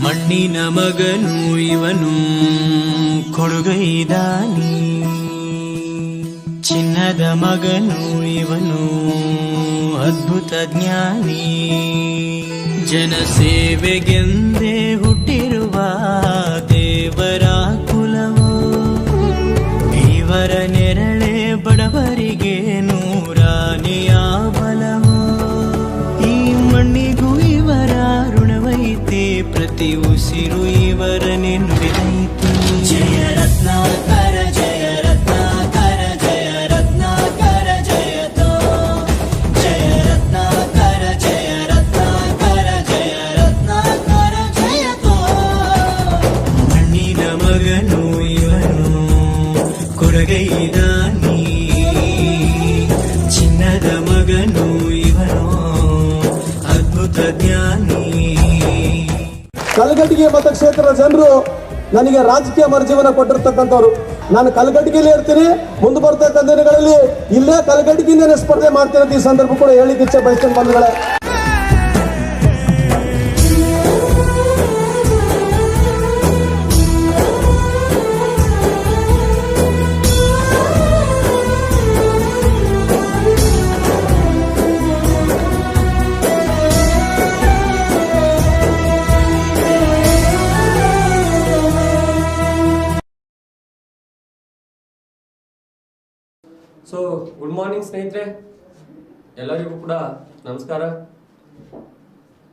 ಮಣ್ಣಿನ ಮಗನು ಇವನು ಕೊಡುಗೈದಾನಿ, ಚಿನ್ನದ ಮಗನು ಇವನು ಅದ್ಭುತ ಜ್ಞಾನಿ. ಜನಸೇವೆಗೆಂದೇ ಹುಟ್ಟಿರುವ ದೇವರ ಕುಲವು, ಇವರ ನೆರಳೆ ಬಡವರಿಗೆ ನೂರಾನೆಯ ಬಲವು. ಈ ಮಣ್ಣಿಗೂ ಇವರ ಋಣವೈತೆ, ಪ್ರತಿ ಉಸಿರು ಇವರ ನೆನ್ಪಿದೈತೆ. ಜಯ ರತ್ನಾಕರ ಜಯ ರತ್ನಾಕರ ಜಯ ರತ್ನಾಕರ ಜಯತೋ, ಜಯ ರತ್ನಾಕರ ಜಯ ರತ್ನಾಕರ ಜಯ ರತ್ನಾಕರ ಜಯತೋ. ಮಣ್ಣಿನ ಮಗನು ಇವನು ಕೊಡಗೈದಾನಿ, ಚಿನ್ನದ ಮಗನು ಇವನು ಅದ್ಭುತ ಜ್ಞಾನಿ. ಕಲಘಟಗಿ ಮತಕ್ಷೇತ್ರದ ಜನರು ನನಗೆ ರಾಜಕೀಯ ಮರುಜೀವನ ಕೊಟ್ಟಿರ್ತಕ್ಕಂಥವ್ರು. ನಾನು ಕಲಘಟಗಿಯಲ್ಲಿ ಇರ್ತೀನಿ, ಮುಂದೆ ಬರ್ತಕ್ಕಂಥ ದಿನಗಳಲ್ಲಿ ಇಲ್ಲೇ ಕಲಘಟಗಿಯಿಂದನೇ ಸ್ಪರ್ಧೆ ಮಾಡ್ತೀನಿ ಅಂತ ಈ ಸಂದರ್ಭ ಕೂಡ ಹೇಳಿಕ್ಕೆ ಇಚ್ಛೆ ಬಯಸ್ತೇನೆ ಬಂಧುಗಳೇ. ಸೊ ಗುಡ್ ಮಾರ್ನಿಂಗ್ ಸ್ನೇಹಿತರೆ, ಎಲ್ಲರಿಗೂ ಕೂಡ ನಮಸ್ಕಾರ.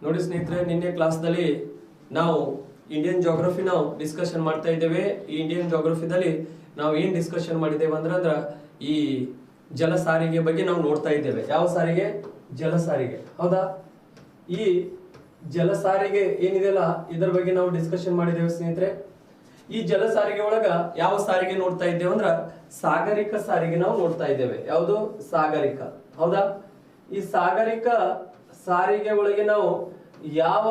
ನೋಡಿ ಸ್ನೇಹಿತರೆ, ನಿನ್ನೆ ಕ್ಲಾಸ್ದಲ್ಲಿ ನಾವು ಇಂಡಿಯನ್ ಜಾಗ್ರಫಿ ನಾವು ಡಿಸ್ಕಷನ್ ಮಾಡ್ತಾ ಇದ್ದೇವೆ. ಈ ಇಂಡಿಯನ್ ಜಾಗ್ರಫಿದಲ್ಲಿ ನಾವು ಏನ್ ಡಿಸ್ಕಷನ್ ಮಾಡಿದ್ದೇವೆ ಅಂದ್ರೆ ಈ ಜಲ ಸಾರಿಗೆ ಬಗ್ಗೆ ನಾವು ನೋಡ್ತಾ ಇದ್ದೇವೆ. ಯಾವ ಸಾರಿಗೆ? ಜಲ ಸಾರಿಗೆ. ಹೌದಾ? ಈ ಜಲ ಸಾರಿಗೆ ಏನಿದೆಯಲ್ಲ, ಇದರ ಬಗ್ಗೆ ನಾವು ಡಿಸ್ಕಷನ್ ಮಾಡಿದ್ದೇವೆ ಸ್ನೇಹಿತರೆ. ಈ ಜಲ ಸಾರಿಗೆ ಒಳಗ ಯಾವ ಸಾರಿಗೆ ನೋಡ್ತಾ ಇದ್ದೇವೆ ಅಂದ್ರ ಸಾಗರಿಕ ಸಾರಿಗೆ ನಾವು ನೋಡ್ತಾ ಇದ್ದೇವೆ. ಯಾವುದು? ಸಾಗರಿಕ. ಹೌದಾ? ಈ ಸಾಗರಿಕ ಸಾರಿಗೆ ಒಳಗೆ ನಾವು ಯಾವ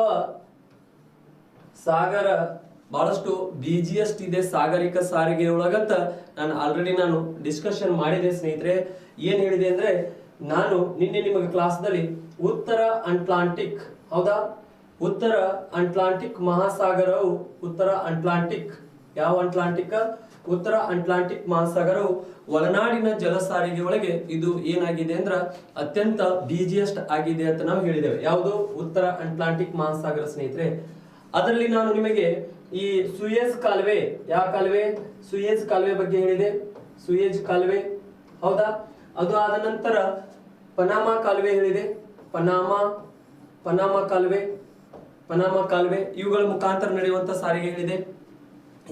ಸಾಗರ ಬಹಳಷ್ಟು ಬಿಜಿಎಸ್ಟ್ ಇದೆ ಸಾಗರಿಕ ಸಾರಿಗೆ ಒಳಗಂತ ನಾನು ಡಿಸ್ಕಷನ್ ಮಾಡಿದೆ ಸ್ನೇಹಿತರೆ. ಏನ್ ಹೇಳಿದೆ ಅಂದ್ರೆ, ನಾನು ನಿನ್ನೆ ನಿಮಗೆ ಕ್ಲಾಸ್ದಲ್ಲಿ ಉತ್ತರ ಅಟ್ಲಾಂಟಿಕ್, ಹೌದಾ, ಉತ್ತರ ಅಟ್ಲಾಂಟಿಕ್ ಮಹಾಸಾಗರವು, ಉತ್ತರ ಅಟ್ಲಾಂಟಿಕ್, ಯಾವ ಅಟ್ಲಾಂಟಿಕ್? ಉತ್ತರ ಅಟ್ಲಾಂಟಿಕ್ ಮಹಾಸಾಗರವು ಒಳನಾಡಿನ ಜಲ ಸಾರಿಗೆ ಒಳಗೆ ಇದು ಏನಾಗಿದೆ ಅಂದ್ರ ಅತ್ಯಂತ ಬಿಜಿಎಸ್ಟ್ ಆಗಿದೆ ಅಂತ ನಾವು ಹೇಳಿದ್ದೇವೆ. ಯಾವುದು? ಉತ್ತರ ಅಟ್ಲಾಂಟಿಕ್ ಮಹಾಸಾಗರ ಸ್ನೇಹಿತರೆ. ಅದರಲ್ಲಿ ನಾನು ನಿಮಗೆ ಈ ಸುಯೇಜ್ ಕಾಲುವೆ, ಯಾವ ಕಾಲುವೆ? ಸುಯೇಜ್ ಕಾಲುವೆ ಬಗ್ಗೆ ಹೇಳಿದೆ. ಸುಯೇಜ್ ಕಾಲುವೆ, ಹೌದಾ? ಅದು ಆದ ನಂತರ ಪನಾಮಾ ಕಾಲುವೆ ಹೇಳಿದೆ. ಪನಾಮಾ ಕಾಲುವೆ ಇವುಗಳ ಮುಖಾಂತರ ನಡೆಯುವಂತ ಸಾರಿಗೆ ಹೇಳಿದೆ.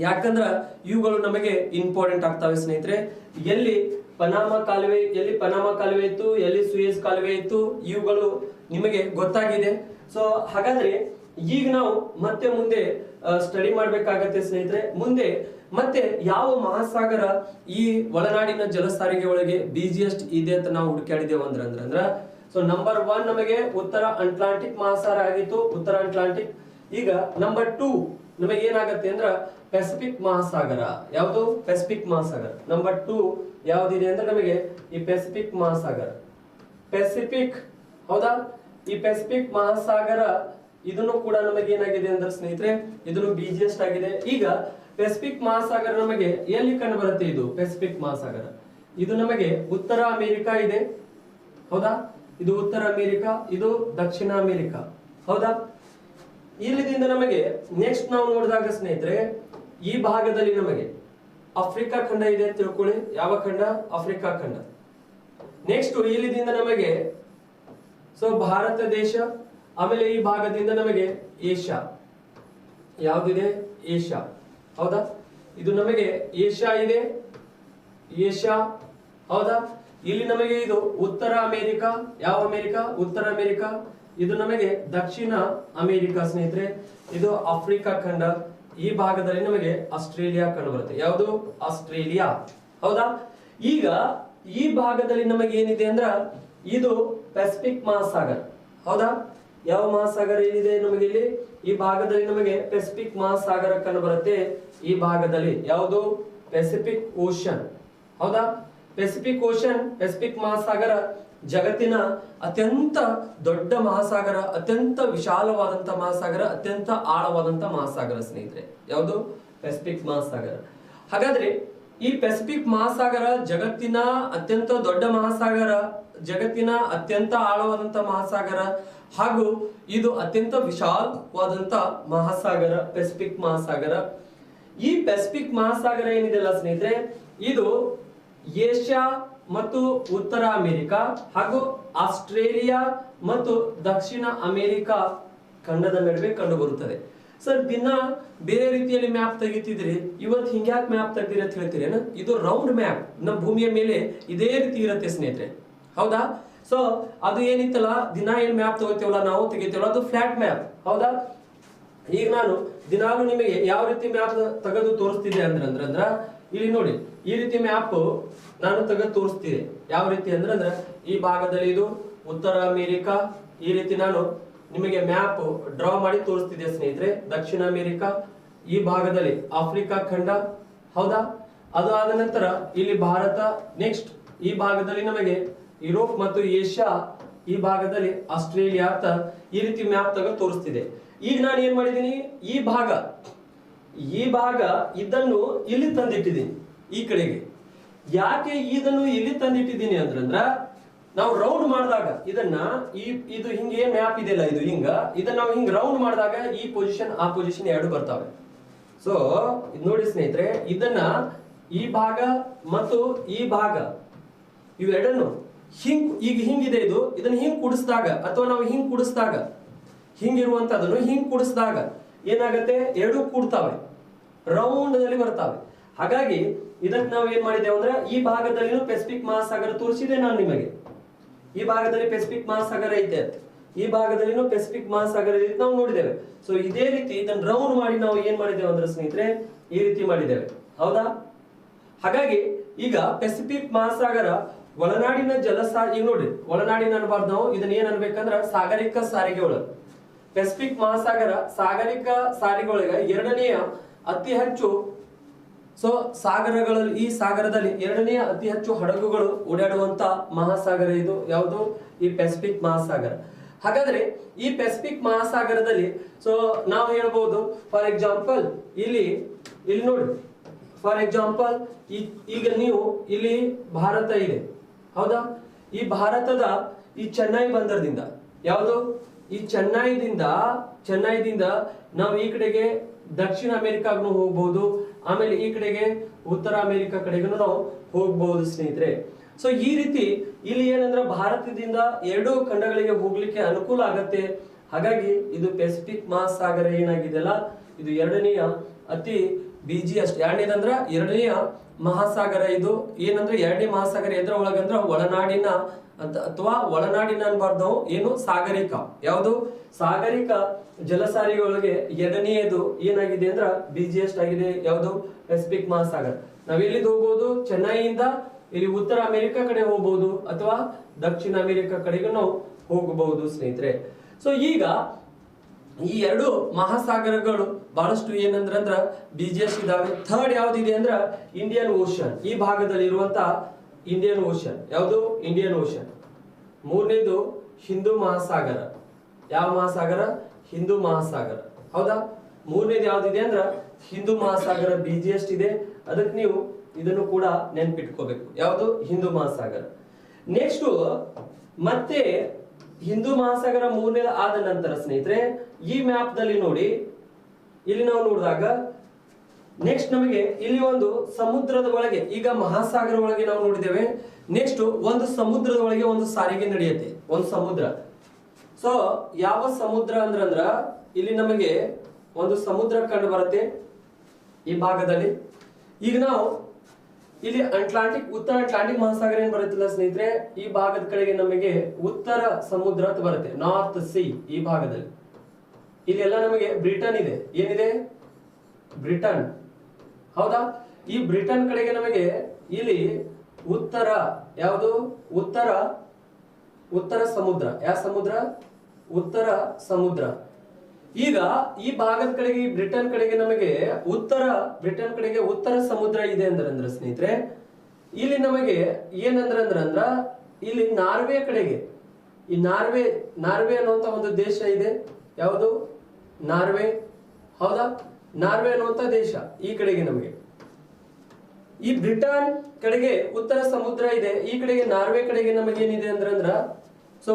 ಯಾಕಂದ್ರ ಇವುಗಳು ನಮಗೆ ಇಂಪಾರ್ಟೆಂಟ್ ಆಗ್ತವೆ ಸ್ನೇಹಿತರೆ. ಎಲ್ಲಿ ಪನಾಮಾ ಕಾಲುವೆ ಇತ್ತು, ಎಲ್ಲಿ ಸುಯೇಜ್ ಕಾಲುವೆ ಇತ್ತು, ಇವುಗಳು ನಿಮಗೆ ಗೊತ್ತಾಗಿದೆ. ಸೊ ಹಾಗಾದ್ರೆ ಈಗ ನಾವು ಮತ್ತೆ ಮುಂದೆ ಸ್ಟಡಿ ಮಾಡ್ಬೇಕಾಗತ್ತೆ ಸ್ನೇಹಿತರೆ. ಮುಂದೆ ಮತ್ತೆ ಯಾವ ಮಹಾಸಾಗರ ಈ ಒಳನಾಡಿನ ಜಲ ಸಾರಿಗೆ ಒಳಗೆ ಬಿಜಿಎಸ್ಟ್ ಇದೆ ಅಂತ ನಾವು ಹುಡುಕಾಡಿದ್ದೇವೆ ಅಂದ್ರ ಸೊ ನಂಬರ್ 1 ನಮಗೆ ಉತ್ತರ ಅಟ್ಲಾಂಟಿಕ್ ಮಹಾಸಾಗರ ಆಗಿತ್ತು, ಉತ್ತರ ಅಟ್ಲಾಂಟಿಕ್. ಈಗ ನಂಬರ್ 2 ನಮಗೆ ಏನಾಗತ್ತೆ ಅಂದ್ರ ಪೆಸಿಫಿಕ್ ಮಹಾಸಾಗರ. ಯಾವುದು? ಪೆಸಿಫಿಕ್ ಮಹಾಸಾಗರ. ನಂಬರ್ 2 ಯಾವ್ದಿದೆ ಅಂದ್ರೆ ನಮಗೆ ಈ ಪೆಸಿಫಿಕ್ ಮಹಾಸಾಗರ. ಪೆಸಿಫಿಕ್, ಹೌದಾ? ಈ ಪೆಸಿಫಿಕ್ ಮಹಾಸಾಗರ ಇದನ್ನು ಕೂಡ ನಮಗೆ ಏನಾಗಿದೆ ಅಂದ್ರೆ ಸ್ನೇಹಿತರೆ, ಇದನ್ನು ಬಿಜಿಎಸ್ಟ್ ಆಗಿದೆ. ಈಗ ಪೆಸಿಫಿಕ್ ಮಹಾಸಾಗರ ನಮಗೆ ಎಲ್ಲಿ ಕಂಡು ಬರುತ್ತೆ? ಇದು ಪೆಸಿಫಿಕ್ ಮಹಾಸಾಗರ, ಇದು ನಮಗೆ ಉತ್ತರ ಅಮೆರಿಕಾ ಇದೆ, ಹೌದಾ? ಇದು ಉತ್ತರ ಅಮೆರಿಕಾ, ಇದು ದಕ್ಷಿಣ ಅಮೆರಿಕಾ, ಹೌದಾ? ಇಲ್ಲಿಂದ ನಮಗೆ ನೆಕ್ಸ್ಟ್ ನಾವು ನೋಡಿದಾಗ ಸ್ನೇಹಿತರೆ, ಈ ಭಾಗದಲ್ಲಿ ನಮಗೆ ಆಫ್ರಿಕಾ ಖಂಡ ಇದೆ ತಿಳ್ಕೊಳ್ಳಿ. ಯಾವ ಖಂಡ? ಆಫ್ರಿಕಾ ಖಂಡ. ನೆಕ್ಸ್ಟ್ ಇಲ್ಲಿಂದ ನಮಗೆ ಸೊ ಭಾರತ ದೇಶ, ಆಮೇಲೆ ಈ ಭಾಗದಿಂದ ನಮಗೆ ಏಷ್ಯಾ. ಯಾವ್ದಿದೆ? ಏಷ್ಯಾ, ಹೌದಾ? ಇದು ನಮಗೆ ಏಷ್ಯಾ ಇದೆ, ಏಷ್ಯಾ, ಹೌದಾ? ಇಲ್ಲಿ ನಮಗೆ ಇದು ಉತ್ತರ ಅಮೆರಿಕಾ. ಯಾವ ಅಮೆರಿಕಾ? ಉತ್ತರ ಅಮೆರಿಕಾ. ಇದು ನಮಗೆ ದಕ್ಷಿಣ ಅಮೆರಿಕಾ ಸ್ನೇಹಿತರೆ. ಇದು ಆಫ್ರಿಕಾ ಖಂಡ. ಈ ಭಾಗದಲ್ಲಿ ನಮಗೆ ಆಸ್ಟ್ರೇಲಿಯಾ ಕಂಡು ಬರುತ್ತೆ. ಯಾವುದು? ಆಸ್ಟ್ರೇಲಿಯಾ, ಹೌದಾ? ಈಗ ಈ ಭಾಗದಲ್ಲಿ ನಮಗೆ ಏನಿದೆ ಅಂದ್ರ ಇದು ಪೆಸಿಫಿಕ್ ಮಹಾಸಾಗರ, ಹೌದಾ? ಯಾವ ಮಹಾಸಾಗರ ಏನಿದೆ ನಮಗೆ ಇಲ್ಲಿ? ಈ ಭಾಗದಲ್ಲಿ ನಮಗೆ ಪೆಸಿಫಿಕ್ ಮಹಾಸಾಗರ ಕಂಡು ಬರುತ್ತೆ. ಈ ಭಾಗದಲ್ಲಿ ಯಾವುದು? ಪೆಸಿಫಿಕ್ ಓಷನ್, ಹೌದಾ? ಪೆಸಿಫಿಕ್ ಓಷನ್, ಪೆಸಿಫಿಕ್ ಮಹಾಸಾಗರ ಜಗತ್ತಿನ ಅತ್ಯಂತ ದೊಡ್ಡ ಮಹಾಸಾಗರ, ಅತ್ಯಂತ ವಿಶಾಲವಾದಂತ ಮಹಾಸಾಗರ, ಅತ್ಯಂತ ಆಳವಾದಂತ ಮಹಾಸಾಗರ ಸ್ನೇಹಿತರೆ, ಯಾವುದು? ಪೆಸಿಫಿಕ್ ಮಹಾಸಾಗರ. ಹಾಗಾದ್ರೆ ಈ ಪೆಸಿಫಿಕ್ ಮಹಾಸಾಗರ ಜಗತ್ತಿನ ಅತ್ಯಂತ ದೊಡ್ಡ ಮಹಾಸಾಗರ, ಜಗತ್ತಿನ ಅತ್ಯಂತ ಆಳವಾದಂತ ಮಹಾಸಾಗರ, ಹಾಗೂ ಇದು ಅತ್ಯಂತ ವಿಶಾಲವಾದಂತ ಮಹಾಸಾಗರ ಪೆಸಿಫಿಕ್ ಮಹಾಸಾಗರ. ಈ ಪೆಸಿಫಿಕ್ ಮಹಾಸಾಗರ ಏನಿದೆಲ್ಲ ಸ್ನೇಹಿತರೆ, ಇದು ಏಷ್ಯಾ ಮತ್ತು ಉತ್ತರ ಅಮೆರಿಕ ಹಾಗೂ ಆಸ್ಟ್ರೇಲಿಯಾ ಮತ್ತು ದಕ್ಷಿಣ ಅಮೆರಿಕ ಖಂಡದ ನಡುವೆ ಕಂಡು ಬರುತ್ತದೆ. ಸರ್, ದಿನ ಬೇರೆ ರೀತಿಯಲ್ಲಿ ಮ್ಯಾಪ್ ತೆಗಿತಿದ್ರಿ, ಇವತ್ತು ಹಿಂಗ್ಯಾಕ್ ಮ್ಯಾಪ್ ತೆಗ್ದಿರಿ ಅಂತ ಹೇಳ್ತೀರಿ? ಇದು ರೌಂಡ್ ಮ್ಯಾಪ್, ನಮ್ಮ ಭೂಮಿಯ ಮೇಲೆ ಇದೇ ರೀತಿ ಇರುತ್ತೆ ಸ್ನೇಹಿತರೆ, ಹೌದಾ? ಸೊ ಅದು ಏನಿತ್ತಲ್ಲ, ದಿನ ಏನ್ ಮ್ಯಾಪ್ ತಗೋತೀವಲ್ಲ, ನಾವು ತೆಗಿತೀವಲ್ಲ, ಅದು ಫ್ಲಾಟ್ ಮ್ಯಾಪ್, ಹೌದಾ? ಈಗ ನಾನು ದಿನಾಲು ನಿಮಗೆ ಯಾವ ರೀತಿ ಮ್ಯಾಪ್ ತೆಗೆದು ತೋರಿಸ್ತಿದ್ದೆ ಅಂದ್ರ ಇಲ್ಲಿ ನೋಡಿ, ಈ ರೀತಿ ಮ್ಯಾಪ್ ನಾನು ತೆಗೆದು ತೋರಿಸ್ತಿದ್ದೆ. ಯಾವ ರೀತಿ ಅಂದ್ರ ಈ ಭಾಗದಲ್ಲಿ ಇದು ಉತ್ತರ ಅಮೆರಿಕ, ಈ ರೀತಿ ನಾನು ನಿಮಗೆ ಮ್ಯಾಪ್ ಡ್ರಾ ಮಾಡಿ ತೋರಿಸ್ತಿದ್ದೆ ಸ್ನೇಹಿತರೆ. ದಕ್ಷಿಣ ಅಮೆರಿಕ, ಈ ಭಾಗದಲ್ಲಿ ಆಫ್ರಿಕಾ ಖಂಡ, ಹೌದಾ? ಅದು ಆದ ನಂತರ ಇಲ್ಲಿ ಭಾರತ, ನೆಕ್ಸ್ಟ್ ಈ ಭಾಗದಲ್ಲಿ ನಮಗೆ ಯುರೋಪ್ ಮತ್ತು ಏಷ್ಯಾ, ಈ ಭಾಗದಲ್ಲಿ ಆಸ್ಟ್ರೇಲಿಯಾ ಅಂತ ಈ ರೀತಿ ಮ್ಯಾಪ್ ತೆಗೆದು ತೋರಿಸ್ತಿದೆ. ಈಗ ನಾನು ಏನ್ ಮಾಡಿದ್ದೀನಿ, ಈ ಭಾಗ ಇದನ್ನು ಇಲ್ಲಿ ತಂದಿಟ್ಟಿದ್ದೀನಿ ಈ ಕಡೆಗೆ. ಯಾಕೆ ಇದನ್ನು ಇಲ್ಲಿ ತಂದಿಟ್ಟಿದ್ದೀನಿ ಅಂದ್ರ ನಾವು ರೌಂಡ್ ಮಾಡಿದಾಗ ಇದನ್ನ ಇದು ಹಿಂಗೆ ಮ್ಯಾಪ್ ಇದೆಯಲ್ಲ, ಇದು ಇದನ್ನ ನಾವು ಹಿಂಗ್ ರೌಂಡ್ ಮಾಡಿದಾಗ ಈ ಪೊಸಿಷನ್ ಆ ಪೊಸಿಷನ್ ಎರಡು ಬರ್ತಾವೆ. ಸೊ ನೋಡಿ ಸ್ನೇಹಿತರೆ, ಇದನ್ನ ಈ ಭಾಗ ಮತ್ತು ಈ ಭಾಗ ಇವೆರಡನ್ನು ಈಗ ಹಿಂಗಿದೆ, ಇದನ್ನ ಹಿಂಗ್ ಕುಡಿಸಿದಾಗ ಅಥವಾ ನಾವು ಹಿಂಗ್ ಕುಡಿಸಿದಾಗ, ಹಿಂಗಿರುವಂತದನ್ನು ಹಿಂಗ್ ಕುಡಿಸಿದಾಗ ಏನಾಗುತ್ತೆ, ಎರಡು ಕೂಡ್ತಾವೆ, ರೌಂಡ್ ನಲ್ಲಿ ಬರ್ತಾವೆ. ಹಾಗಾಗಿ ಇದಕ್ಕೆ ನಾವು ಏನ್ ಮಾಡಿದ್ದೇವೆ ಅಂದ್ರೆ, ಈ ಭಾಗದಲ್ಲಿ ಪೆಸಿಫಿಕ್ ಮಹಾಸಾಗರ ತೋರಿಸಿದೆ ನಾನು ನಿಮಗೆ. ಈ ಭಾಗದಲ್ಲಿ ಪೆಸಿಫಿಕ್ ಮಹಾಸಾಗರ ಐತೆ, ಈ ಭಾಗದಲ್ಲಿ ಪೆಸಿಫಿಕ್ ಮಹಾಸಾಗರ ಐತೆ ನಾವು ನೋಡಿದ್ದೇವೆ. ಸೊ ಇದೇ ರೀತಿ ಇದನ್ನ ರೌಂಡ್ ಮಾಡಿ ನಾವು ಏನ್ ಮಾಡಿದ್ದೇವೆ ಅಂದ್ರೆ ಸ್ನೇಹಿತರೆ, ಈ ರೀತಿ ಮಾಡಿದ್ದೇವೆ, ಹೌದಾ? ಹಾಗಾಗಿ ಈಗ ಪೆಸಿಫಿಕ್ ಮಹಾಸಾಗರ ಒಳನಾಡಿನ ಈಗ ನೋಡಿ, ಒಳನಾಡಿನ ಅನ್ಬಾರ್ದು ನಾವು, ಇದನ್ನ ಏನ್ ಅನ್ಬೇಕಂದ್ರ ಸಾಗರಿಕ ಸಾರಿಗೆ ಒಳಗೆ. ಪೆಸಿಫಿಕ್ ಮಹಾಸಾಗರ ಸಾಗರಿಕ ಸಾರಿಗೆ ಒಳಗೆ ಎರಡನೆಯ ಅತಿ ಹೆಚ್ಚು, ಸೊ ಸಾಗರಗಳಲ್ಲಿ, ಈ ಸಾಗರದಲ್ಲಿ ಎರಡನೆಯ ಅತಿ ಹೆಚ್ಚು ಹಡಗುಗಳು ಓಡಾಡುವಂತ ಮಹಾಸಾಗರ ಇದು ಯಾವುದು? ಈ ಪೆಸಿಫಿಕ್ ಮಹಾಸಾಗರ. ಹಾಗಾದ್ರೆ ಈ ಪೆಸಿಫಿಕ್ ಮಹಾಸಾಗರದಲ್ಲಿ ಸೊ ನಾವು ಹೇಳ್ಬಹುದು, ಫಾರ್ ಎಕ್ಸಾಂಪಲ್ ಇಲ್ಲಿ ನೋಡಿ, ಫಾರ್ ಎಕ್ಸಾಂಪಲ್ ಈಗ ನೀವು ಇಲ್ಲಿ ಭಾರತ ಇದೆ, ಹೌದಾ? ಈ ಭಾರತದ ಈ ಚೆನ್ನೈ ಬಂದರದಿಂದ, ಯಾವುದು? ಈ ಚೆನ್ನೈದಿಂದ ನಾವು ಈ ಕಡೆಗೆ ದಕ್ಷಿಣ ಅಮೆರಿಕಾಗೂ ಹೋಗ್ಬಹುದು, ಆಮೇಲೆ ಈ ಕಡೆಗೆ ಉತ್ತರ ಅಮೆರಿಕ ಕಡೆಗೂ ನಾವು ಹೋಗ್ಬಹುದು ಸ್ನೇಹಿತರೆ. ಸೊ ಈ ರೀತಿ ಇಲ್ಲಿ ಏನಂದ್ರೆ ಭಾರತದಿಂದ ಎರಡೂ ಖಂಡಗಳಿಗೆ ಹೋಗ್ಲಿಕ್ಕೆ ಅನುಕೂಲ ಆಗತ್ತೆ. ಹಾಗಾಗಿ ಇದು ಪೆಸಿಫಿಕ್ ಮಹಾಸಾಗರ ಏನಾಗಿದೆಯಲ್ಲ, ಇದು ಎರಡನೆಯ ಅತಿ ಬಿಜಿಯಸ್ಟ್, ಎರಡನೆಯ ಮಹಾಸಾಗರ. ಇದು ಏನಂದ್ರೆ ಎರಡನೇ ಮಹಾಸಾಗರ ಎದ್ರ ಒಳಗಂದ್ರ ಒಳನಾಡಿನ ಅಥವಾ ಒಳನಾಡಿನ ಅನ್ಬಾರ್ದು ನಾವು, ಏನು ಸಾಗರಿಕ, ಯಾವುದು? ಸಾಗರಿಕ ಜಲಸಾರಿಗೆ ಒಳಗೆ ಎರಡನೆಯದು ಏನಾಗಿದೆ ಅಂದ್ರ ಬಿಜಿಯಸ್ಟ್ ಆಗಿದೆ, ಯಾವುದು? ಪೆಸಿಫಿಕ್ ಮಹಾಸಾಗರ. ನಾವ್ ಎಲ್ಲಿಂದ ಹೋಗ್ಬೋದು? ಚೆನ್ನೈಯಿಂದ ಇಲ್ಲಿ ಉತ್ತರ ಅಮೆರಿಕ ಕಡೆ ಹೋಗ್ಬಹುದು ಅಥವಾ ದಕ್ಷಿಣ ಅಮೆರಿಕ ಕಡೆಗೂ ನಾವು ಹೋಗಬಹುದು ಸ್ನೇಹಿತರೆ. ಸೊ ಈಗ ಈ ಎರಡು ಮಹಾಸಾಗರಗಳು ಬಹಳಷ್ಟು ಏನಂದ್ರ ಬಿಜಿಎಸ್ ಇದಾವೆ. ಥರ್ಡ್ ಯಾವ್ದಿದೆ ಅಂದ್ರ ಇಂಡಿಯನ್ ಓಷನ್, ಈ ಭಾಗದಲ್ಲಿ ಇರುವಂತ ಇಂಡಿಯನ್ ಓಷನ್, ಯಾವುದು? Indian ocean. ಮೂರನೇದು ಹಿಂದೂ ಮಹಾಸಾಗರ. ಯಾವ ಮಹಾಸಾಗರ? ಹಿಂದೂ ಮಹಾಸಾಗರ, ಹೌದಾ? ಮೂರನೇದು ಯಾವ್ದಿದೆ ಅಂದ್ರ ಹಿಂದೂ ಮಹಾಸಾಗರ ಬಿಜಿಎಸ್ ಇದೆ. ಅದಕ್ಕೆ ನೀವು ಇದನ್ನು ಕೂಡ ನೆನ್ಪಿಟ್ಕೋಬೇಕು, ಯಾವುದು? ಹಿಂದೂ ಮಹಾಸಾಗರ. ನೆಕ್ಸ್ಟ್ ಮತ್ತೆ ಹಿಂದೂ ಮಹಾಸಾಗರ ಮೂರನೇದು ಆದ ನಂತರ ಸ್ನೇಹಿತರೆ, ಈ ಮ್ಯಾಪ್ ದಲ್ಲಿ ನೋಡಿ, ಇಲ್ಲಿ ನಾವು ನೋಡಿದಾಗ ನೆಕ್ಸ್ಟ್ ನಮಗೆ ಇಲ್ಲಿ ಒಂದು ಸಮುದ್ರದ ಒಳಗೆ, ಈಗ ಮಹಾಸಾಗರ ಒಳಗೆ ನಾವು ನೋಡಿದ್ದೇವೆ, ನೆಕ್ಸ್ಟ್ ಒಂದು ಸಮುದ್ರದ ಒಳಗೆ ಒಂದು ಸಾರಿಗೆ ನಡೆಯುತ್ತೆ, ಒಂದು ಸಮುದ್ರ. ಸೊ ಯಾವ ಸಮುದ್ರ ಅಂದ್ರ ಇಲ್ಲಿ ನಮಗೆ ಒಂದು ಸಮುದ್ರ ಕಂಡು ಬರುತ್ತೆ ಈ ಭಾಗದಲ್ಲಿ. ಈಗ ನಾವು ಇಲ್ಲಿ ಉತ್ತರ ಅಟ್ಲಾಂಟಿಕ್ ಮಹಾಸಾಗರ ಏನ್ ಬರುತ್ತಿಲ್ಲ ಸ್ನೇಹಿತರೆ, ಈ ಭಾಗದ ಕಡೆಗೆ ನಮಗೆ ಉತ್ತರ ಸಮುದ್ರ ಅಂತ ಬರುತ್ತೆ, ನಾರ್ತ್ ಸಿ. ಈ ಭಾಗದಲ್ಲಿ ಇಲ್ಲೆಲ್ಲ ನಮಗೆ ಬ್ರಿಟನ್ ಇದೆ, ಏನಿದೆ? ಬ್ರಿಟನ್, ಹೌದಾ? ಈ ಬ್ರಿಟನ್ ಕಡೆಗೆ ನಮಗೆ ಇಲ್ಲಿ ಉತ್ತರ, ಯಾವುದು? ಉತ್ತರ ಸಮುದ್ರ. ಯಾವ ಸಮುದ್ರ? ಉತ್ತರ ಸಮುದ್ರ. ಈಗ ಈ ಭಾಗದ ಕಡೆಗೆ, ಬ್ರಿಟನ್ ಕಡೆಗೆ ನಮಗೆ ಬ್ರಿಟನ್ ಕಡೆಗೆ ಉತ್ತರ ಸಮುದ್ರ ಇದೆ ಅಂದ್ರೆ ಸ್ನೇಹಿತರೆ, ಇಲ್ಲಿ ನಮಗೆ ಏನಂದ್ರ ಇಲ್ಲಿ ನಾರ್ವೆ ಕಡೆಗೆ, ಈ ನಾರ್ವೆ ನಾರ್ವೆ ಅನ್ನುವಂತ ಒಂದು ದೇಶ ಇದೆ. ಯಾವುದು? ನಾರ್ವೆ. ಹೌದಾ? ನಾರ್ವೆ ಅನ್ನುವಂತ ದೇಶ ಈ ಕಡೆಗೆ ನಮಗೆ. ಈ ಬ್ರಿಟನ್ ಕಡೆಗೆ ಉತ್ತರ ಸಮುದ್ರ ಇದೆ, ಈ ಕಡೆಗೆ ನಾರ್ವೆ ಕಡೆಗೆ ನಮಗೆ ಏನಿದೆ ಅಂದ್ರ ಸೊ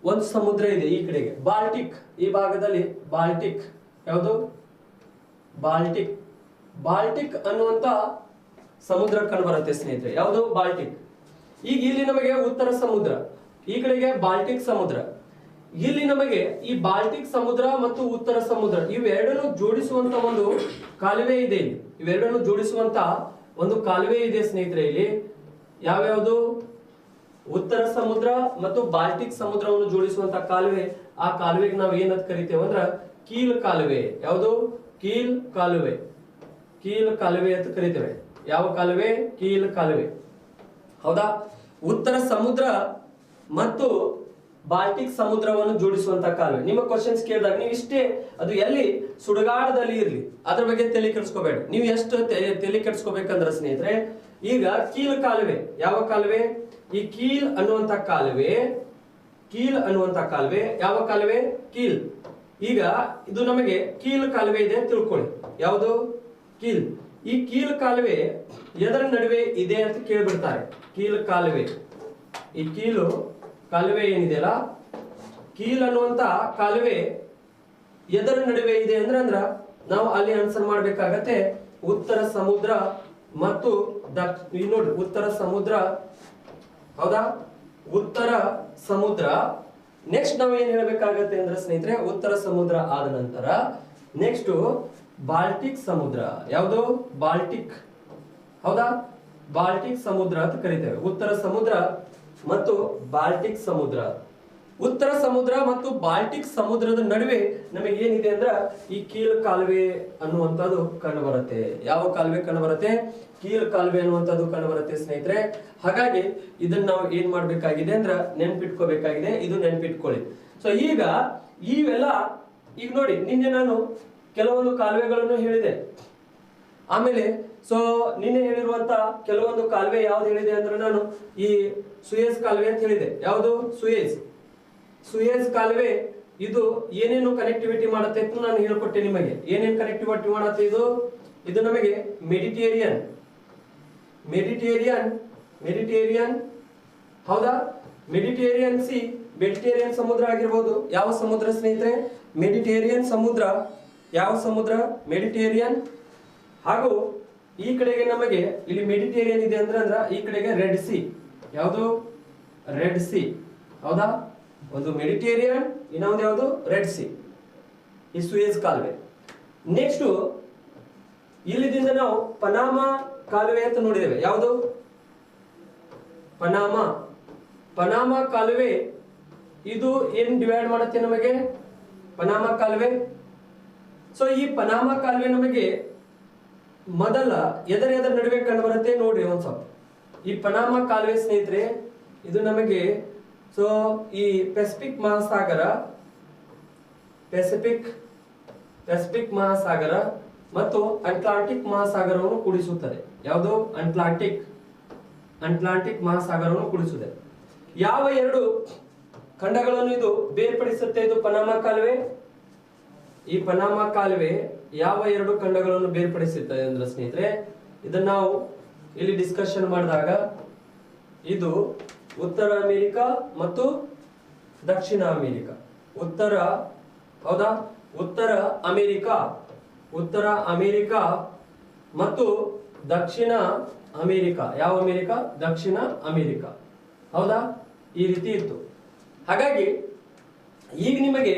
ಒಂದು ಸಮುದ್ರ ಇದೆ ಈ ಕಡೆಗೆ, ಬಾಲ್ಟಿಕ್. ಈ ಭಾಗದಲ್ಲಿ ಬಾಲ್ಟಿಕ್. ಯಾವುದು? ಬಾಲ್ಟಿಕ್. ಬಾಲ್ಟಿಕ್ ಅನ್ನುವಂತ ಸಮುದ್ರ ಕಂಡು ಬರುತ್ತೆ ಸ್ನೇಹಿತರೆ. ಯಾವುದು? ಬಾಲ್ಟಿಕ್. ಈಗ ಇಲ್ಲಿ ನಮಗೆ ಉತ್ತರ ಸಮುದ್ರ, ಈ ಕಡೆಗೆ ಬಾಲ್ಟಿಕ್ ಸಮುದ್ರ. ಇಲ್ಲಿ ನಮಗೆ ಈ ಬಾಲ್ಟಿಕ್ ಸಮುದ್ರ ಮತ್ತು ಉತ್ತರ ಸಮುದ್ರ ಇವೆರಡನ್ನು ಜೋಡಿಸುವಂತ ಒಂದು ಕಾಲುವೆ ಇದೆ. ಇಲ್ಲಿ ಇವೆರಡನ್ನು ಜೋಡಿಸುವಂತ ಒಂದು ಕಾಲುವೆ ಇದೆ ಸ್ನೇಹಿತರೆ. ಇಲ್ಲಿ ಯಾವ್ಯಾವುದು? ಉತ್ತರ ಸಮುದ್ರ ಮತ್ತು ಬಾಲ್ಟಿಕ್ ಸಮುದ್ರವನ್ನು ಜೋಡಿಸುವಂತ ಕಾಲುವೆ. ಆ ಕಾಲುವೆಗೆ ನಾವು ಏನಂತ ಕರಿತೇವೆ ಅಂದ್ರ ಕೀಲ್ ಕಾಲುವೆ. ಯಾವುದು? ಕೀಲ್ ಕಾಲುವೆ. ಕೀಲ್ ಕಾಲುವೆ ಅಂತ ಕರಿತೇವೆ. ಯಾವ ಕಾಲುವೆ? ಕೀಲ್ ಕಾಲುವೆ. ಹೌದಾ? ಉತ್ತರ ಸಮುದ್ರ ಮತ್ತು ಬಾಲ್ಟಿಕ್ ಸಮುದ್ರವನ್ನು ಜೋಡಿಸುವಂತ ಕಾಲುವೆ. ನಿಮ್ಮ ಕ್ವಶನ್ಸ್ ಕೇಳಿದಾಗ ನೀವು ಇಷ್ಟೇ, ಅದು ಎಲ್ಲಿ ಸುಡುಗಾಡದಲ್ಲಿ ಇರ್ಲಿ, ಅದ್ರ ಬಗ್ಗೆ ತಲೆ ಕೆಡಿಸ್ಕೋಬೇಡಿ. ನೀವು ಎಷ್ಟು ತಲೆ ಕೆಡಿಸ್ಕೋಬೇಕಂದ್ರೆ ಸ್ನೇಹಿತರೆ, ಈಗ ಕೀಲ್ ಕಾಲುವೆ. ಯಾವ ಕಾಲುವೆ? ಈ ಕೀಲ್ ಅನ್ನುವಂತ ಕಾಲುವೆ. ಕೀಲ್ ಅನ್ನುವಂತ ಕಾಲುವೆ ಯಾವ ಕಾಲುವೆ? ಕೀಲ್. ಈಗ ಇದು ನಮಗೆ ಕೀಲ್ ಕಾಲುವೆ ಇದೆ ಅಂತ ತಿಳ್ಕೊಳ್ಳಿ. ಯಾವುದು? ಕೀಲ್. ಈ ಕೀಲ್ ಕಾಲುವೆ ಎದರ ನಡುವೆ ಇದೆ ಅಂತ ಕೇಳ್ಬಿಡ್ತಾರೆ. ಕೀಲ್ ಕಾಲುವೆ, ಈ ಕೀಲು ಕಾಲುವೆ ಏನಿದೆಯಲ್ಲ, ಕೀಲ್ ಅನ್ನುವಂತ ಕಾಲುವೆ ಎದರ ನಡುವೆ ಇದೆ ಅಂದ್ರ ನಾವು ಅಲ್ಲಿ ಆನ್ಸರ್ ಮಾಡ್ಬೇಕಾಗತ್ತೆ ಉತ್ತರ ಸಮುದ್ರ ಮತ್ತು ನೋಡಿ ಉತ್ತರ ಸಮುದ್ರ. ಹೌದಾ? ಉತ್ತರ ಸಮುದ್ರ. ನೆಕ್ಸ್ಟ್ ನಾವು ಏನ್ ಹೇಳ್ಬೇಕಾಗತ್ತೆ ಅಂದ್ರೆ ಸ್ನೇಹಿತರೆ, ಉತ್ತರ ಸಮುದ್ರ ಆದ ನಂತರ ನೆಕ್ಸ್ಟ್ ಬಾಲ್ಟಿಕ್ ಸಮುದ್ರ. ಯಾವುದು? ಬಾಲ್ಟಿಕ್. ಹೌದಾ? ಬಾಲ್ಟಿಕ್ ಸಮುದ್ರ ಅಂತ ಕರಿತೇವೆ. ಉತ್ತರ ಸಮುದ್ರ ಮತ್ತು ಬಾಲ್ಟಿಕ್ ಸಮುದ್ರ. ಉತ್ತರ ಸಮುದ್ರ ಮತ್ತು ಬಾಲ್ಟಿಕ್ ಸಮುದ್ರದ ನಡುವೆ ನಮಗೆ ಏನಿದೆ ಅಂದ್ರ ಈ ಕೀಲ್ ಕಾಲುವೆ ಅನ್ನುವಂಥದ್ದು ಕಂಡು ಬರುತ್ತೆ. ಯಾವ ಕಾಲುವೆ ಕಂಡು ಬರುತ್ತೆ? ಕೀಲ್ ಕಾಲುವೆ ಅನ್ನುವಂಥದ್ದು ಕಂಡು ಬರುತ್ತೆ ಸ್ನೇಹಿತರೆ. ಹಾಗಾಗಿ ಇದನ್ನ ನಾವು ಏನ್ ಮಾಡ್ಬೇಕಾಗಿದೆ ಅಂದ್ರ ನೆನ್ಪಿಟ್ಕೋಬೇಕಾಗಿದೆ. ಇದು ನೆನ್ಪಿಟ್ಕೊಳ್ಳಿ. ಸೊ ಈಗ ಇವೆಲ್ಲ ಈಗ ನೋಡಿ, ನಿನ್ನೆ ನಾನು ಕೆಲವೊಂದು ಕಾಲುವೆಗಳನ್ನು ಹೇಳಿದೆ. ಆಮೇಲೆ ಸೊ ನಿನ್ನೆ ಹೇಳಿರುವಂತ ಕೆಲವೊಂದು ಕಾಲುವೆ ಯಾವ್ದು ಹೇಳಿದೆ ಅಂದ್ರೆ ನಾನು ಈ ಸುಯೇಜ್ ಕಾಲುವೆ ಅಂತ ಹೇಳಿದೆ. ಯಾವುದು? ಸುಯೇಜ್ ಕಾಲುವೆ. ಇದು ಏನೇನು ಕನೆಕ್ಟಿವಿಟಿ ಮಾಡುತ್ತೆ ಅಂತ ನಾನು ಹೇಳ್ಕೊಟ್ಟೆ ನಿಮಗೆ. ಏನೇನು ಕನೆಕ್ಟಿವಿಟಿ ಮಾಡುತ್ತೆ ಇದು? ಇದು ನಮಗೆ ಮೆಡಿಟೇರಿಯನ್. ಹೌದಾ? ಮೆಡಿಟೇರಿಯನ್ ಸಿ, ಮೆಡಿಟೇರಿಯನ್ ಸಮುದ್ರ ಆಗಿರ್ಬೋದು. ಯಾವ ಸಮುದ್ರ ಸ್ನೇಹಿತರೆ? ಮೆಡಿಟೇರಿಯನ್ ಸಮುದ್ರ. ಯಾವ ಸಮುದ್ರ? ಮೆಡಿಟೇರಿಯನ್. ಹಾಗೂ ಈ ಕಡೆಗೆ ನಮಗೆ ಇಲ್ಲಿ ಮೆಡಿಟೇರಿಯನ್ ಇದೆ ಅಂದ್ರ ಈ ಕಡೆಗೆ ರೆಡ್ ಸಿ. ಯಾವುದು? Red C. ಹೌದಾ? ಒಂದು ಮೆಡಿಟೇರಿಯನ್, ಇನ್ನೊಂದು ಯಾವುದು? Red C. ಈ ಸುಯೇಜ್ ಕಾಲುವೆ. ನೆಕ್ಸ್ಟ್ ಇಲ್ಲಿದಿಂದ ನಾವು ಪನಾಮಾ ಕಾಲುವೆ ಅಂತ ನೋಡಿದ್ದೇವೆ. ಯಾವುದು? ಪನಾಮಾ ಕಾಲುವೆ. ಇದು ಏನ್ ಡಿವೈಡ್ ಮಾಡುತ್ತೆ ನಮಗೆ? ಪನಾಮಾ ಕಾಲುವೆ. ಸೊ ಈ ಪನಾಮಾ ಕಾಲುವೆ ನಮಗೆ ಮೊದಲ ಎದರ ನಡುವೆ ಕಂಡು ಬರುತ್ತೆ ನೋಡಿ ಒಂದ್ ಸ್ವಲ್ಪ. ಈ ಪನಾಮಾ ಕಾಲುವೆ ಸ್ನೇಹಿತರೆ, ಇದು ನಮಗೆ ಸೊ ಈ ಪೆಸಿಫಿಕ್ ಮಹಾಸಾಗರ ಮತ್ತು ಅಟ್ಲಾಂಟಿಕ್ ಮಹಾಸಾಗರವನ್ನು ಕೂಡಿಸುತ್ತದೆ. ಯಾವುದು? ಅಟ್ಲಾಂಟಿಕ್ ಮಹಾಸಾಗರವನ್ನು ಕೂಡಿಸುತ್ತದೆ. ಯಾವ ಎರಡು ಖಂಡಗಳನ್ನು ಇದು ಬೇರ್ಪಡಿಸುತ್ತೆ? ಇದು ಪನಾಮಾ ಕಾಲುವೆ. ಈ ಪನಾಮಾ ಕಾಲುವೆ ಯಾವ ಎರಡು ಖಂಡಗಳನ್ನು ಬೇರ್ಪಡಿಸುತ್ತದೆ ಅಂದ್ರೆ ಸ್ನೇಹಿತರೆ, ಇದನ್ನ ನಾವು ಇಲ್ಲಿ ಡಿಸ್ಕಷನ್ ಮಾಡಿದಾಗ ಇದು ಉತ್ತರ ಅಮೆರಿಕಾ ಮತ್ತು ದಕ್ಷಿಣ ಅಮೆರಿಕಾ. ಹೌದಾ? ಉತ್ತರ ಅಮೆರಿಕಾ ಮತ್ತು ದಕ್ಷಿಣ ಅಮೆರಿಕಾ. ಯಾವ ಅಮೆರಿಕಾ? ದಕ್ಷಿಣ ಅಮೆರಿಕಾ. ಹೌದಾ? ಈ ರೀತಿ ಇತ್ತು. ಹಾಗಾಗಿ ಈಗ ನಿಮಗೆ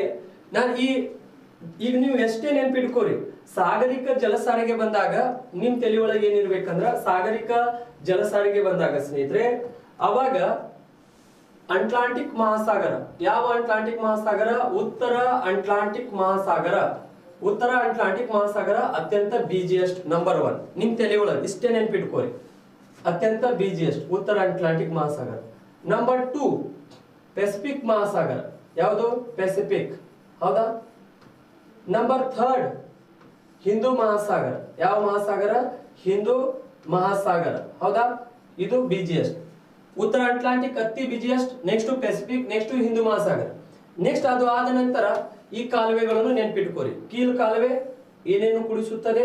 ನಾನು ಈಗ ನೀವು ಎಷ್ಟೇ ನೆನ್ಪಿಟ್ಕೋರಿ, ಸಾಗರಿಕ ಜಲಸಾರಿಗೆ ಬಂದಾಗ ನಿಮ್ ತಲೆ ಒಳಗೆ ಏನಿರ್ಬೇಕಂದ್ರ, ಸಾಗರಿಕ ಜಲಸಾರಿಗೆ ಬಂದಾಗ ಸ್ನೇಹಿತರೆ ಅವಾಗ ಅಟ್ಲಾಂಟಿಕ್ ಮಹಾಸಾಗರ. ಯಾವ ಅಟ್ಲಾಂಟಿಕ್ ಮಹಾಸಾಗರ? ಉತ್ತರ ಅಟ್ಲಾಂಟಿಕ್ ಮಹಾಸಾಗರ ಅತ್ಯಂತ ಬಿಜಿಯೆಸ್ಟ್, ನಂಬರ್ 1 ನಿಮ್ ತಲೆ ಒಳಗೆ ಇಷ್ಟೇ ನೆನ್ಪಿಟ್ಕೋರಿ. ಅತ್ಯಂತ ಬಿಜಿಯೆಸ್ಟ್ ಉತ್ತರ ಅಟ್ಲಾಂಟಿಕ್ ಮಹಾಸಾಗರ. ನಂಬರ್ 2 ಪೆಸಿಫಿಕ್ ಮಹಾಸಾಗರ. ಯಾವುದು? ಪೆಸಿಫಿಕ್. ಹೌದಾ? ನಂಬರ್ 3 ಹಿಂದೂ ಮಹಾಸಾಗರ. ಯಾವ ಮಹಾಸಾಗರ? ಹಿಂದೂ ಮಹಾಸಾಗರ. ಹೌದಾ? ಇದು ಬಿಜಿಯೆಸ್ಟ್. ಉತ್ತರ ಅಟ್ಲಾಂಟಿಕ್ ಅತಿ busiest, next Pacific, next Hindu ಮಹಾಸಾಗರ. ನೆಕ್ಸ್ಟ್ ಅದು ಆದ ನಂತರ ಈ ಕಾಲುವೆಗಳನ್ನು ನೆನ್ಪಿಟ್ಕೋರಿ. ಕೀಲು ಕಾಲುವೆ ಏನೇನು ಕುಡಿಸುತ್ತದೆ?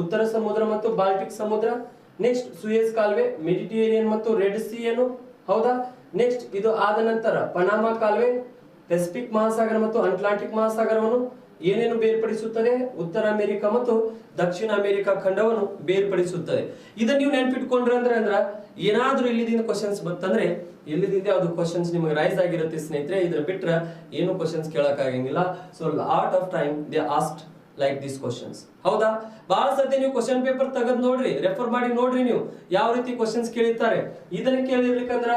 ಉತ್ತರ ಸಮುದ್ರ ಮತ್ತು ಬಾಲ್ಟಿಕ್ ಸಮುದ್ರ. ನೆಕ್ಸ್ಟ್ ಸುಯೇಜ್ ಕಾಲುವೆ ಮೆಡಿಟೇರಿಯನ್ ಮತ್ತು ರೆಡ್ ಸಿ ಏನು, ಹೌದಾ? ನೆಕ್ಸ್ಟ್ ಇದು ಆದ ನಂತರ ಪನಾಮಾ ಕಾಲುವೆ ಪೆಸಿಫಿಕ್ ಮಹಾಸಾಗರ ಮತ್ತು ಅಟ್ಲಾಂಟಿಕ್ ಮಹಾಸಾಗರವನ್ನು ಏನೇನು ಬೇರ್ಪಡಿಸುತ್ತದೆ? ಉತ್ತರ ಅಮೆರಿಕ ಮತ್ತು ದಕ್ಷಿಣ ಅಮೆರಿಕ ಖಂಡವನ್ನು ಬೇರ್ಪಡಿಸುತ್ತದೆ. ಇದನ್ನ ನೀವು ನೆನ್ಪಿಟ್ಕೊಂಡ್ರೆ ಅಂದ್ರ ಏನಾದ್ರೂ ಇಲ್ಲಿದಿಂದ ಕ್ವಶನ್ಸ್ ಬಂತಂದ್ರೆ ಇಲ್ಲಿದಿಂದ ಯಾವ್ದು ಕ್ವಶನ್ಸ್ ನಿಮಗೆ ರೈಸ್ ಆಗಿರುತ್ತೆ ಸ್ನೇಹಿತರೆ. ಇದ್ರ ಬಿಟ್ರೆ ಏನು ಕ್ವಶನ್ಸ್ ಕೇಳಕ್ ಆಗಂಗಿಲ್ಲ. So lot of time they asked like this questions, ಹೌದಾ? ಬಹಳ ಸತಿ ನೀವು ಕ್ವಶನ್ ಪೇಪರ್ ತೆಗೆದು ನೋಡ್ರಿ, ರೆಫರ್ ಮಾಡಿ ನೋಡ್ರಿ ನೀವು ಯಾವ ರೀತಿ ಕ್ವಶನ್ಸ್ ಕೇಳಿರ್ತಾರೆ. ಇದನ್ನ ಕೇಳಿರ್ಲಿಕ್ಕಂದ್ರ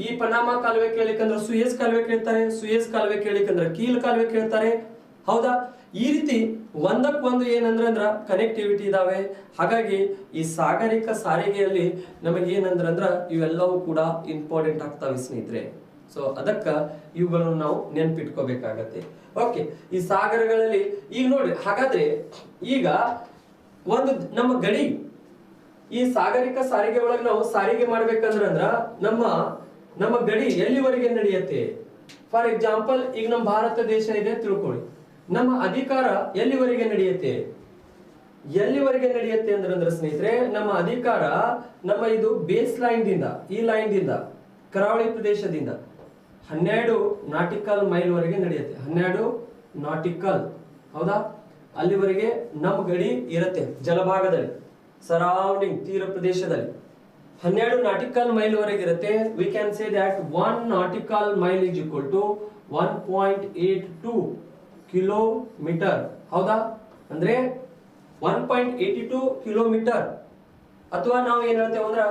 ಈ ಪನಾಮಾ ಕಾಲುವೆ ಕೇಳಿಕಂದ್ರ ಸುಯೇಜ್ ಕಾಲುವೆ ಕೇಳ್ತಾರೆ, ಸುಯೇಜ್ ಕಾಲುವೆ ಕೇಳಿಕಂದ್ರ ಕೀಲ್ ಕಾಲುವೆ ಕೇಳ್ತಾರೆ, ಹೌದಾ? ಈ ರೀತಿ ಒಂದಕ್ಕೊಂದು ಏನಂದ್ರ ಕನೆಕ್ಟಿವಿಟಿ ಇದಾವೆ. ಹಾಗಾಗಿ ಈ ಸಾಗರಿಕ ಸಾರಿಗೆಯಲ್ಲಿ ನಮಗೆ ಏನಂದ್ರ ಇವೆಲ್ಲವೂ ಕೂಡ ಇಂಪಾರ್ಟೆಂಟ್ ಆಗ್ತಾವೆ ಸ್ನೇಹಿತರೆ. ಸೊ ಅದಕ್ಕ ಇವುಗಳನ್ನು ನಾವು ನೆನ್ಪಿಟ್ಕೋಬೇಕಾಗತ್ತೆ. ಓಕೆ, ಈ ಸಾಗರಗಳಲ್ಲಿ ಈಗ ನೋಡಿ, ಹಾಗಾದ್ರೆ ಈಗ ಒಂದು ನಮ್ಮ ಗಡಿ, ಈ ಸಾಗರಿಕ ಸಾರಿಗೆ ಒಳಗೆ ನಾವು ಸಾರಿಗೆ ಮಾಡ್ಬೇಕಂದ್ರ ನಮ್ಮ ಗಡಿ ಎಲ್ಲಿವರೆಗೆ ನಡೆಯುತ್ತೆ? ಫಾರ್ ಎಕ್ಸಾಂಪಲ್ ಈಗ ನಮ್ಮ ಭಾರತ ದೇಶ ಇದೆ ತಿಳ್ಕೊಳ್ಳಿ, ನಮ್ಮ ಅಧಿಕಾರ ಎಲ್ಲಿವರೆಗೆ ನಡೆಯುತ್ತೆ? ಎಲ್ಲಿವರೆಗೆ ನಡೆಯುತ್ತೆ ಅಂದ್ರೆ ಸ್ನೇಹಿತರೆ, ನಮ್ಮ ಅಧಿಕಾರ ನಮ್ಮ ಇದು ಬೇಸ್ ಲೈನ್ ದಿಂದ, ಈ ಲೈನ್ ದಿಂದ ಕರಾವಳಿ ಪ್ರದೇಶದಿಂದ 12 ನಾಟಿಕಲ್ ಮೈಲ್ ವರೆಗೆ ನಡೆಯುತ್ತೆ. 12 ನಾಟಿಕಲ್, ಹೌದಾ? ಅಲ್ಲಿವರೆಗೆ ನಮ್ಮ ಗಡಿ ಇರುತ್ತೆ ಜಲಭಾಗದಲ್ಲಿ, ಸರೌಂಡಿಂಗ್ ತೀರ ಪ್ರದೇಶದಲ್ಲಿ 12 ನಾಟಿಕಲ್ ಮೈಲ್ ವರೆಗೆ ಇರುತ್ತೆ. We can say that 1 nautical mile is equal to 1.82 kilometre, ಹೌದಾ? ಅಂದ್ರೆ 1.82 ಕಿಲೋಮೀಟರ್, ಅಥವಾ ನಾವು ಏನ್ ಹೇಳ್ತೇವೆ ಅಂದ್ರೆ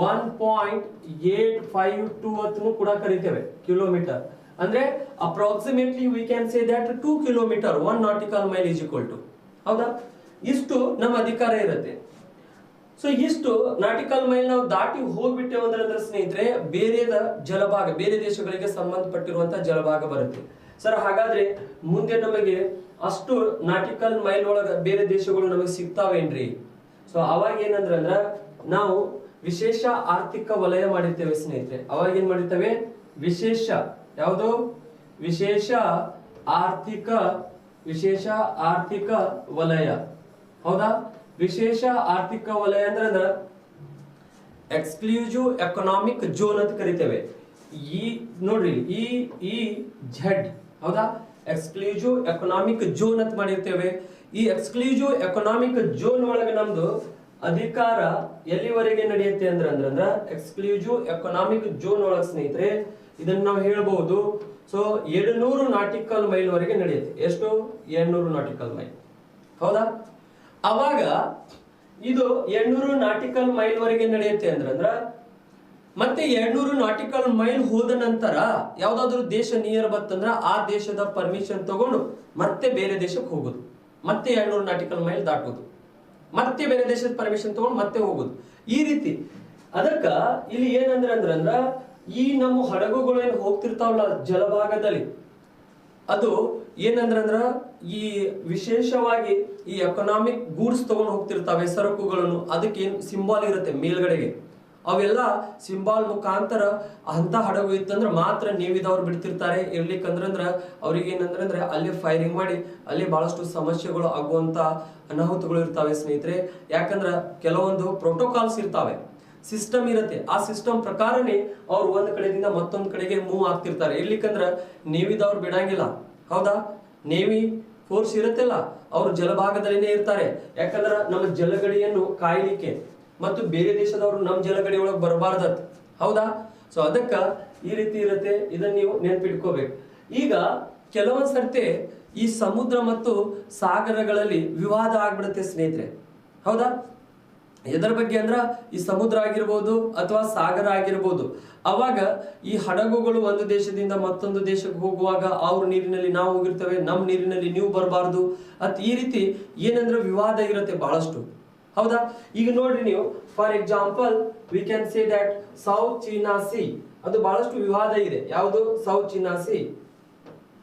1.852 ಅಂತೂ ಕೂಡ ಕರಿತೇವೆ ಕಿಲೋಮೀಟರ್. ಅಂದ್ರೆ approximately we can say that 2 kilometre 1 nautical mile is equal to, ಹೌದಾ? ಇಷ್ಟು ನಮ್ಮ ಅಧಿಕಾರ ಇರುತ್ತೆ. ಸೊ ಇಷ್ಟು ನಾಟಿಕಲ್ ಮೈಲ್ ನಾವು ದಾಟಿ ಹೋಗ್ಬಿಟ್ಟೇವೆ ಅಂದ್ರೆ ಸ್ನೇಹಿತರೆ ಬೇರೆದ ಜಲಭಾಗ, ಬೇರೆ ದೇಶಗಳಿಗೆ ಸಂಬಂಧಪಟ್ಟಿರುವಂತಹ ಜಲಭಾಗ ಬರುತ್ತೆ. ಸರ್ ಹಾಗಾದ್ರೆ ಮುಂದೆ ನಮಗೆ ಅಷ್ಟು ನಾಟಿಕಲ್ ಮೈಲ್ ಒಳಗ ಬೇರೆ ದೇಶಗಳು ನಮಗೆ ಸಿಗ್ತಾವೇನ್ರಿ? ಸೊ ಅವಾಗ ಏನಂದ್ರ ನಾವು ವಿಶೇಷ ಆರ್ಥಿಕ ವಲಯ ಮಾಡಿರ್ತೇವೆ ಸ್ನೇಹಿತರೆ. ಅವಾಗ ಏನ್ ಮಾಡಿರ್ತೇವೆ? ವಿಶೇಷ ಯಾವುದು? ವಿಶೇಷ ಆರ್ಥಿಕ ವಲಯ, ಹೌದಾ? ವಿಶೇಷ ಆರ್ಥಿಕ ವಲಯ ಅಂದ್ರೆ ಎಕ್ಸ್ಕ್ಲೂಸಿವ್ ಎಕನಾಮಿಕ್ ಝೋನ್ ಅಂತ ಕರಿತೇವೆ. ಈ ನೋಡ್ರಿ ಈ ಝೆಡ್, ಹೌದಾ? ಎಕ್ಸ್ಕ್ಲೂಸಿವ್ ಎಕನಾಮಿಕ್ ಝೋನ್ ಅಂತ ಮಾಡಿರ್ತೇವೆ. ಈ ಎಕ್ಸ್ಕ್ಲೂಸಿವ್ ಎಕನಾಮಿಕ್ ಝೋನ್ ಒಳಗೆ ನಮ್ದು ಅಧಿಕಾರ ಎಲ್ಲಿವರೆಗೆ ನಡೆಯುತ್ತೆ ಅಂದ್ರೆ ಎಕ್ಸ್ಕ್ಲೂಸಿವ್ ಎಕನಾಮಿಕ್ ಝೋನ್ ಒಳಗೆ ಸ್ನೇಹಿತರೆ ಇದನ್ನ ನಾವು ಹೇಳ್ಬಹುದು. ಸೊ 700 ನಾಟಿಕಲ್ ಮೈಲ್ ವರೆಗೆ ನಡೆಯುತ್ತೆ. ಎಷ್ಟು? 800 ನಾಟಿಕಲ್ ಮೈಲ್, ಹೌದಾ? ಅವಾಗ ಇದು 800 ನಾಟಿಕಲ್ ಮೈಲ್ ವರೆಗೆ ನಡೆಯುತ್ತೆ ಅಂದ್ರ ಮತ್ತೆ 200 ನಾಟಿಕಲ್ ಮೈಲ್ ಹೋದ ನಂತರ ಯಾವ್ದಾದ್ರು ದೇಶ ನಿಯರ್ ಬತ್ತಂದ್ರ ಆ ದೇಶದ ಪರ್ಮಿಷನ್ ತಗೊಂಡು ಮತ್ತೆ ಬೇರೆ ದೇಶಕ್ಕೆ ಹೋಗುದು, ಮತ್ತೆ 200 ನಾಟಿಕಲ್ ಮೈಲ್ ದಾಟುದು, ಮತ್ತೆ ಬೇರೆ ದೇಶದ ಪರ್ಮಿಷನ್ ತಗೊಂಡು ಮತ್ತೆ ಹೋಗುದು, ಈ ರೀತಿ. ಅದಕ್ಕ ಇಲ್ಲಿ ಏನಂದ್ರ ಈ ನಮ್ಮ ಹಡಗುಗಳು ಏನ್ ಹೋಗ್ತಿರ್ತಾವಲ್ಲ ಜಲಭಾಗದಲ್ಲಿ, ಅದು ಏನಂದ್ರ ಈ ವಿಶೇಷವಾಗಿ ಈ ಎಕನಾಮಿಕ್ ಗೂಡ್ಸ್ ತಗೊಂಡು ಹೋಗ್ತಿರ್ತಾವೆ, ಸರಕುಗಳನ್ನು. ಅದಕ್ಕೆ ಏನ್ ಸಿಂಬಾಲ್ ಇರುತ್ತೆ ಮೇಲ್ಗಡೆಗೆ, ಅವೆಲ್ಲ ಸಿಂಬಾಲ್ ಮುಖಾಂತರ ಅಂತ ಹಡಗು ಇತ್ತಂದ್ರ ಮಾತ್ರ ನೇವಿದವ್ರು ಬಿಡ್ತಿರ್ತಾರೆ. ಇರ್ಲಿಕ್ಕಂದ್ರ ಅವ್ರಿಗೆ ಏನಂದ್ರೆ ಅಲ್ಲಿ ಫೈರಿಂಗ್ ಮಾಡಿ ಅಲ್ಲಿ ಬಹಳಷ್ಟು ಸಮಸ್ಯೆಗಳು ಆಗುವಂತ ಅನಾಹುತಗಳು ಇರ್ತಾವೆ ಸ್ನೇಹಿತರೆ. ಯಾಕಂದ್ರ ಕೆಲವೊಂದು ಪ್ರೋಟೋಕಾಲ್ಸ್ ಇರ್ತಾವೆ, ಸಿಸ್ಟಮ್ ಇರುತ್ತೆ. ಆ ಸಿಸ್ಟಮ್ ಪ್ರಕಾರನೇ ಅವ್ರು ಒಂದ್ ಕಡೆಯಿಂದ ಮತ್ತೊಂದ್ ಕಡೆಗೆ ಮೂವ್ ಆಗ್ತಿರ್ತಾರೆ. ಇರ್ಲಿಕ್ಕಂದ್ರ ನೇವಿದವ್ರು ಬಿಡಂಗಿಲ್ಲ, ಹೌದಾ? ನೇವಿ ಫೋರ್ಸ್ ಇರುತ್ತಲ್ಲ, ಅವ್ರು ಜಲಭಾಗದಲ್ಲಿನೇ ಇರ್ತಾರೆ. ಯಾಕಂದ್ರ ನಮ್ಮ ಜಲಗಡಿಯನ್ನು ಕಾಯ್ಲಿಕ್ಕೆ ಮತ್ತು ಬೇರೆ ದೇಶದವರು ನಮ್ಮ ಜಲಗಡಿ ಒಳಗೆ ಬರಬಾರ್ದತ್, ಹೌದಾ? ಸೊ ಅದಕ್ಕ ಈ ರೀತಿ ಇರುತ್ತೆ. ಇದನ್ನ ನೀವು ನೆನ್ಪಿಟ್ಕೋಬೇಕು. ಈಗ ಕೆಲವೊಂದ್ ಸರ್ತಿ ಈ ಸಮುದ್ರ ಮತ್ತು ಸಾಗರಗಳಲ್ಲಿ ವಿವಾದ ಆಗ್ಬಿಡುತ್ತೆ ಸ್ನೇಹಿತರೆ, ಹೌದಾ? ಎದರ ಬಗ್ಗೆ ಅಂದ್ರ ಈ ಸಮುದ್ರ ಆಗಿರ್ಬೋದು ಅಥವಾ ಸಾಗರ ಆಗಿರ್ಬೋದು. ಅವಾಗ ಈ ಹಡಗುಗಳು ಒಂದು ದೇಶದಿಂದ ಮತ್ತೊಂದು ದೇಶಕ್ಕೆ ಹೋಗುವಾಗ ಅವ್ರ ನೀರಿನಲ್ಲಿ ನಾವು ಹೋಗಿರ್ತೇವೆ, ನಮ್ಮ ನೀರಿನಲ್ಲಿ ನೀವು ಬರಬಾರ್ದು ಅತ್ ಈ ರೀತಿ ಏನಂದ್ರೆ ವಿವಾದ ಇರುತ್ತೆ ಬಹಳಷ್ಟು, ಹೌದಾ? ಈಗ ನೋಡ್ರಿ ನೀವು, for example V can say that south China C, ಅದು ಬಹಳಷ್ಟು ವಿವಾದ ಇದೆ. ಯಾವುದು? ಸೌತ್ ಚೀನಾ ಸಿ,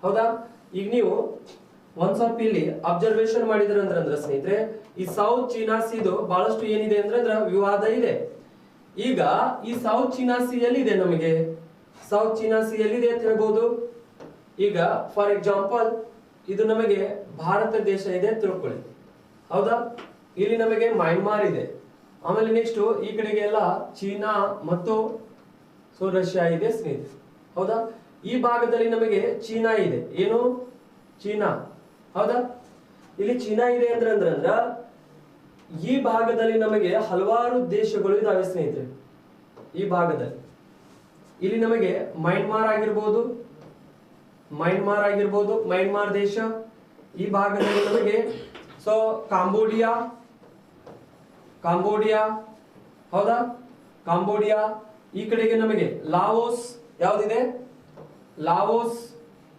ಹೌದಾ? ಈಗ ನೀವು ಒಂದ್ ಸ್ವಲ್ಪ ಇಲ್ಲಿ ಅಬ್ಸರ್ವೇಷನ್ ಮಾಡಿದ್ರೆ ಸ್ನೇಹಿತರೆ ಈ ಸೌತ್ ಚೀನಾ ಸಿದು ಬಹಳಷ್ಟು ಏನಿದೆ ಅಂದ್ರೆ ವಿವಾದ ಇದೆ. ಈಗ ಈ ಸೌತ್ ಚೀನಾ ಸಿ ಎಲ್ಲಿದೆ? ನಮಗೆ ಸೌತ್ ಚೀನಾ ಸಿ ಎಲ್ಲಿದೆ ಅಂತ ಹೇಳ್ಬೋದು. ಈಗ ಫಾರ್ ಎಕ್ಸಾಂಪಲ್ ಇದು ನಮಗೆ ಭಾರತ ದೇಶ ಇದೆ ಅಂತ ತಿಳ್ಕೊಳ್ಳಿ, ಹೌದಾ? ಇಲ್ಲಿ ನಮಗೆ ಮಯನ್ಮಾರ್ ಇದೆ, ಆಮೇಲೆ ನೆಕ್ಸ್ಟ್ ಈ ಕಡೆಗೆ ಎಲ್ಲ ಚೀನಾ ಮತ್ತು ರಷ್ಯಾ ಇದೆ ಸ್ನೇಹಿತರೆ, ಹೌದಾ? ಈ ಭಾಗದಲ್ಲಿ ನಮಗೆ ಚೀನಾ ಇದೆ, ಏನು ಚೀನಾ, ಹೌದಾ? ಇಲ್ಲಿ ಚೀನಾ ಇದೆ ಅಂದ್ರ ಈ ಭಾಗದಲ್ಲಿ ನಮಗೆ ಹಲವಾರು ದೇಶಗಳು ಇದಾವೆ ಸ್ನೇಹಿತರೆ. ಈ ಭಾಗದಲ್ಲಿ ಇಲ್ಲಿ ನಮಗೆ ಮಯನ್ಮಾರ್ ಆಗಿರ್ಬೋದು, ಮಯನ್ಮಾರ್ ದೇಶ. ಈ ಭಾಗದಲ್ಲಿ ನಮಗೆ ಕಾಂಬೋಡಿಯಾ, ಹೌದಾ? ಕಾಂಬೋಡಿಯಾ. ಈ ಕಡೆಗೆ ನಮಗೆ ಲಾವೋಸ್, ಯಾವ್ದಿದೆ? ಲಾವೋಸ್,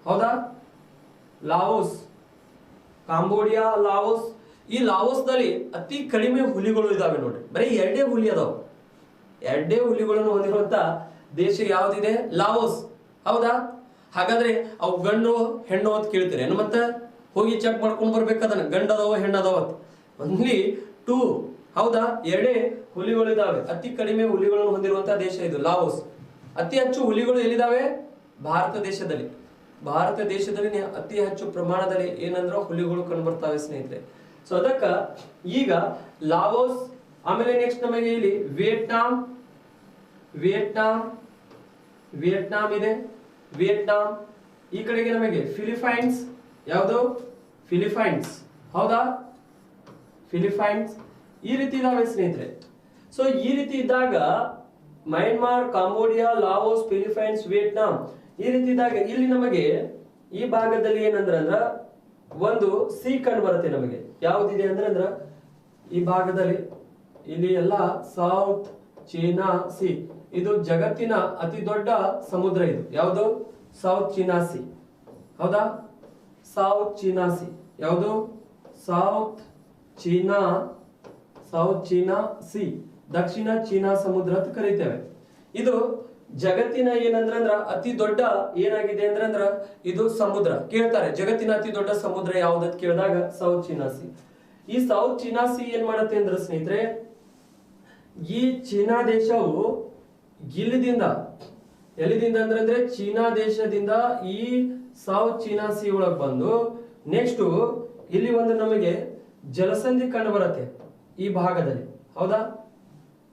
ಹೌದಾ? Laos, Cambodia, Laos. ಈ ಲಾವೋಸ್ನಲ್ಲಿ ಅತಿ ಕಡಿಮೆ ಹುಲಿಗಳು ಇದಾವೆ ನೋಡ್ರಿ, ಬರೀ 2 ಹುಲಿ ಅದಾವ. 2 ಹುಲಿಗಳನ್ನು ಹೊಂದಿರುವಂತ ದೇಶ ಯಾವ್ದಿದೆ? ಲಾವೋಸ್, ಹೌದಾ? ಹಾಗಾದ್ರೆ ಅವು ಗಂಡು ಹೆಣ್ಣು ಅಂತ ಕೇಳ್ತೀರಿ ಏನು? ಮತ್ತೆ ಹೋಗಿ ಚೆಕ್ ಮಾಡ್ಕೊಂಡು ಬರ್ಬೇಕದನ್ನ, ಗಂಡದವ ಹೆಣ್ಣದವ ಅಂತ. ಓನ್ಲಿ 2, ಹೌದಾ? 2 ಹುಲಿಗಳು ಇದಾವೆ. ಅತಿ ಕಡಿಮೆ ಹುಲಿಗಳನ್ನು ಹೊಂದಿರುವಂತಹ ದೇಶ ಇದು ಲಾವೋಸ್. ಅತಿ ಹೆಚ್ಚು ಹುಲಿಗಳು ಎಲ್ಲಿದಾವೆ? ಭಾರತ ದೇಶದಲ್ಲಿ. ಭಾರತ ದೇಶದಲ್ಲಿ ಅತಿ ಹೆಚ್ಚು ಪ್ರಮಾಣದಲ್ಲಿ ಏನಂದ್ರೆ ಹುಲಿಗಳು ಕಂಡು ಬರ್ತಾವೆ ಸ್ನೇಹಿತರೆ. ಸೊ ಅದಕ್ಕ ಈಗ ಲಾವೋಸ್, ಆಮೇಲೆ ನೆಕ್ಸ್ಟ್ ನಮಗೆ ಇಲ್ಲಿ ವಿಯೆಟ್ನಾಂ ಇದೆ, ವಿಯೆಟ್ನಾಂ. ಈ ಕಡೆಗೆ ನಮಗೆ ಫಿಲಿಪೈನ್ಸ್, ಯಾವುದು? ಫಿಲಿಪೈನ್ಸ್, ಹೌದಾ? ಫಿಲಿಪೈನ್ಸ್. ಈ ರೀತಿ ಇದಾವೆ ಸ್ನೇಹಿತರೆ. ಸೊ ಈ ರೀತಿ ಇದ್ದಾಗ Myanmar, Cambodia, Laos, Philippines, Vietnam ಈ ರೀತಿ ಇದ್ದಾಗ ಇಲ್ಲಿ ನಮಗೆ ಈ ಭಾಗದಲ್ಲಿ ಏನಂದ್ರ ಒಂದು ಸಿ ಕಂಡು ಬರುತ್ತೆ ನಮಗೆ. ಯಾವ್ದಿದೆ ಅಂದ್ರ ಈ ಭಾಗದಲ್ಲಿ ಇಲ್ಲಿ ಎಲ್ಲ ಸೌತ್ ಚೀನಾ ಸಿ. ಇದು ಜಗತ್ತಿನ ಅತಿ ದೊಡ್ಡ ಸಮುದ್ರ. ಇದು ಯಾವುದು? ಸೌತ್ ಚೀನಾ ಸಿ, ಹೌದಾ? ಸೌತ್ ಚೀನಾ ಸಿ ಯಾವುದು? ಸೌತ್ ಚೀನಾ ಸಿ, ದಕ್ಷಿಣ ಚೀನಾ ಸಮುದ್ರ ಅಂತ ಕರೀತೇವೆ. ಇದು ಜಗತ್ತಿನ ಏನಂದ್ರ ಅತಿ ದೊಡ್ಡ ಏನಾಗಿದೆ ಅಂದ್ರ ಇದು ಸಮುದ್ರ. ಕೇಳ್ತಾರೆ ಜಗತ್ತಿನ ಅತಿ ದೊಡ್ಡ ಸಮುದ್ರ ಯಾವ್ದಂತ ಕೇಳಿದಾಗ ಸೌತ್ ಚೀನಾ ಸಿ. ಈ ಸೌತ್ ಚೀನಾ ಸಿ ಏನ್ ಮಾಡತ್ತೆ ಅಂದ್ರೆ ಸ್ನೇಹಿತರೆ, ಈ ಚೀನಾ ದೇಶವು ಎಲ್ಲಿದಿಂದ ಅಂದ್ರೆ ಚೀನಾ ದೇಶದಿಂದ ಈ ಸೌತ್ ಚೀನಾ ಸಿ ಒಳಗ್ ಬಂದು ನೆಕ್ಸ್ಟ್ ಇಲ್ಲಿ ಒಂದು ನಮಗೆ ಜಲಸಂಧಿ ಕಂಡು ಬರುತ್ತೆ ಈ ಭಾಗದಲ್ಲಿ, ಹೌದಾ?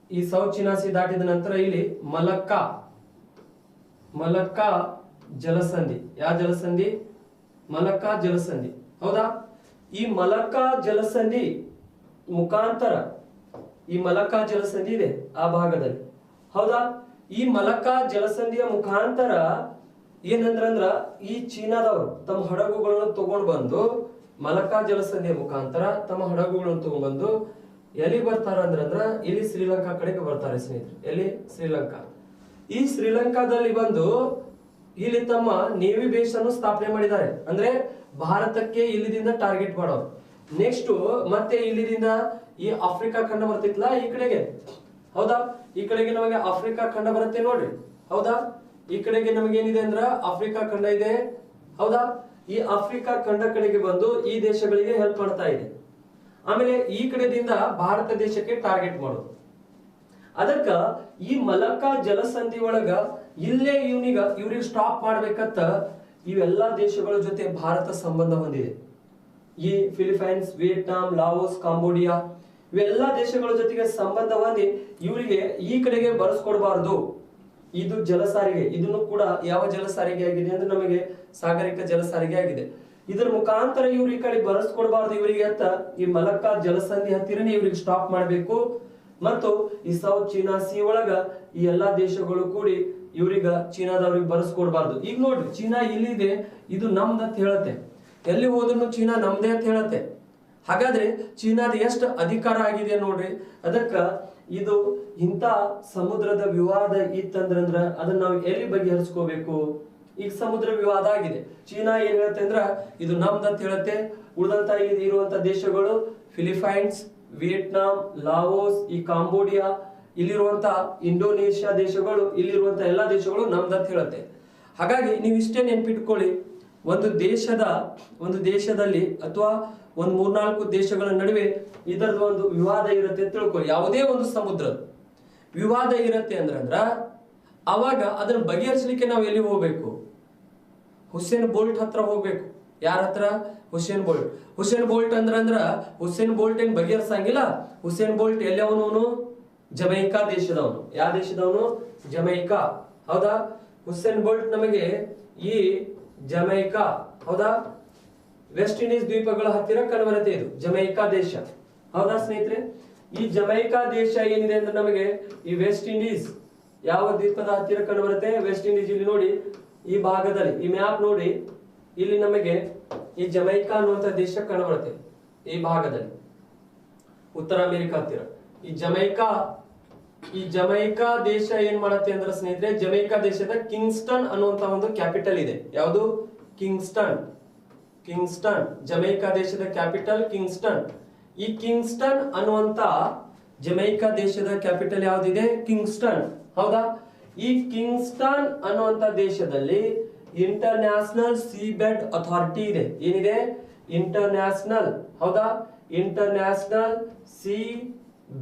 ಈ ಸೌತ್ ಚೀನಾ ಸಿ ದಾಟಿದ ನಂತರ ಇಲ್ಲಿ ಮಲಕ್ಕಾ ಜಲಸಂಧಿ. ಯಾವ ಜಲಸಂಧಿ? ಮಲಕ್ಕಾ ಜಲಸಂಧಿ, ಹೌದಾ? ಈ ಮಲಕ್ಕಾ ಜಲಸಂಧಿ ಮುಖಾಂತರ ಈ ಮಲಕ್ಕಾ ಜಲಸಂಧಿ ಇದೆ ಆ ಭಾಗದಲ್ಲಿ, ಹೌದಾ? ಈ ಮಲಕ್ಕಾ ಜಲಸಂಧಿಯ ಮುಖಾಂತರ ಏನಂದ್ರ ಈ ಚೀನಾದವರು ತಮ್ಮ ಹಡಗುಗಳನ್ನು ತಗೊಂಡು ಬಂದು ಮಲಕ್ಕಾ ಜಲಸಂಧಿಯ ಮುಖಾಂತರ ತಮ್ಮ ಹಡಗುಗಳನ್ನು ತಗೊಂಡ್ಬಂದು ಎಲ್ಲಿ ಬರ್ತಾರ ಅಂದ್ರ ಇಲ್ಲಿ ಶ್ರೀಲಂಕಾ ಕಡೆಗೆ ಬರ್ತಾರೆ ಸ್ನೇಹಿತರೆ. ಎಲ್ಲಿ? ಶ್ರೀಲಂಕಾ. ಈ ಶ್ರೀಲಂಕಾದಲ್ಲಿ ಬಂದು ಇಲ್ಲಿ ತಮ್ಮ ನೇವಿ ಬೇಸ್ ಅನ್ನು ಸ್ಥಾಪನೆ ಮಾಡಿದ್ದಾರೆ. ಅಂದ್ರೆ ಭಾರತಕ್ಕೆ ಇಲ್ಲಿದಿಂದ ಟಾರ್ಗೆಟ್ ಮಾಡೋರು. ನೆಕ್ಸ್ಟ್ ಮತ್ತೆ ಇಲ್ಲಿದಿಂದ ಈ ಆಫ್ರಿಕಾ ಖಂಡ ಬರ್ತಿತ್ತಲ್ಲ ಈ ಕಡೆಗೆ, ಹೌದಾ? ಈ ಕಡೆಗೆ ನಮಗೆ ಆಫ್ರಿಕಾ ಖಂಡ ಬರುತ್ತೆ ನೋಡ್ರಿ, ಹೌದಾ? ಈ ಕಡೆಗೆ ನಮಗೆ ಏನಿದೆ ಅಂದ್ರ ಆಫ್ರಿಕಾ ಖಂಡ ಇದೆ, ಹೌದಾ? ಈ ಆಫ್ರಿಕಾ ಖಂಡ ಕಡೆಗೆ ಬಂದು ಈ ದೇಶಗಳಿಗೆ ಹೆಲ್ಪ್ ಮಾಡ್ತಾ ಇದೆ. ಆಮೇಲೆ ಈ ಕಡೆದಿಂದ ಭಾರತ ದೇಶಕ್ಕೆ ಟಾರ್ಗೆಟ್ ಮಾಡೋದು. ಅದಕ್ಕ ಈ ಮಲಕ್ಕಾ ಜಲಸಂಧಿ ಒಳಗ ಇಲ್ಲೇ ಇವ್ರಿಗೆ ಸ್ಟಾಪ್ ಮಾಡ್ಬೇಕಂತ ಇವೆಲ್ಲಾ ದೇಶಗಳ ಜೊತೆ ಭಾರತ ಸಂಬಂಧ ಹೊಂದಿದೆ. ಈ ಫಿಲಿಪೈನ್ಸ್, ವಿಯೆಟ್ನಾಂ, ಲಾವೋಸ್, ಕಾಂಬೋಡಿಯಾ ಇವೆಲ್ಲಾ ದೇಶಗಳ ಜೊತೆಗೆ ಸಂಬಂಧ ಹೊಂದಿ ಇವರಿಗೆ ಈ ಕಡೆಗೆ ಬಳಸ್ಕೊಡ್ಬಾರ್ದು. ಇದು ಜಲಸಾರಿಗೆ, ಇದನ್ನು ಕೂಡ ಯಾವ ಜಲಸಾರಿಗೆ ಆಗಿದೆ ಅಂದ್ರೆ ನಮಗೆ ಸಾಗರಿಕ ಜಲಸಾರಿಗೆ ಆಗಿದೆ. ಇದರ ಮುಖಾಂತರ ಇವ್ರು ಈ ಕಡೆ ಬಳಸ್ಕೊಡ್ಬಾರ್ದು ಇವರಿಗೆ ಅಂತ ಈ ಮಲಕ್ಕಾ ಜಲಸಂಧಿ ಹತ್ತಿರನೇ ಇವ್ರಿಗೆ ಸ್ಟಾಪ್ ಮಾಡಬೇಕು. ಮತ್ತು ಈ ಸೌತ್ ಚೀನಾ ಸಿ ಒಳಗ ಈ ಎಲ್ಲಾ ದೇಶಗಳು ಕೂಡಿ ಇವ್ರಿಗ ಚೀನಾದವ್ರಿಗೆ ಬಳಸ್ಕೊಡ್ಬಾರ್ದು. ಈಗ ನೋಡ್ರಿ, ಚೀನಾ ಇಲ್ಲಿದೆ, ಇದು ನಮ್ದು ಅಂತ ಹೇಳತ್ತೆ. ಎಲ್ಲಿ ಹೋದ್ರು ಚೀನಾ ನಮ್ದೇ ಅಂತ ಹೇಳತ್ತೆ. ಹಾಗಾದ್ರೆ ಚೀನಾದ ಎಷ್ಟು ಅಧಿಕಾರ ಆಗಿದೆ ನೋಡ್ರಿ. ಅದಕ್ಕ ಇದು ಇಂತ ಸಮುದ್ರದ ವಿವಾದ ಇತ್ತಂದ್ರ ಅದನ್ನ ನಾವು ಎಲ್ಲಿ ಬಗೆಹರಿಸ್ಕೋಬೇಕು? ಈಗ ಸಮುದ್ರ ವಿವಾದ ಆಗಿದೆ. ಚೀನಾ ಏನ್ ಹೇಳುತ್ತೆ ಅಂದ್ರ ಇದು ನಮ್ದು ಅಂತ ಹೇಳುತ್ತೆ. ಉಳಿದಂತ ಇಲ್ಲಿ ಇರುವಂತ ದೇಶಗಳು ಫಿಲಿಪೈನ್ಸ್, ವಿಯೆಟ್ನಾಂ, ಲಾವೋಸ್, ಈ ಕಾಂಬೋಡಿಯಾ, ಇಲ್ಲಿರುವಂತ ಇಂಡೋನೇಷ್ಯಾ ದೇಶಗಳು, ಇಲ್ಲಿರುವಂತ ಎಲ್ಲಾ ದೇಶಗಳು ನಮ್ದು ಅಂತ ಹೇಳುತ್ತೆ. ಹಾಗಾಗಿ ನೀವು ಇಷ್ಟೇ ನೆನ್ಪಿಟ್ಕೊಳ್ಳಿ, ಒಂದು ದೇಶದಲ್ಲಿ ಅಥವಾ ಒಂದು 3-4 ದೇಶಗಳ ನಡುವೆ ಇದರದ ಒಂದು ವಿವಾದ ಇರುತ್ತೆ ಅಂತ ತಿಳ್ಕೊಳ್ಳಿ. ಯಾವುದೇ ಒಂದು ಸಮುದ್ರದ ವಿವಾದ ಇರತ್ತೆ ಅಂದ್ರ ಅವಾಗ ಅದನ್ನ ಬಗೆಹರಿಸಲಿಕ್ಕೆ ನಾವು ಎಲ್ಲಿ ಹೋಗ್ಬೇಕು? ಹುಸೇನ್ ಬೋಲ್ಟ್ ಹತ್ರ ಹೋಗ್ಬೇಕು. ಯಾರ ಹತ್ರ? Usain Bolt. ಹುಸೇನ್ ಬೋಲ್ಟ್ ಅಂದ್ರ ಹುಸೇನ್ ಬೋಲ್ಟ್ ಏನ್ ಬಗೆಹರಿಸಂಗಿಲ್ಲ. ಹುಸೇನ್ ಬೋಲ್ಟ್ ಎಲ್ಲಿಯವನು? ಜಮೈಕಾ ದೇಶದವನು. ಯಾವ ದೇಶದವನು? ಜಮೈಕಾ. ಹೌದಾ? ಹುಸೇನ್ ಬೋಲ್ಟ್ ನಮಗೆ ಈ ಜಮೈಕಾ, ಹೌದಾ, ವೆಸ್ಟ್ ಇಂಡೀಸ್ ದ್ವೀಪಗಳ ಹತ್ತಿರ ಕಂಡುಬರುತ್ತೆ ಇದು ಜಮೈಕಾ ದೇಶ. ಹೌದಾ ಸ್ನೇಹಿತರೆ? ಈ ಜಮೈಕಾ ದೇಶ ಏನಿದೆ ಅಂದ್ರೆ ನಮಗೆ ಈ ವೆಸ್ಟ್ ಇಂಡೀಸ್ ಯಾವ ದ್ವೀಪದ ಹತ್ತಿರ ಕಂಡುಬರುತ್ತೆ? West Indies. ಇಲ್ಲಿ ನೋಡಿ ಈ ಭಾಗದಲ್ಲಿ ಈ ಮ್ಯಾಪ್ ನೋಡಿ, ಇಲ್ಲಿ ನಮಗೆ ಈ ಜಮೈಕಾ ಅನ್ನುವಂತ ದೇಶ ಕಂಡುಬರುತ್ತೆ ಈ ಭಾಗದಲ್ಲಿ, ಉತ್ತರ ಅಮೆರಿಕ ಹತ್ತಿರ. ಈ ಜಮೈಕಾ ದೇಶ ಏನ್ ಮಾಡುತ್ತೆ ಅಂದ್ರೆ ಸ್ನೇಹಿತರೆ, ಜಮೈಕಾ ದೇಶದ ಕಿಂಗ್ಸ್ಟನ್ ಅನ್ನುವಂತ ಒಂದು ಕ್ಯಾಪಿಟಲ್ ಇದೆ. ಯಾವುದು? ಕಿಂಗ್ಸ್ಟನ್. ಜಮೈಕಾ ದೇಶದ ಕ್ಯಾಪಿಟಲ್ ಕಿಂಗ್ಸ್ಟನ್. ಈ ಕಿಂಗ್ಸ್ಟನ್ ಅನ್ನುವಂತ ಜಮೈಕಾ ದೇಶದ ಕ್ಯಾಪಿಟಲ್ ಯಾವ್ದಿದೆ? ಕಿಂಗ್ಸ್ಟನ್. ಹೌದಾ? ಈ ಕಿಂಗ್ಸ್ಟನ್ ಅನ್ನುವಂತ ದೇಶದಲ್ಲಿ ಇಂಟರ್ನ್ಯಾಷನಲ್ ಸೀ ಬೆಡ್ ಅಥಾರಿಟಿ ಇದೆ. ಏನಿದೆ? ಇಂಟರ್ನ್ಯಾಷನಲ್. ಹೌದಾ? ಇಂಟರ್ನ್ಯಾಷನಲ್ ಸೀ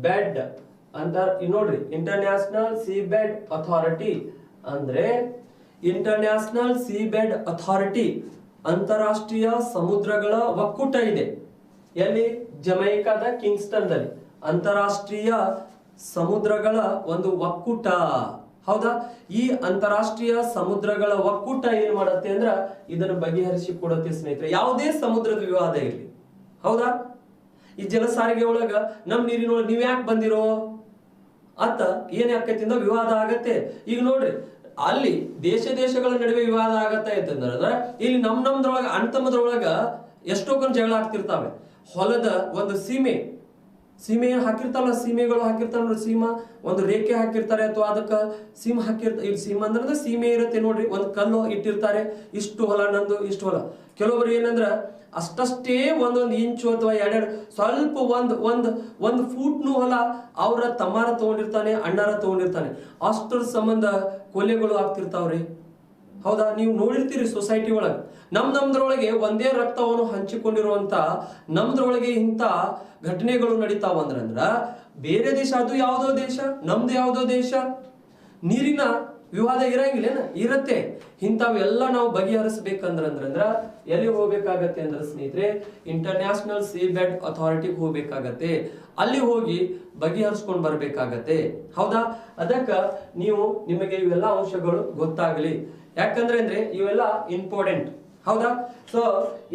ಬೆಡ್ ಅಂತ ನೋಡ್ರಿ. ಇಂಟರ್ನ್ಯಾಷನಲ್ ಸೀ ಬೆಡ್ ಅಥಾರಿಟಿ ಅಂದ್ರೆ ಇಂಟರ್ನ್ಯಾಷನಲ್ ಸೀ ಬೆಡ್ ಅಥಾರಿಟಿ, ಅಂತಾರಾಷ್ಟ್ರೀಯ ಸಮುದ್ರಗಳ ಒಕ್ಕೂಟ ಇದೆ. ಎಲ್ಲಿ? ಜಮೈಕಾದ ಕಿಂಗ್ಸ್ಟನ್ ದಲ್ಲಿ ಅಂತಾರಾಷ್ಟ್ರೀಯ ಸಮುದ್ರಗಳ ಒಂದು ಒಕ್ಕೂಟ. ಹೌದಾ? ಈ ಅಂತಾರಾಷ್ಟ್ರೀಯ ಸಮುದ್ರಗಳ ಒಕ್ಕೂಟ ಏನ್ ಮಾಡುತ್ತೆ ಅಂದ್ರ ಇದನ್ನು ಬಗೆಹರಿಸಿ ಕೊಡುತ್ತೆ ಸ್ನೇಹಿತರೆ. ಯಾವುದೇ ಸಮುದ್ರದ ವಿವಾದ ಇರಲಿ. ಹೌದಾ? ಈ ಜಲ ಸಾರಿಗೆ ಒಳಗ ನಮ್ ನೀರಿನೊಳಗೆ ನೀವ್ ಯಾಕೆ ಬಂದಿರೋ ಅತ್ತ ಏನ್ ಯಾಕೈತಿಂದ ವಿವಾದ ಆಗತ್ತೆ. ಈಗ ನೋಡ್ರಿ, ಅಲ್ಲಿ ದೇಶಗಳ ನಡುವೆ ವಿವಾದ ಆಗತ್ತೆ ಅಂತಂದ್ರ ಇಲ್ಲಿ ನಮ್ದ್ರೊಳಗ ಅಣ್ತಮ್ಮದ್ರೊಳಗ ಎಷ್ಟೊಂದು ಜಗಳ ಆಗ್ತಿರ್ತಾವೆ. ಹೊಲದ ಒಂದು ಸೀಮೆ ಹಾಕಿರ್ತಾರಲ್ಲ, ಸೀಮೆಗಳು ಹಾಕಿರ್ತಾರ, ಸೀಮಾ ಒಂದು ರೇಖೆ ಹಾಕಿರ್ತಾರೆ ಅಥವಾ ಅದಕ್ಕ ಸೀಮೆ ಹಾಕಿರ್ತಾರೆ. ಇಲ್ಲಿ ಸೀಮಾ ಅಂದ್ರೆ ಸೀಮೆ ಇರುತ್ತೆ ನೋಡ್ರಿ, ಒಂದು ಕಲ್ಲು ಇಟ್ಟಿರ್ತಾರೆ, ಇಷ್ಟು ಹೊಲ ನಂದು, ಇಷ್ಟು ಹೊಲ. ಕೆಲವೊಬ್ರು ಏನಂದ್ರ ಅಷ್ಟೇ ಒಂದೊಂದು ಇಂಚು ಅಥವಾ ಎರಡೆರಡು ಸ್ವಲ್ಪ ಒಂದು ಫೂಟ್ನು ಹೊಲ ಅವ್ರ ತಮ್ಮಾರ ತಗೊಂಡಿರ್ತಾನೆ, ಅಣ್ಣಾರ ತಗೊಂಡಿರ್ತಾನೆ. ಅಷ್ಟರ ಸಂಬಂಧ ಕೊಲೆಗಳು ಆಗ್ತಿರ್ತಾವ್ರಿ. ಹೌದಾ? ನೀವು ನೋಡಿರ್ತೀರಿ ಸೊಸೈಟಿ ಒಳಗೆ ನಮ್ದ್ರೊಳಗೆ ಒಂದೇ ರಕ್ತವನ್ನು ಹಂಚಿಕೊಂಡಿರುವಂತ ನಮ್ದ್ರೊಳಗೆ ಇಂಥ ಘಟನೆಗಳು ನಡೀತಾವಂದ್ರ ಬೇರೆ ದೇಶ, ಅದು ಯಾವುದೋ ದೇಶ, ನಮ್ದು ಯಾವುದೋ ದೇಶ, ನೀರಿನ ವಿವಾದ ಇರಂಗಿಲ್ಲೇನ? ಇರತ್ತೆ. ಇಂಥವೆಲ್ಲ ನಾವು ಬಗೆಹರಿಸಬೇಕಂದ್ರ ಎಲ್ಲಿ ಹೋಗ್ಬೇಕಾಗತ್ತೆ ಅಂದ್ರೆ ಸ್ನೇಹಿತರೆ, ಇಂಟರ್ನ್ಯಾಷನಲ್ ಸೀ ಬೆಡ್ ಅಥಾರಿಟಿಗೆ ಹೋಗ್ಬೇಕಾಗತ್ತೆ. ಅಲ್ಲಿ ಹೋಗಿ ಬಗೆಹರಿಸ್ಕೊಂಡು ಬರ್ಬೇಕಾಗತ್ತೆ. ಹೌದಾ? ಅದಕ್ಕ ನಿಮಗೆ ಇವೆಲ್ಲ ಅಂಶಗಳು ಗೊತ್ತಾಗಲಿ. ಯಾಕಂದ್ರೆ ಇವೆಲ್ಲ ಇಂಪಾರ್ಟೆಂಟ್. ಹೌದಾ? ಸೊ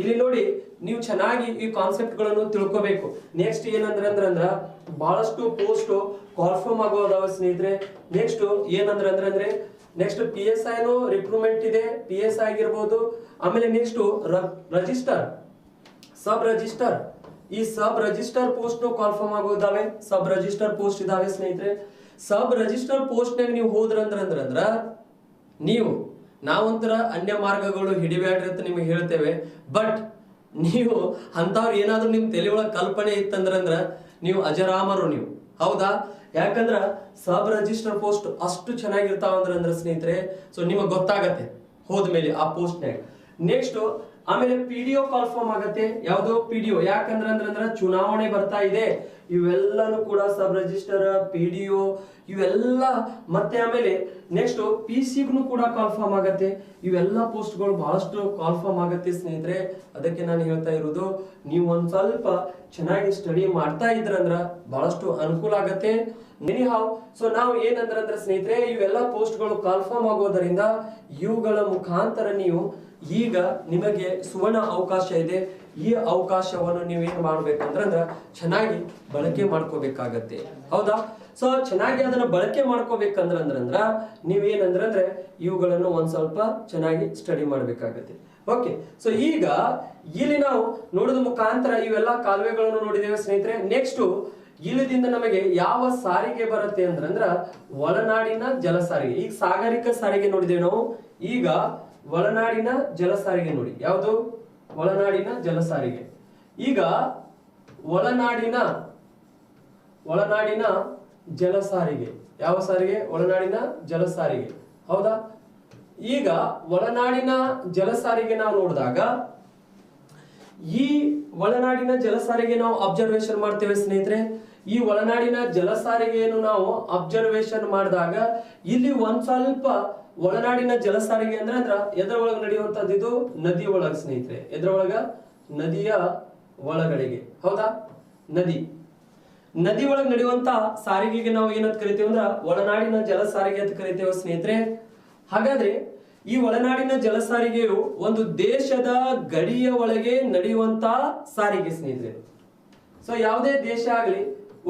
ಇಲ್ಲಿ ನೋಡಿ, ನೀವು ಚೆನ್ನಾಗಿ ಈ ಕಾನ್ಸೆಪ್ಟ್ ಗಳನ್ನು ತಿಳ್ಕೋಬೇಕು. ನೆಕ್ಸ್ಟ್ ಏನಂದ್ರ ಬಹಳಷ್ಟು ಪೋಸ್ಟ್ ಕಾಲ್ಫಾರ್ಮ್ ಆಗೋದಾವ ಸ್ನೇಹಿತರೆ. ನೆಕ್ಸ್ಟ್ ಏನಂದ್ರೆ ನೆಕ್ಸ್ಟ್ PSI ರಿಕ್ರೂಟ್ಮೆಂಟ್ ಇದೆ, PSI ಆಗಿರ್ಬೋದು. ಆಮೇಲೆ ನೆಕ್ಸ್ಟ್ ರಿಜಿಸ್ಟರ್, ಸಬ್ ರಿಜಿಸ್ಟರ್. ಈ ಸಬ್ ರಿಜಿಸ್ಟರ್ ಪೋಸ್ಟ್ ಕಾಲ್ಫಾರ್ಮ್ ಆಗೋದಾವೆ, ಸಬ್ ರಿಜಿಸ್ಟರ್ ಪೋಸ್ಟ್ ಇದಾವೆ ಸ್ನೇಹಿತರೆ. ಸಬ್ ರಿಜಿಸ್ಟರ್ ಪೋಸ್ಟ್ ನಾಗ ನೀವು ಹೋದ್ರಂದ್ರ ನೀವು ನಾವಂತರ ಅನ್ಯ ಮಾರ್ಗಗಳು ಹಿಡಿಬೇಡ್ರಿ ಅಂತ ನಿಮಗೆ ಹೇಳ್ತೇವೆ. ಬಟ್ ನೀವು ಅಂತವ್ರು ಏನಾದ್ರು ನಿಮ್ ತಲೆ ಒಳಗೆ ಕಲ್ಪನೆ ಇತ್ತಂದ್ರ ನೀವು ಅಜರಾಮರು ನೀವು. ಹೌದಾ? ಯಾಕಂದ್ರ ಸಬ್ ರಿಜಿಸ್ಟರ್ ಪೋಸ್ಟ್ ಅಷ್ಟು ಚೆನ್ನಾಗಿರ್ತಾವಂದ್ರ ಸ್ನೇಹಿತರೆ. ಸೊ ನಿಮಗೆ ಗೊತ್ತಾಗತ್ತೆ ಹೋದ್ಮೇಲೆ ಆ ಪೋಸ್ಟ್ ನಾಗ. ನೆಕ್ಸ್ಟ್ ಆಮೇಲೆ PDO ಕಾಲ್ಫಾರ್ಮ್ ಆಗತ್ತೆ. ಯಾವ್ದು? PDO. ಯಾಕಂದ್ರ ಚುನಾವಣೆ ಬರ್ತಾ ಇದೆ. ಇವೆಲ್ಲಾನು ಕೂಡ ಸಬ್ ರಿಜಿಸ್ಟರ್, PDO ಇವೆಲ್ಲ. ಮತ್ತೆ ಆಮೇಲೆ ನೆಕ್ಸ್ಟ್ PC ಕೂಡ ಕಾಲ್ಫಾರ್ಮ್ ಆಗತ್ತೆ. ಇವೆಲ್ಲ ಪೋಸ್ಟ್ಗಳು ಬಹಳಷ್ಟು ಕಾಲ್ಫಾರ್ಮ್ ಆಗತ್ತೆ ಸ್ನೇಹಿತರೆ. ಅದಕ್ಕೆ ನಾನು ಹೇಳ್ತಾ ಇರೋದು, ನೀವು ಒಂದ್ ಸ್ವಲ್ಪ ಚೆನ್ನಾಗಿ ಸ್ಟಡಿ ಮಾಡ್ತಾ ಇದ್ರಂದ್ರ ಬಹಳಷ್ಟು ಅನುಕೂಲ ಆಗತ್ತೆ. ಎನಿಹಾವ್, ಸೊ ನಾವು ಏನಂದ್ರ ಸ್ನೇಹಿತರೆ, ಇವೆಲ್ಲ ಪೋಸ್ಟ್ಗಳು ಕಾಲ್ಫಾರ್ಮ್ ಆಗೋದರಿಂದ ಇವುಗಳ ಮುಖಾಂತರ ನೀವು ಈಗ ನಿಮಗೆ ಸುವರ್ಣ ಅವಕಾಶ ಇದೆ. ಈ ಅವಕಾಶವನ್ನು ನೀವೇನ್ ಮಾಡ್ಬೇಕಂದ್ರ ಚೆನ್ನಾಗಿ ಬಳಕೆ ಮಾಡ್ಕೋಬೇಕಾಗತ್ತೆ. ಹೌದಾ? ಸೊ ಚೆನ್ನಾಗಿ ಅದನ್ನ ಬಳಕೆ ಮಾಡ್ಕೋಬೇಕಂದ್ರ ನೀವೇನಂದ್ರೆ ಇವುಗಳನ್ನು ಒಂದ್ ಸ್ವಲ್ಪ ಚೆನ್ನಾಗಿ ಸ್ಟಡಿ ಮಾಡ್ಬೇಕಾಗತ್ತೆ. ಓಕೆ. ಸೊ ಈಗ ಇಲ್ಲಿ ನಾವು ನೋಡೋದ ಮುಖಾಂತರ ಇವೆಲ್ಲ ಕಾಲುವೆಗಳನ್ನು ನೋಡಿದ್ದೇವೆ ಸ್ನೇಹಿತರೆ. ನೆಕ್ಸ್ಟ್ ಇಲ್ಲಿದಿಂದ ನಮಗೆ ಯಾವ ಸಾರಿಗೆ ಬರುತ್ತೆ ಅಂದ್ರ ಒಳನಾಡಿನ ಜಲ ಸಾರಿಗೆ. ಈಗ ಸಾಗರಿಕ ಸಾರಿಗೆ ನೋಡಿದ್ದೇವೆ ನಾವು. ಈಗ ಒಳನಾಡಿನ ಜಲ ಸಾರಿಗೆ ನೋಡಿ. ಯಾವುದು? ಒಳನಾಡಿನ ಜಲ ಸಾರಿಗೆ. ಈಗ ಒಳನಾಡಿನ ಜಲ ಸಾರಿಗೆ ಯಾವ ಸಾರಿಗೆ? ಒಳನಾಡಿನ ಜಲ ಸಾರಿಗೆ. ಹೌದಾ? ಈಗ ಒಳನಾಡಿನ ಜಲ ಸಾರಿಗೆ ನಾವು ನೋಡಿದಾಗ ಈ ಒಳನಾಡಿನ ಜಲಸಾರಿಗೆ ನಾವು ಅಬ್ಸರ್ವೇಷನ್ ಮಾಡ್ತೇವೆ ಸ್ನೇಹಿತರೆ. ಈ ಒಳನಾಡಿನ ಜಲಸಾರಿಗೆಯನ್ನು ನಾವು ಅಬ್ಸರ್ವೇಷನ್ ಮಾಡಿದಾಗ ಇಲ್ಲಿ ಒಂದ್ ಸ್ವಲ್ಪ ಒಳನಾಡಿನ ಜಲಸಾರಿಗೆ ಅಂದ್ರ ಎದ್ರ ಒಳಗ ನಡೆಯುವಂತದ್ದು, ಇದು ನದಿ ಒಳಗ ಸ್ನೇಹಿತರೆ. ಎದ್ರ ಒಳಗ? ನದಿಯ ಒಳಗಡೆಗೆ. ಹೌದಾ? ನದಿ ಒಳಗೆ ನಡೆಯುವಂತ ಸಾರಿಗೆಗೆ ನಾವು ಏನಂತ ಕರಿತೇವೆ ಅಂದ್ರ ಒಳನಾಡಿನ ಜಲಸಾರಿಗೆ ಅಂತ ಕರಿತೇವೆ ಸ್ನೇಹಿತರೆ. ಹಾಗಾದ್ರೆ ಈ ಒಳನಾಡಿನ ಜಲಸಾರಿಗೆಯು ಒಂದು ದೇಶದ ಗಡಿಯ ಒಳಗೆ ನಡೆಯುವಂತ ಸಾರಿಗೆ ಸ್ನೇಹಿತರೆ. ಸೊ ಯಾವುದೇ ದೇಶ ಆಗಲಿ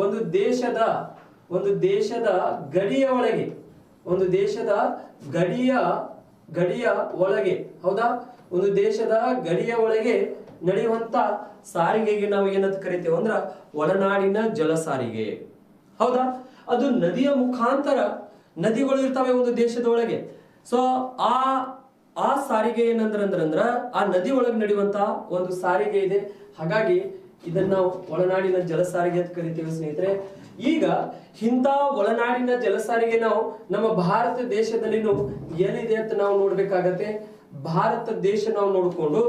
ಒಂದು ದೇಶದ ಗಡಿಯ ಒಳಗೆ, ಒಂದು ದೇಶದ ಗಡಿಯ ಒಳಗೆ, ಹೌದಾ, ಒಂದು ದೇಶದ ಗಡಿಯ ಒಳಗೆ ನಡೆಯುವಂತ ಸಾರಿಗೆಗೆ ನಾವು ಏನಂತ ಕರಿತೇವೆ ಅಂದ್ರ ಒಳನಾಡಿನ ಜಲಸಾರಿಗೆ. ಹೌದಾ? ಅದು ನದಿಯ ಮುಖಾಂತರ, ನದಿಗಳು ಇರ್ತಾವೆ ಒಂದು ದೇಶದ ಒಳಗೆ. ಸೊ ಆ ಸಾರಿಗೆ ಏನಂದ್ರ ಆ ನದಿ ಒಳಗೆ ನಡೆಯುವಂತ ಒಂದು ಸಾರಿಗೆ ಇದೆ. ಹಾಗಾಗಿ ಇದನ್ನ ನಾವು ಒಳನಾಡಿನ ಜಲಸಾರಿಗೆ ಅಂತ ಕರಿತೀವಿ ಸ್ನೇಹಿತರೆ. ಈಗ ಇಂಥ ಒಳನಾಡಿನ ಜಲಸಾರಿಗೆ ನಾವು ನಮ್ಮ ಭಾರತ ದೇಶದಲ್ಲಿನೂ ಎಲ್ಲಿದೆ ಅಂತ ನಾವು ನೋಡ್ಬೇಕಾಗತ್ತೆ. ಭಾರತ ದೇಶ ನಾವು ನೋಡಿಕೊಂಡು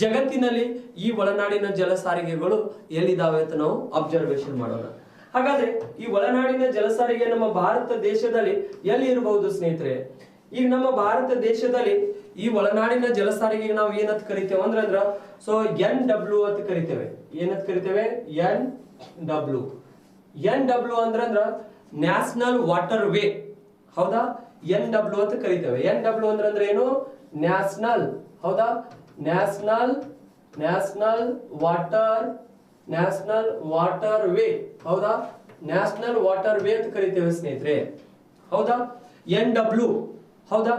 ಜಗತ್ತಿನಲ್ಲಿ ಈ ಒಳನಾಡಿನ ಜಲಸಾರಿಗೆಗಳು ಎಲ್ಲಿದ್ದಾವೆ ಅಂತ ನಾವು ಅಬ್ಸರ್ವೇಷನ್ ಮಾಡೋಣ. ಹಾಗಾದ್ರೆ ಈ ಒಳನಾಡಿನ ಜಲಸಾರಿಗೆ ನಮ್ಮ ಭಾರತ ದೇಶದಲ್ಲಿ ಎಲ್ಲಿ ಇರಬಹುದು ಸ್ನೇಹಿತರೆ? ಈಗ ನಮ್ಮ ಭಾರತ ದೇಶದಲ್ಲಿ ಈ ಒಳನಾಡಿನ ಜಲಸಾರಿಗೆ ನಾವು ಏನಂತ ಕರಿತೇವೆ ಅಂದ್ರ ಸೊ NW ಅಂತ ಕರಿತೇವೆ. ಏನಂತ ಕರಿತೇವೆ? NW ಅಂದ್ರ ನ್ಯಾಷನಲ್ ವಾಟರ್ ವೇ. ಹೌದಾ? NW ಅಂತ ಕರಿತೇವೆ. NW ಅಂದ್ರೆ ಏನು? ನ್ಯಾಷನಲ್. ಹೌದಾ? National water way. ಹೌದಾ? ನ್ಯಾಷನಲ್ ವಾಟರ್ ವೇ ಅಂತ ಕರಿತೇವೆ ಸ್ನೇಹಿತರೆ. ಹೌದಾ? NW. ಹೌದಾ?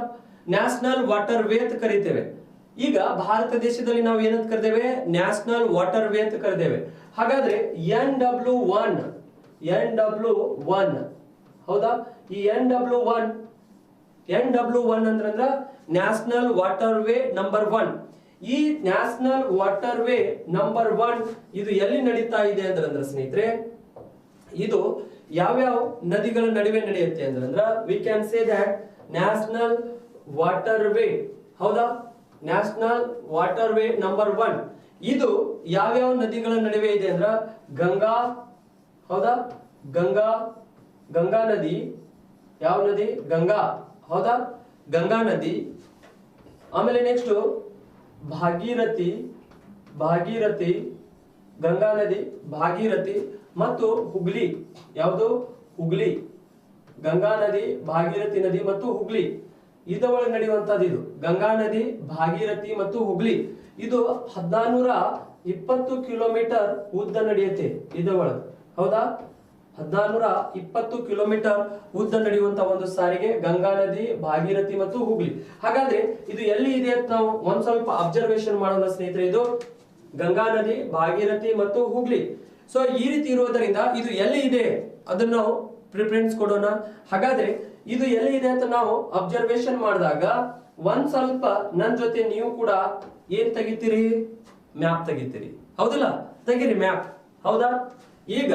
ನ್ಯಾಷನಲ್ ವಾಟರ್ ವೇ ಅಂತ ಕರಿತೇವೆ. ಈಗ ಭಾರತ ದೇಶದಲ್ಲಿ ನಾವು ಏನಂತ ಕರಿತೇವೆ? ನ್ಯಾಷನಲ್ ವಾಟರ್ ವೇ ಅಂತ ಕರಿತೇವೆ. ಹಾಗಾದ್ರೆ NW1. ಹೌದಾ? ಈ NW1 ಅಂದ್ರ ನ್ಯಾಷನಲ್ ವಾಟರ್ ವೇ ನಂಬರ್ 1. ಈ ನ್ಯಾಷನಲ್ ವಾಟರ್ ವೇ ನಂಬರ್ 1 ಇದು ಎಲ್ಲಿ ನಡೀತಾ ಇದೆ ಅಂದ್ರ ಸ್ನೇಹಿತರೆ, ಇದು ಯಾವ್ಯಾವ ನದಿಗಳ ನಡುವೆ ನಡೆಯುತ್ತೆ ಅಂದ್ರ V can say that national water way. ಹೌದಾ? ನ್ಯಾಷನಲ್ ವಾಟರ್ ವೇ ನಂಬರ್ 1 ಇದು ಯಾವ್ಯಾವ ನದಿಗಳ ನಡುವೆ ಇದೆ ಅಂದ್ರ ಗಂಗಾ. ಹೌದಾ? ಗಂಗಾ ನದಿ. ಯಾವ ನದಿ? ಗಂಗಾ. ಹೌದಾ? ಗಂಗಾ ನದಿ. ಆಮೇಲೆ ನೆಕ್ಸ್ಟ್ ಭಾಗೀರಥಿ. ಗಂಗಾ ನದಿ, ಭಾಗೀರಥಿ ಮತ್ತು ಹುಗ್ಲಿ. ಯಾವುದು? ಹುಗ್ಲಿ. ಗಂಗಾ ನದಿ, ಭಾಗೀರಥಿ ನದಿ ಮತ್ತು ಹುಗ್ಲಿ ಇದರೊಳಗೆ ನಡೆಯುವಂತದ್ದು. ಇದು ಗಂಗಾ ನದಿ, ಭಾಗೀರಥಿ ಮತ್ತು ಹುಗ್ಲಿ ಇದು 1420 ಕಿಲೋಮೀಟರ್ ಉದ್ದ ನಡೆಯುತ್ತೆ ಇದರೊಳಗೆ. ಹೌದಾ? 1420 ಕಿಲೋಮೀಟರ್ ಉದ್ದ ನಡೆಯುವಂತ ಒಂದು ಸಾರಿಗೆ ಗಂಗಾ ನದಿ, ಭಾಗೀರಥಿ ಮತ್ತು ಹುಗ್ಲಿ. ಹಾಗಾದ್ರೆ ಇದು ಎಲ್ಲಿ ಇದೆ ಅಂತ ನಾವು ಒಂದ್ ಸ್ವಲ್ಪ ಅಬ್ಸರ್ವೇಷನ್ ಮಾಡೋಣ ಸ್ನೇಹಿತರೆ. ಇದು ಗಂಗಾ ನದಿ, ಭಾಗೀರಥಿ ಮತ್ತು ಹುಗ್ಲಿ. ಸೊ ಈ ರೀತಿ ಇರುವುದರಿಂದ ಇದು ಎಲ್ಲಿ ಇದೆ ಅದನ್ನ ನಾವು ಪ್ರಿಫರೆನ್ಸ್ ಕೊಡೋಣ. ಹಾಗಾದ್ರೆ ಇದು ಎಲ್ಲಿ ಇದೆ ಅಂತ ನಾವು ಅಬ್ಸರ್ವೇಷನ್ ಮಾಡಿದಾಗ ಒಂದ್ ಸ್ವಲ್ಪ ನನ್ ಜೊತೆ ನೀವು ಕೂಡ ಏನ್ ತೆಗಿತೀರಿ? ಮ್ಯಾಪ್ ತೆಗಿತೀರಿ. ಹೌದಲ್ಲ? ತೆಗೀರಿ ಮ್ಯಾಪ್. ಹೌದಾ? ಈಗ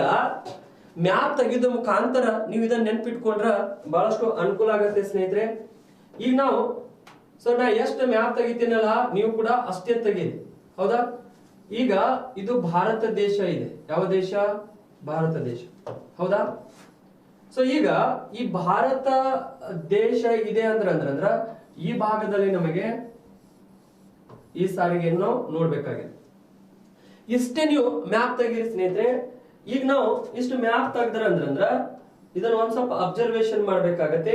ಮ್ಯಾಪ್ ತೆಗೆದ ಮುಖಾಂತರ ನೀವು ಇದನ್ನ ನೆನ್ಪಿಟ್ಕೊಂಡ್ರ ಬಹಳಷ್ಟು ಅನುಕೂಲ ಆಗತ್ತೆ ಸ್ನೇಹಿತರೆ. ಈಗ ನಾವು ನಾ ಎಷ್ಟು ಮ್ಯಾಪ್ ತೆಗಿತೀನಲ್ಲ ನೀವು ಕೂಡ ಅಷ್ಟೇ ತೆಗೀರಿ. ಹೌದಾ? ಈಗ ಇದು ಭಾರತ ದೇಶ ಇದೆ. ಯಾವ ದೇಶ? ಭಾರತ ದೇಶ. ಹೌದಾ? ಸೊ ಈಗ ಈ ಭಾರತ ದೇಶ ಇದೆ ಅಂದ್ರ ಈ ಭಾಗದಲ್ಲಿ ನಮಗೆ ಈ ಸಾರಿಗೆಯನ್ನು ನೋಡ್ಬೇಕಾಗಿದೆ. ಇಷ್ಟೇ ನೀವು ಮ್ಯಾಪ್ ತೆಗೀರಿ ಸ್ನೇಹಿತರೆ. ಈಗ ನಾವು ಇಷ್ಟು ಮ್ಯಾಪ್ ತೆಗ್ದ್ರ ಅಂದ್ರ ಇದನ್ನ ಒಂದ್ ಸ್ವಲ್ಪ ಅಬ್ಸರ್ವೇಷನ್ ಮಾಡ್ಬೇಕಾಗತ್ತೆ.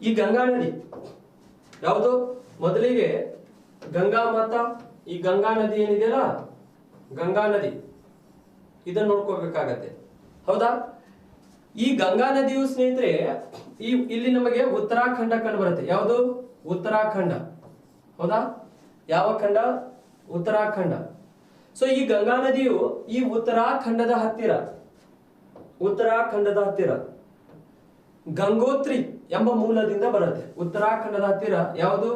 ಈ ಗಂಗಾ ನದಿ ಯಾವುದು? ಮೊದಲಿಗೆ ಗಂಗಾ ಮಾತಾ. ಈ ಗಂಗಾ ನದಿ ಏನಿದೆಯಲ್ಲ, ಗಂಗಾ ನದಿ ಇದನ್ನ ನೋಡ್ಕೋಬೇಕಾಗತ್ತೆ. ಹೌದಾ? ಈ ಗಂಗಾ ನದಿಯು ಸ್ನೇಹಿತರೆ ಇಲ್ಲಿ ನಮಗೆ ಉತ್ತರಾಖಂಡ ಕಂಡು ಬರುತ್ತೆ. ಯಾವುದು? ಉತ್ತರಾಖಂಡ. ಹೌದಾ? ಯಾವ ಖಂಡ? ಉತ್ತರಾಖಂಡ. ಸೊ ಈ ಗಂಗಾ ನದಿಯು ಈ ಉತ್ತರಾಖಂಡದ ಹತ್ತಿರ ಗಂಗೋತ್ರಿ ಎಂಬ ಮೂಲದಿಂದ ಬರುತ್ತೆ. ಉತ್ತರಾಖಂಡದ ಹತ್ತಿರ ಯಾವುದು?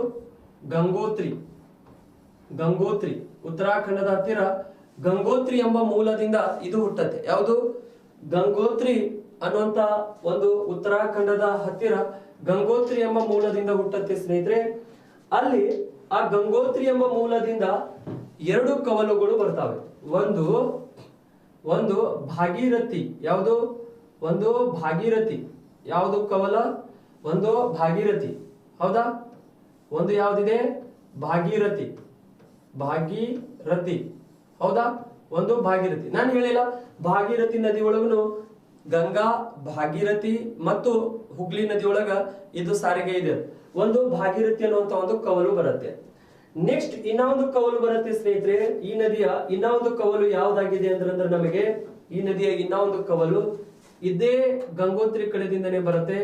ಗಂಗೋತ್ರಿ. ಉತ್ತರಾಖಂಡದ ಹತ್ತಿರ ಗಂಗೋತ್ರಿ ಎಂಬ ಮೂಲದಿಂದ ಇದು ಹುಟ್ಟತ್ತೆ. ಯಾವುದು? ಗಂಗೋತ್ರಿ ಅನ್ನುವಂತ ಒಂದು ಉತ್ತರಾಖಂಡದ ಹತ್ತಿರ ಗಂಗೋತ್ರಿ ಎಂಬ ಮೂಲದಿಂದ ಹುಟ್ಟತ್ತೆ ಸ್ನೇಹಿತರೆ. ಅಲ್ಲಿ ಆ ಗಂಗೋತ್ರಿ ಎಂಬ ಮೂಲದಿಂದ ಎರಡು ಕವಲುಗಳು ಬರ್ತಾವೆ. ಒಂದು ಭಾಗೀರಥಿ. ಯಾವುದು? ಒಂದು ಭಾಗೀರಥಿ. ಯಾವುದು ಕವಲ? ಒಂದು ಭಾಗೀರಥಿ. ಹೌದಾ? ಒಂದು ಯಾವ್ದಿದೆ? ಭಾಗೀರಥಿ. ಹೌದಾ? ಒಂದು ಭಾಗೀರಥಿ. ನಾನು ಹೇಳಿಲ್ಲ, ಭಾಗೀರಥಿ ನದಿ ಒಳಗನು ಗಂಗಾ, ಭಾಗೀರಥಿ ಮತ್ತು ಹುಗ್ಲಿ ನದಿ ಒಳಗ ಇದು ಸಾರಿಗೆ ಇದೆ. ಒಂದು ಭಾಗೀರಥಿ ಅನ್ನುವಂತ ಒಂದು ಕವಲು ಬರುತ್ತೆ. ನೆಕ್ಸ್ಟ್ ಇನ್ನ ಒಂದು ಕವಲು ಬರುತ್ತೆ ಸ್ನೇಹಿತರೆ. ಈ ನದಿಯ ಇನ್ನ ಒಂದು ಕವಲು ಯಾವ್ದಾಗಿದೆ ಅಂದ್ರೆ ನಮಗೆ ಈ ನದಿಯ ಇನ್ನ ಒಂದು ಕವಲು ಇದೇ ಗಂಗೋತ್ರಿ ಕಡೆದಿಂದನೇ ಬರುತ್ತೆ.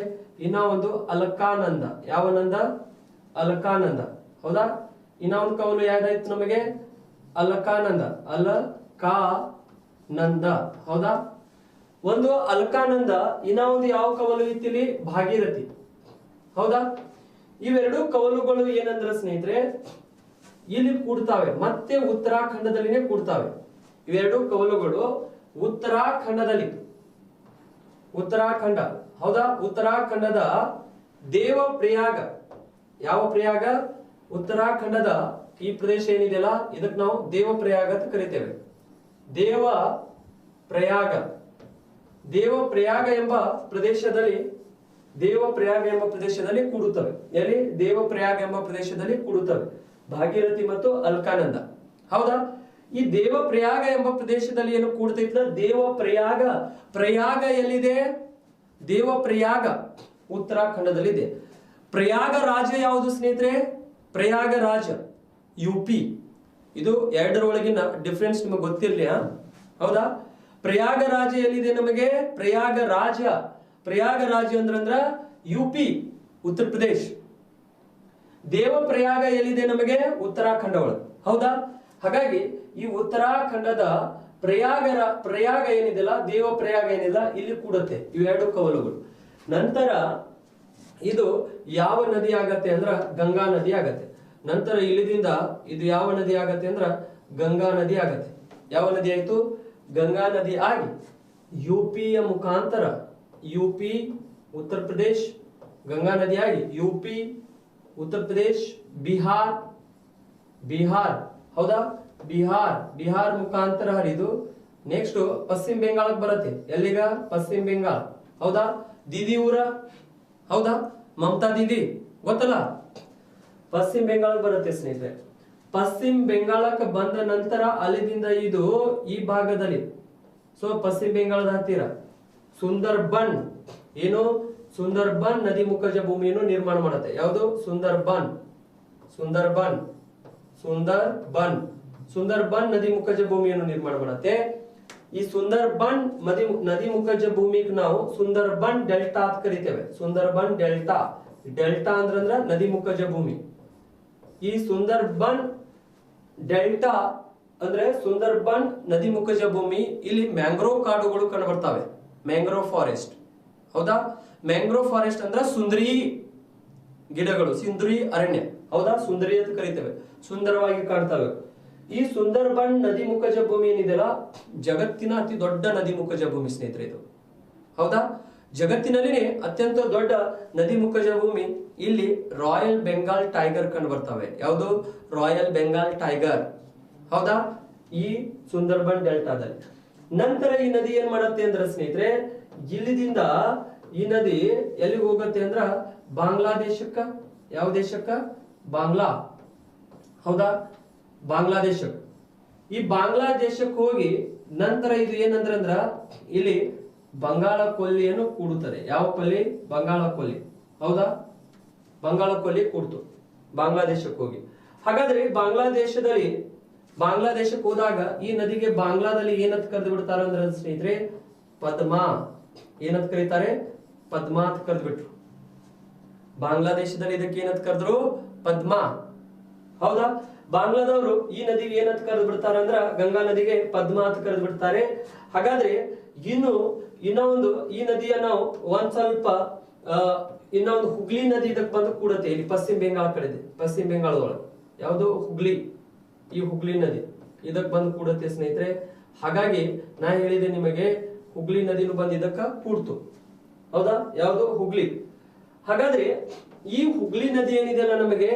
ಇನ್ನ ಒಂದು ಅಲಕಾನಂದ. ಯಾವ ನಂದ? ಅಲಕಾನಂದ. ಹೌದಾ? ಇನ್ನ ಒಂದು ಕವಲು ಯಾವ್ದಾಯ್ತು ನಮಗೆ? ಅಲಕಾನಂದ. ಅಲಕಾನಂದ. ಹೌದಾ? ಒಂದು ಅಲಕಾನಂದ. ಇನ್ನ ಒಂದು ಯಾವ ಕವಲು ಇತ್ತಿಲ್ಲಿ? ಭಾಗೀರಥಿ. ಹೌದಾ? ಇವೆರಡು ಕವಲುಗಳು ಏನಂದ್ರೆ ಸ್ನೇಹಿತರೆ ಇಲ್ಲಿ ಕೂಡ್ತಾವೆ, ಮತ್ತೆ ಉತ್ತರಾಖಂಡದಲ್ಲಿನೇ ಕೂಡ್ತಾವೆ. ಇವೆರಡು ಕವಲುಗಳು ಉತ್ತರಾಖಂಡ. ಹೌದಾ? ಉತ್ತರಾಖಂಡದ ದೇವಪ್ರಯಾಗ. ಯಾವ ಪ್ರಯಾಗ? ಉತ್ತರಾಖಂಡದ ಈ ಪ್ರದೇಶ ಏನಿದೆಯಲ್ಲ ಇದಕ್ಕೆ ನಾವು ದೇವಪ್ರಯಾಗ ಅಂತ ಕರಿತೇವೆ. ದೇವಪ್ರಯಾಗ ಎಂಬ ಪ್ರದೇಶದಲ್ಲಿ ಕೂಡುತ್ತವೆ. ಎಲ್ಲಿ? ದೇವಪ್ರಯಾಗ ಎಂಬ ಪ್ರದೇಶದಲ್ಲಿ ಕೂಡುತ್ತವೆ ಭಾಗೀರಥಿ ಮತ್ತು ಅಲ್ಕಾನಂದ. ಹೌದಾ? ಈ ದೇವಪ್ರಯಾಗ ಎಂಬ ಪ್ರದೇಶದಲ್ಲಿ ಏನು ಕೂಡ್ತೈತಲ್ಲ ಪ್ರಯಾಗ ಎಲ್ಲಿದೆ? ದೇವಪ್ರಯಾಗ ಉತ್ತರಾಖಂಡದಲ್ಲಿದೆ. ಪ್ರಯಾಗ ರಾಜ್ಯ ಯಾವುದು ಸ್ನೇಹಿತರೆ? ಪ್ರಯಾಗ ರಾಜ್ಯ ಯುಪಿ. ಇದು ಎರಡರೊಳಗಿನ ಡಿಫರೆನ್ಸ್ ನಿಮಗೆ ಗೊತ್ತಿರ್ಲಿ. ಹೌದಾ? ಪ್ರಯಾಗ ರಾಜ್ಯ ಎಲ್ಲಿದೆ ನಮಗೆ? ಪ್ರಯಾಗ ರಾಜ್ಯ ಅಂದ್ರ ಯುಪಿ, ಉತ್ತರ ಪ್ರದೇಶ್. ದೇವಪ್ರಯಾಗ ಎಲ್ಲಿದೆ ನಮಗೆ? ಉತ್ತರಾಖಂಡ ಒಳಗೆ. ಹೌದಾ? ಹಾಗಾಗಿ ಈ ಉತ್ತರಾಖಂಡದ ಪ್ರಯಾಗ ಏನಿದೆಲ್ಲ, ದೇವಪ್ರಯಾಗ ಏನಿಲ್ಲ, ಇಲ್ಲಿ ಕೂಡುತ್ತೆ ಇವೆರಡು ಕವಲುಗಳು. ನಂತರ ಇದು ಯಾವ ನದಿ ಆಗತ್ತೆ ಅಂದ್ರ ಗಂಗಾ ನದಿ ಆಗತ್ತೆ. ನಂತರ ಇಲ್ಲಿದಿಂದ ಇದು ಯಾವ ನದಿ ಆಗತ್ತೆ ಅಂದ್ರ ಗಂಗಾ ನದಿ ಆಗತ್ತೆ. ಯಾವ ನದಿ ಆಯ್ತು? ಗಂಗಾ ನದಿ ಆಗಿ ಯುಪಿಯ ಮುಖಾಂತರ ಯುಪಿ, ಉತ್ತರ ಪ್ರದೇಶ್, ಗಂಗಾ ನದಿ ಆಗಿ ಯುಪಿ, ಉತ್ತರ ಪ್ರದೇಶ್, ಬಿಹಾರ್. ಹೌದಾ? ಬಿಹಾರ್ ಮುಖಾಂತರ ಹರಿದು ನೆಕ್ಸ್ಟ್ ಪಶ್ಚಿಮ ಬೆಂಗಾಳಕ್ಕೆ ಬರುತ್ತೆ. ಎಲ್ಲಿಗ? ಪಶ್ಚಿಮ ಬೆಂಗಾಳ. ಹೌದಾ? ದೀದಿ ಊರ. ಹೌದಾ? ಮಮತಾ ದೀದಿ ಗೊತ್ತಲ್ಲ? ಪಶ್ಚಿಮ ಬೆಂಗಾಳಕ್ಕೆ ಬರುತ್ತೆ ಸ್ನೇಹಿತರೆ. ಪಶ್ಚಿಮ ಬೆಂಗಾಳಕ್ಕೆ ಬಂದ ನಂತರ ಅಲ್ಲಿಂದ ಇದು ಈ ಭಾಗದಲ್ಲಿ, ಸೊ ಪಶ್ಚಿಮ ಬೆಂಗಾಳದ ಹತ್ತಿರ ಸುಂದರ್ಬನ್ ನದಿ ಮುಖಜ ಭೂಮಿಯನ್ನು ನಿರ್ಮಾಣ ಮಾಡುತ್ತೆ. ಯಾವುದು? ಸುಂದರ್ಬನ್ ನದಿ ಮುಖಜ ಭೂಮಿಯನ್ನು ನಿರ್ಮಾಣ ಮಾಡುತ್ತೆ. ಈ ಸುಂದರ್ಬನ್ ನದಿ ಮುಖಜ ಭೂಮಿಗೆ ನಾವು ಸುಂದರ್ಬನ್ ಡೆಲ್ಟಾ ಅಂತ ಕರಿತೇವೆ. ಸುಂದರ್ಬನ್ ಡೆಲ್ಟಾ ಅಂದ್ರ ನದಿ ಮುಖಜ ಭೂಮಿ. ಈ ಸುಂದರ್ಬನ್ ಡೆಲ್ಟಾ ಅಂದ್ರೆ ಸುಂದರ್ಬನ್ ನದಿ ಮುಖಜ ಭೂಮಿ. ಇಲ್ಲಿ ಮ್ಯಾಂಗ್ರೋವ್ ಕಾಡುಗಳು ಕಂಡು ಬರ್ತವೆ. Mangrove forest. ಹೌದಾ? ಮ್ಯಾಂಗ್ರೋವ್ ಫಾರೆಸ್ಟ್ ಅಂದ್ರೆ ಸುಂದರಿ ಗಿಡಗಳು, ಸುಂದರಿ ಅರಣ್ಯ. ಹೌದಾ? ಸುಂದರಿ ಅಂತ ಕರಿತೇವೆ. ಸುಂದರವಾಗಿ ಕಾಣ್ತವೆ. ಈ ಸುಂದರ್ಬನ್ ನದಿ ಮುಖಜ ಭೂಮಿ ಏನಿದೆಯಲ್ಲ ಜಗತ್ತಿನ ಅತಿ ದೊಡ್ಡ ನದಿ ಮುಖಜ ಭೂಮಿ ಸ್ನೇಹಿತರೆ ಇದು. ಹೌದಾ? ಜಗತ್ತಿನಲ್ಲಿನೇ ಅತ್ಯಂತ ದೊಡ್ಡ ನದಿ ಮುಖಜ ಭೂಮಿ. ಇಲ್ಲಿ ರಾಯಲ್ ಬೆಂಗಾಲ್ ಟೈಗರ್ ಕಂಡು ಬರ್ತವೆ. ಯಾವುದು? Royal Bengal tiger. ಹೌದಾ? ಈ ಸುಂದರ್ಬನ್ ಡೆಲ್ಟಾದಲ್ಲಿ. ನಂತರ ಈ ನದಿ ಏನ್ ಮಾಡತ್ತೆ ಅಂದ್ರೆ ಸ್ನೇಹಿತರೆ ಇಲ್ಲಿದಿಂದ ಈ ನದಿ ಎಲ್ಲಿಗೆ ಹೋಗುತ್ತೆ ಅಂದ್ರ ಬಾಂಗ್ಲಾದೇಶಕ್ಕ. ಯಾವ ದೇಶಕ್ಕ? ಬಾಂಗ್ಲಾ. ಹೌದಾ? ಬಾಂಗ್ಲಾದೇಶಕ್ಕೆ. ಈ ಬಾಂಗ್ಲಾದೇಶಕ್ಕೆ ಹೋಗಿ ನಂತರ ಇದು ಏನಂದ್ರ ಇಲ್ಲಿ ಬಂಗಾಳ ಕೊಲ್ಲಿಯನ್ನು ಕೂಡುತ್ತದೆ. ಯಾವ ಕೊಲ್ಲಿ? ಬಂಗಾಳ ಕೊಲ್ಲಿ. ಹೌದಾ? ಬಂಗಾಳ ಕೊಲ್ಲಿ ಕೂಡ್ತು ಬಾಂಗ್ಲಾದೇಶಕ್ಕೆ ಹೋಗಿ. ಹಾಗಾದ್ರೆ ಬಾಂಗ್ಲಾದೇಶಕ್ಕೆ ಹೋದಾಗ ಈ ನದಿಗೆ ಬಾಂಗ್ಲಾದಲ್ಲಿ ಏನಂತ ಕರೆದು ಬಿಡ್ತಾರೆ ಅಂದ್ರೆ ಸ್ನೇಹಿತರೆ ಪದ್ಮಾ. ಏನಂತ ಕರೀತಾರೆ? ಪದ್ಮಾ ಅಂತ ಕರೆದು ಬಿಟ್ರು. ಬಾಂಗ್ಲಾದೇಶದಲ್ಲಿ ಇದಕ್ಕೆ ಏನಂತ ಕರೆದ್ರು? ಪದ್ಮಾ. ಹೌದಾ? ಬಾಂಗ್ಲಾದವರು ಈ ನದಿಗೆ ಏನಂತ ಕರೆದು ಬಿಡ್ತಾರೆ ಅಂದ್ರ ಗಂಗಾ ನದಿಗೆ ಪದ್ಮಾ ಅಂತ ಕರೆದು ಬಿಡ್ತಾರೆ. ಹಾಗಾದ್ರೆ ಇನ್ನೊಂದು ಈ ನದಿಯ ನಾವು ಒಂದ್ ಸ್ವಲ್ಪ ಇನ್ನೊಂದು ಹುಗ್ಲಿ ನದಿ ಇದಕ್ಕೆ ಬಂದು ಕೂಡತ್ತೆ. ಇಲ್ಲಿ ಪಶ್ಚಿಮ ಬೆಂಗಾಳ ಕಡೆ ಇದೆ. ಪಶ್ಚಿಮ ಬೆಂಗಾಳದೊಳಗೆ ಯಾವುದು? ಹುಗ್ಲಿ. ಈ ಹುಗ್ಲಿ ನದಿ ಇದಕ್ಕೆ ಬಂದು ಕೂಡತ್ತೆ ಸ್ನೇಹಿತರೆ. ಹಾಗಾಗಿ ನಾ ಹೇಳಿದೆ ನಿಮಗೆ ಹುಗ್ಲಿ ನದಿನೂ ಬಂದು ಇದಕ್ಕ ಕೂಡ್ತು. ಹೌದಾ? ಯಾವುದು? ಹುಗ್ಲಿ. ಹಾಗಾದ್ರೆ ಈ ಹುಗ್ಲಿ ನದಿ ಏನಿದೆಯಲ್ಲ ನಮಗೆ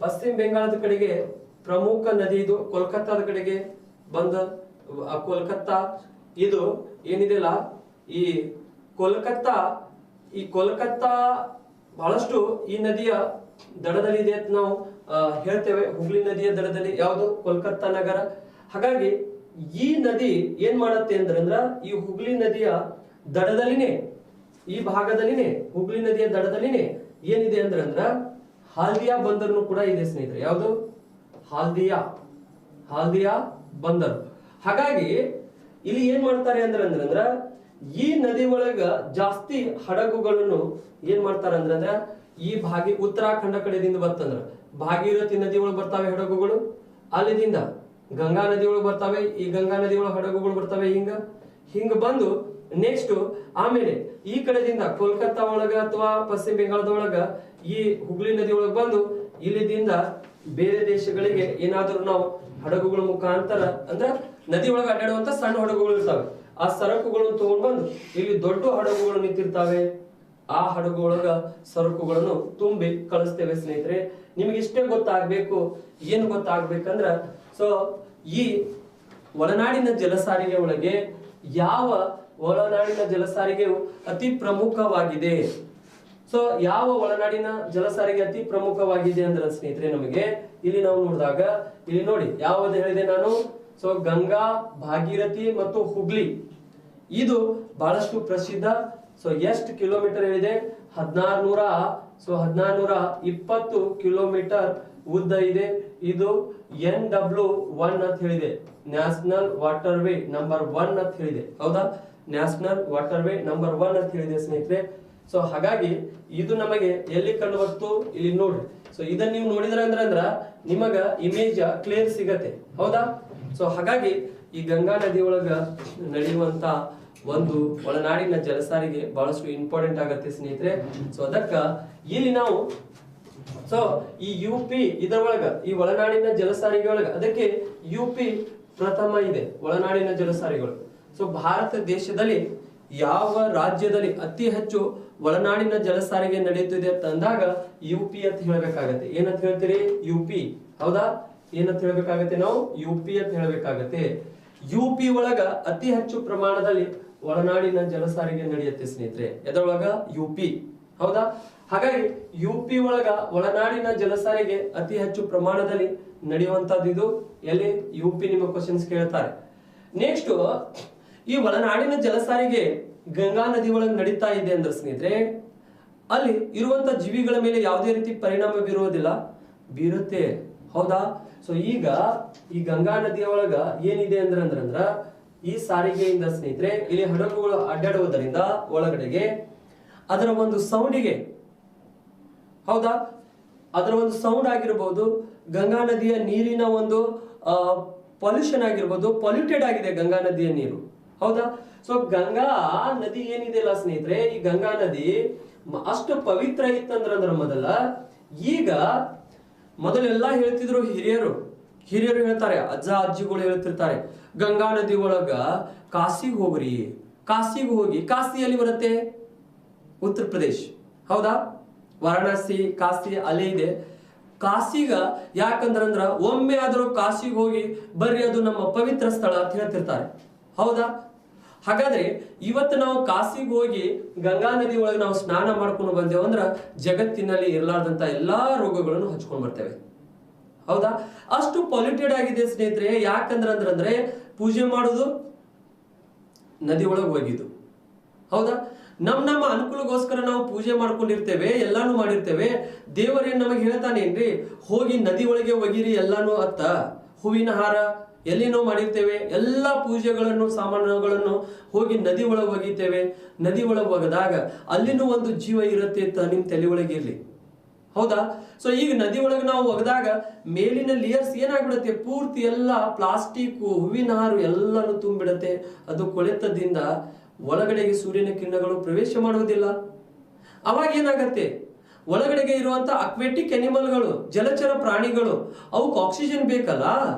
ಪಶ್ಚಿಮ ಬೆಂಗಾಳದ ಕಡೆಗೆ ಪ್ರಮುಖ ನದಿ ಇದು ಕೋಲ್ಕತ್ತಾದ ಕಡೆಗೆ ಬಂದ ಕೋಲ್ಕತ್ತಾ ಇದು ಏನಿದೆಯಲ್ಲ ಈ ಕೋಲ್ಕತ್ತಾ ಬಹಳಷ್ಟು ಈ ನದಿಯ ದಡದಲ್ಲಿ ಇದೆ ಅಂತ ನಾವು ಹೇಳ್ತೇವೆ. ಹುಬ್ಳಿ ನದಿಯ ದಡದಲ್ಲಿ ಯಾವುದು ಕೋಲ್ಕತ್ತಾ ನಗರ. ಹಾಗಾಗಿ ಈ ನದಿ ಏನ್ ಮಾಡತ್ತೆ ಅಂದ್ರ ಈ ಹುಬ್ಳಿ ನದಿಯ ದಡದಲ್ಲಿನೇ ಈ ಭಾಗದಲ್ಲಿನೇ ಹುಬ್ಳಿ ನದಿಯ ದಡದಲ್ಲಿನೇ ಏನಿದೆ ಅಂದ್ರ ಹಾಲ್ದಿಯಾ ಬಂದರು ಕೂಡ ಇದೆ ಸ್ನೇಹಿತರೆ. ಯಾವುದು ಹಾಲ್ದಿಯಾ ಬಂದರು. ಹಾಗಾಗಿ ಇಲ್ಲಿ ಏನ್ ಮಾಡ್ತಾರೆ ಅಂದ್ರ ಈ ನದಿ ಒಳಗ ಜಾಸ್ತಿ ಹಡಗುಗಳನ್ನು ಏನ್ ಮಾಡ್ತಾರ ಅಂದ್ರ ಈ ಉತ್ತರಾಖಂಡ ಕಡೆದಿಂದ ಬರ್ತಂದ್ರ ಭಾಗೀರಥಿ ನದಿ ಒಳಗೆ ಬರ್ತಾವೆ ಹಡಗುಗಳು, ಅಲ್ಲಿದಿಂದ ಗಂಗಾ ನದಿ ಒಳಗೆ ಬರ್ತಾವೆ, ಈ ಗಂಗಾ ನದಿ ಒಳಗೆ ಹಡಗುಗಳು ಬರ್ತಾವೆ. ಹಿಂಗ ಬಂದು ನೆಕ್ಸ್ಟ್ ಆಮೇಲೆ ಈ ಕಡೆದಿಂದ ಕೋಲ್ಕತ್ತಾ ಒಳಗ ಅಥವಾ ಪಶ್ಚಿಮ ಬಂಗಾಳದ ಒಳಗ ಈ ಹುಬ್ಳಿ ನದಿ ಒಳಗೆ ಬಂದು ಇಲ್ಲಿದಿಂದ ಬೇರೆ ದೇಶಗಳಿಗೆ ಏನಾದ್ರೂ ನಾವು ಹಡಗುಗಳ ಮುಖಾಂತರ ಅಂದ್ರ ನದಿ ಒಳಗೆ ಅಡ್ಡಾಡುವಂತ ಸಣ್ಣ ಹಡಗುಗಳು ಇರ್ತಾವೆ, ಆ ಸರಕುಗಳನ್ನು ತಗೊಂಡ್ ಬಂದು ಇಲ್ಲಿ ದೊಡ್ಡ ಹಡಗುಗಳು ನಿಂತಿರ್ತಾವೆ, ಆ ಹಡಗುಗಳೊಳಗ ಸರಕುಗಳನ್ನು ತುಂಬಿ ಕಳಿಸ್ತೇವೆ ಸ್ನೇಹಿತರೆ. ನಿಮ್ಗೆ ಇಷ್ಟೇ ಗೊತ್ತಾಗ್ಬೇಕು. ಏನ್ ಗೊತ್ತಾಗ್ಬೇಕಂದ್ರ ಸೊ ಈ ಒಳನಾಡಿನ ಜಲಸಾರಿಗೆ ಒಳಗೆ ಯಾವ ಒಳನಾಡಿನ ಜಲಸಾರಿಗೆಯು ಅತಿ ಪ್ರಮುಖವಾಗಿದೆ. ಸೊ ಯಾವ ಒಳನಾಡಿನ ಜಲಸಾರಿಗೆ ಅತಿ ಪ್ರಮುಖವಾಗಿದೆ ಅಂದ್ರೆ ಸ್ನೇಹಿತರೆ ನಮಗೆ ಇಲ್ಲಿ ನಾವು ನೋಡಿದಾಗ ಇಲ್ಲಿ ನೋಡಿ ಯಾವ್ದು ಹೇಳಿದೆ ನಾನು. ಸೊ ಗಂಗಾ, ಭಾಗೀರಥಿ ಮತ್ತು ಹುಬ್ಳಿ ಇದು ಬಹಳಷ್ಟು ಪ್ರಸಿದ್ಧ. ಸೊ ಎಷ್ಟು ಕಿಲೋಮೀಟರ್ ಹೇಳಿದೆ? 1620 ಕಿಲೋಮೀಟರ್ ಉದ್ದ ಇದೆ. ಇದು NW1 ಅಂತ ಹೇಳಿದೆ, ನ್ಯಾಷನಲ್ ವಾಟರ್ ವೇ ನಂಬರ್ 1 ಅಂತ ಹೇಳಿದೆ. ಹೌದಾ? ನ್ಯಾಷನಲ್ ವಾಟರ್ ವೇ ನಂಬರ್ 1 ಅಂತ ಹೇಳಿದೆ ಸ್ನೇಹಿತರೆ. ಸೊ ಹಾಗಾಗಿ ಇದು ನಮಗೆ ಎಲ್ಲಿ ಕಂಡು ಬರ್ತು? ಇಲ್ಲಿ ನೋಡ್ರಿ. ಸೊ ಇದನ್ನ ನೀವು ನೋಡಿದ್ರ ಅಂದ್ರ ನಿಮಗ ಇಮೇಜ್ ಕ್ಲಿಯರ್ ಸಿಗತ್ತೆ. ಹೌದಾ? ಸೊ ಹಾಗಾಗಿ ಈ ಗಂಗಾ ನದಿ ಒಳಗ ನಡೆಯುವಂತ ಒಂದು ಒಳನಾಡಿನ ಜಲಸಾರಿಗೆ ಬಹಳಷ್ಟು ಇಂಪಾರ್ಟೆಂಟ್ ಆಗತ್ತೆ ಸ್ನೇಹಿತರೆ. ಸೊ ಅದಕ್ಕ ಇಲ್ಲಿ ನಾವು ಸೊ ಈ UP ಇದರೊಳಗ ಈ ಒಳನಾಡಿನ ಜಲಸಾರಿಗೆ ಒಳಗ ಅದಕ್ಕೆ UP ಪ್ರಥಮ ಇದೆ ಒಳನಾಡಿನ ಜಲಸಾರಿಗಳು. ಸೊ ಭಾರತ ದೇಶದಲ್ಲಿ ಯಾವ ರಾಜ್ಯದಲ್ಲಿ ಅತಿ ಹೆಚ್ಚು ಒಳನಾಡಿನ ಜಲಸಾರಿಗೆ ನಡೆಯುತ್ತಿದೆ ಅಂತ ಅಂದಾಗ UP ಅಂತ ಹೇಳ್ಬೇಕಾಗತ್ತೆ. ಏನಂತ ಹೇಳ್ತೀರಿ? UP. ಹೌದಾ? ಏನಂತ ಹೇಳ್ಬೇಕಾಗತ್ತೆ? ನಾವು UP ಅಂತ ಹೇಳ್ಬೇಕಾಗತ್ತೆ. UP ಒಳಗ ಅತಿ ಹೆಚ್ಚು ಪ್ರಮಾಣದಲ್ಲಿ ಒಳನಾಡಿನ ಜಲಸಾರಿಗೆ ನಡೆಯುತ್ತೆ ಸ್ನೇಹಿತರೆ. ಎದರೊಳಗ? UP. ಹೌದಾ? ಹಾಗಾಗಿ UP ಒಳಗ ಒಳನಾಡಿನ ಜಲಸಾರಿಗೆ ಅತಿ ಹೆಚ್ಚು ಪ್ರಮಾಣದಲ್ಲಿ ನಡೆಯುವಂತದ್ದು ಇದು. ಎಲ್ಲಿ? UP. ನಿಮ್ಮ ಕ್ವಶನ್ಸ್ ಕೇಳ್ತಾರೆ. ನೆಕ್ಸ್ಟ್ ಈ ಒಳನಾಡಿನ ಜಲಸಾರಿಗೆ ಗಂಗಾ ನದಿ ಒಳಗೆ ನಡೀತಾ ಇದೆ ಅಂದ್ರೆ ಸ್ನೇಹಿತರೆ ಅಲ್ಲಿ ಇರುವಂತ ಜೀವಿಗಳ ಮೇಲೆ ಯಾವುದೇ ರೀತಿ ಪರಿಣಾಮ ಬೀರುವುದಿಲ್ಲ, ಬೀರುತ್ತೆ. ಹೌದಾ? ಸೊ ಈಗ ಈ ಗಂಗಾ ನದಿಯ ಒಳಗ ಏನಿದೆ ಅಂದ್ರ ಈ ಸಾರಿಗೆಯಿಂದ ಸ್ನೇಹಿತರೆ ಇಲ್ಲಿ ಹಡಗುಗಳು ಅಡ್ಡಾಡುವುದರಿಂದ ಒಳಗಡೆಗೆ ಅದರ ಒಂದು ಸೌಂಡಿಗೆ, ಹೌದಾ, ಅದರ ಒಂದು ಸೌಂಡ್ ಆಗಿರ್ಬೋದು, ಗಂಗಾ ನದಿಯ ನೀರಿನ ಒಂದು ಪೊಲ್ಯೂಷನ್ ಆಗಿರ್ಬೋದು, ಪೊಲ್ಯೂಟೆಡ್ ಆಗಿದೆ ಗಂಗಾ ನದಿಯ ನೀರು. ಹೌದಾ? ಸೊ ಗಂಗಾ ನದಿ ಏನಿದೆ ಅಲ್ಲ ಸ್ನೇಹಿತರೆ, ಈ ಗಂಗಾ ನದಿ ಅಷ್ಟು ಪವಿತ್ರ ಇತ್ತಂದ್ರ ಈಗ ಮೊದಲೆಲ್ಲ ಹೇಳ್ತಿದ್ರು ಹಿರಿಯರು ಹೇಳ್ತಾರೆ, ಅಜ್ಜ ಅಜ್ಜಿಗಳು ಹೇಳ್ತಿರ್ತಾರೆ, ಗಂಗಾ ನದಿ ಒಳಗ ಕಾಶಿಗೆ ಹೋಗ್ರಿ. ಕಾಶಿಗೆ ಹೋಗಿ, ಕಾಶಿ ಎಲ್ಲಿ ಬರುತ್ತೆ? ಉತ್ತರ ಪ್ರದೇಶ್. ಹೌದಾ? ವಾರಣಾಸಿ, ಕಾಶಿ ಅಲ್ಲೇ ಇದೆ. ಕಾಶಿಗ ಯಾಕಂದ್ರ ಒಮ್ಮೆ ಆದ್ರೂ ಕಾಶಿಗೆ ಹೋಗಿ ಬರ್ರಿ, ಅದು ನಮ್ಮ ಪವಿತ್ರ ಸ್ಥಳ ಅಂತ ಹೇಳ್ತಿರ್ತಾರೆ. ಹೌದಾ? ಹಾಗಾದ್ರೆ ಇವತ್ತು ನಾವು ಕಾಶಿಗೆ ಹೋಗಿ ಗಂಗಾ ನದಿ ಒಳಗೆ ನಾವು ಸ್ನಾನ ಮಾಡ್ಕೊಂಡು ಬಂದೇವು ಅಂದ್ರ ಜಗತ್ತಿನಲ್ಲಿ ಇರಲಾರ್ದಂತ ಎಲ್ಲಾ ರೋಗಗಳನ್ನು ಹಚ್ಕೊಂಡ್ ಬರ್ತೇವೆ. ಹೌದಾ? ಅಷ್ಟು ಪೊಲ್ಯೂಟೆಡ್ ಆಗಿದೆ ಸ್ನೇಹಿತರೆ. ಯಾಕಂದ್ರೆ ಪೂಜೆ ಮಾಡುದು ನದಿ ಒಳಗೆ ಹೋಗಿದ್ದು. ಹೌದಾ? ನಮ್ಮ ಅನುಕೂಲಗೋಸ್ಕರ ನಾವು ಪೂಜೆ ಮಾಡ್ಕೊಂಡಿರ್ತೇವೆ, ಎಲ್ಲಾನು ಮಾಡಿರ್ತೇವೆ. ದೇವರೇನ್ ನಮಗೆ ಹೇಳ್ತಾನೇನ್ರಿ, ಹೋಗಿ ನದಿ ಒಳಗೆ ಒಗಿರಿ ಎಲ್ಲಾನು ಅತ್ತ. ಹೂವಿನ ಹಾರ ಎಲ್ಲಿ ನಾವು ಮಾಡಿರ್ತೇವೆ, ಎಲ್ಲಾ ಪೂಜೆಗಳನ್ನು ಸಾಮಾನುಗಳನ್ನು ಹೋಗಿ ನದಿ ಒಳಗೆ ಒಗಿತೇವೆ. ನದಿ ಒಳಗೆ ಒಗದಾಗ ಅಲ್ಲಿನೂ ಒಂದು ಜೀವ ಇರುತ್ತೆ ಅಂತ ನಿಮ್ ತಲೆ ಒಳಗೆ ಇರ್ಲಿ. ಹೌದಾ? ಸೊ ಈಗ ನದಿ ಒಳಗೆ ನಾವು ಒಗದಾಗ ಮೇಲಿನ ಲೇಯರ್ಸ್ ಏನಾಗ್ಬಿಡತ್ತೆ, ಪೂರ್ತಿ ಎಲ್ಲ ಪ್ಲಾಸ್ಟಿಕ್, ಹೂವಿನ ಹಾರು ಎಲ್ಲಾನು ತುಂಬಿಡತ್ತೆ. ಅದು ಕೊಳೆತದಿಂದ ಒಳಗಡೆಗೆ ಸೂರ್ಯನ ಕಿರಣಗಳು ಪ್ರವೇಶ ಮಾಡುವುದಿಲ್ಲ. ಅವಾಗ ಏನಾಗತ್ತೆ, ಒಳಗಡೆಗೆ ಇರುವಂತ ಅಕ್ವೆಟಿಕ್ ಅನಿಮಲ್ಗಳು, ಜಲಚರ ಪ್ರಾಣಿಗಳು, ಅವಕ್ಕೆ ಆಕ್ಸಿಜನ್ ಬೇಕಲ್ಲ,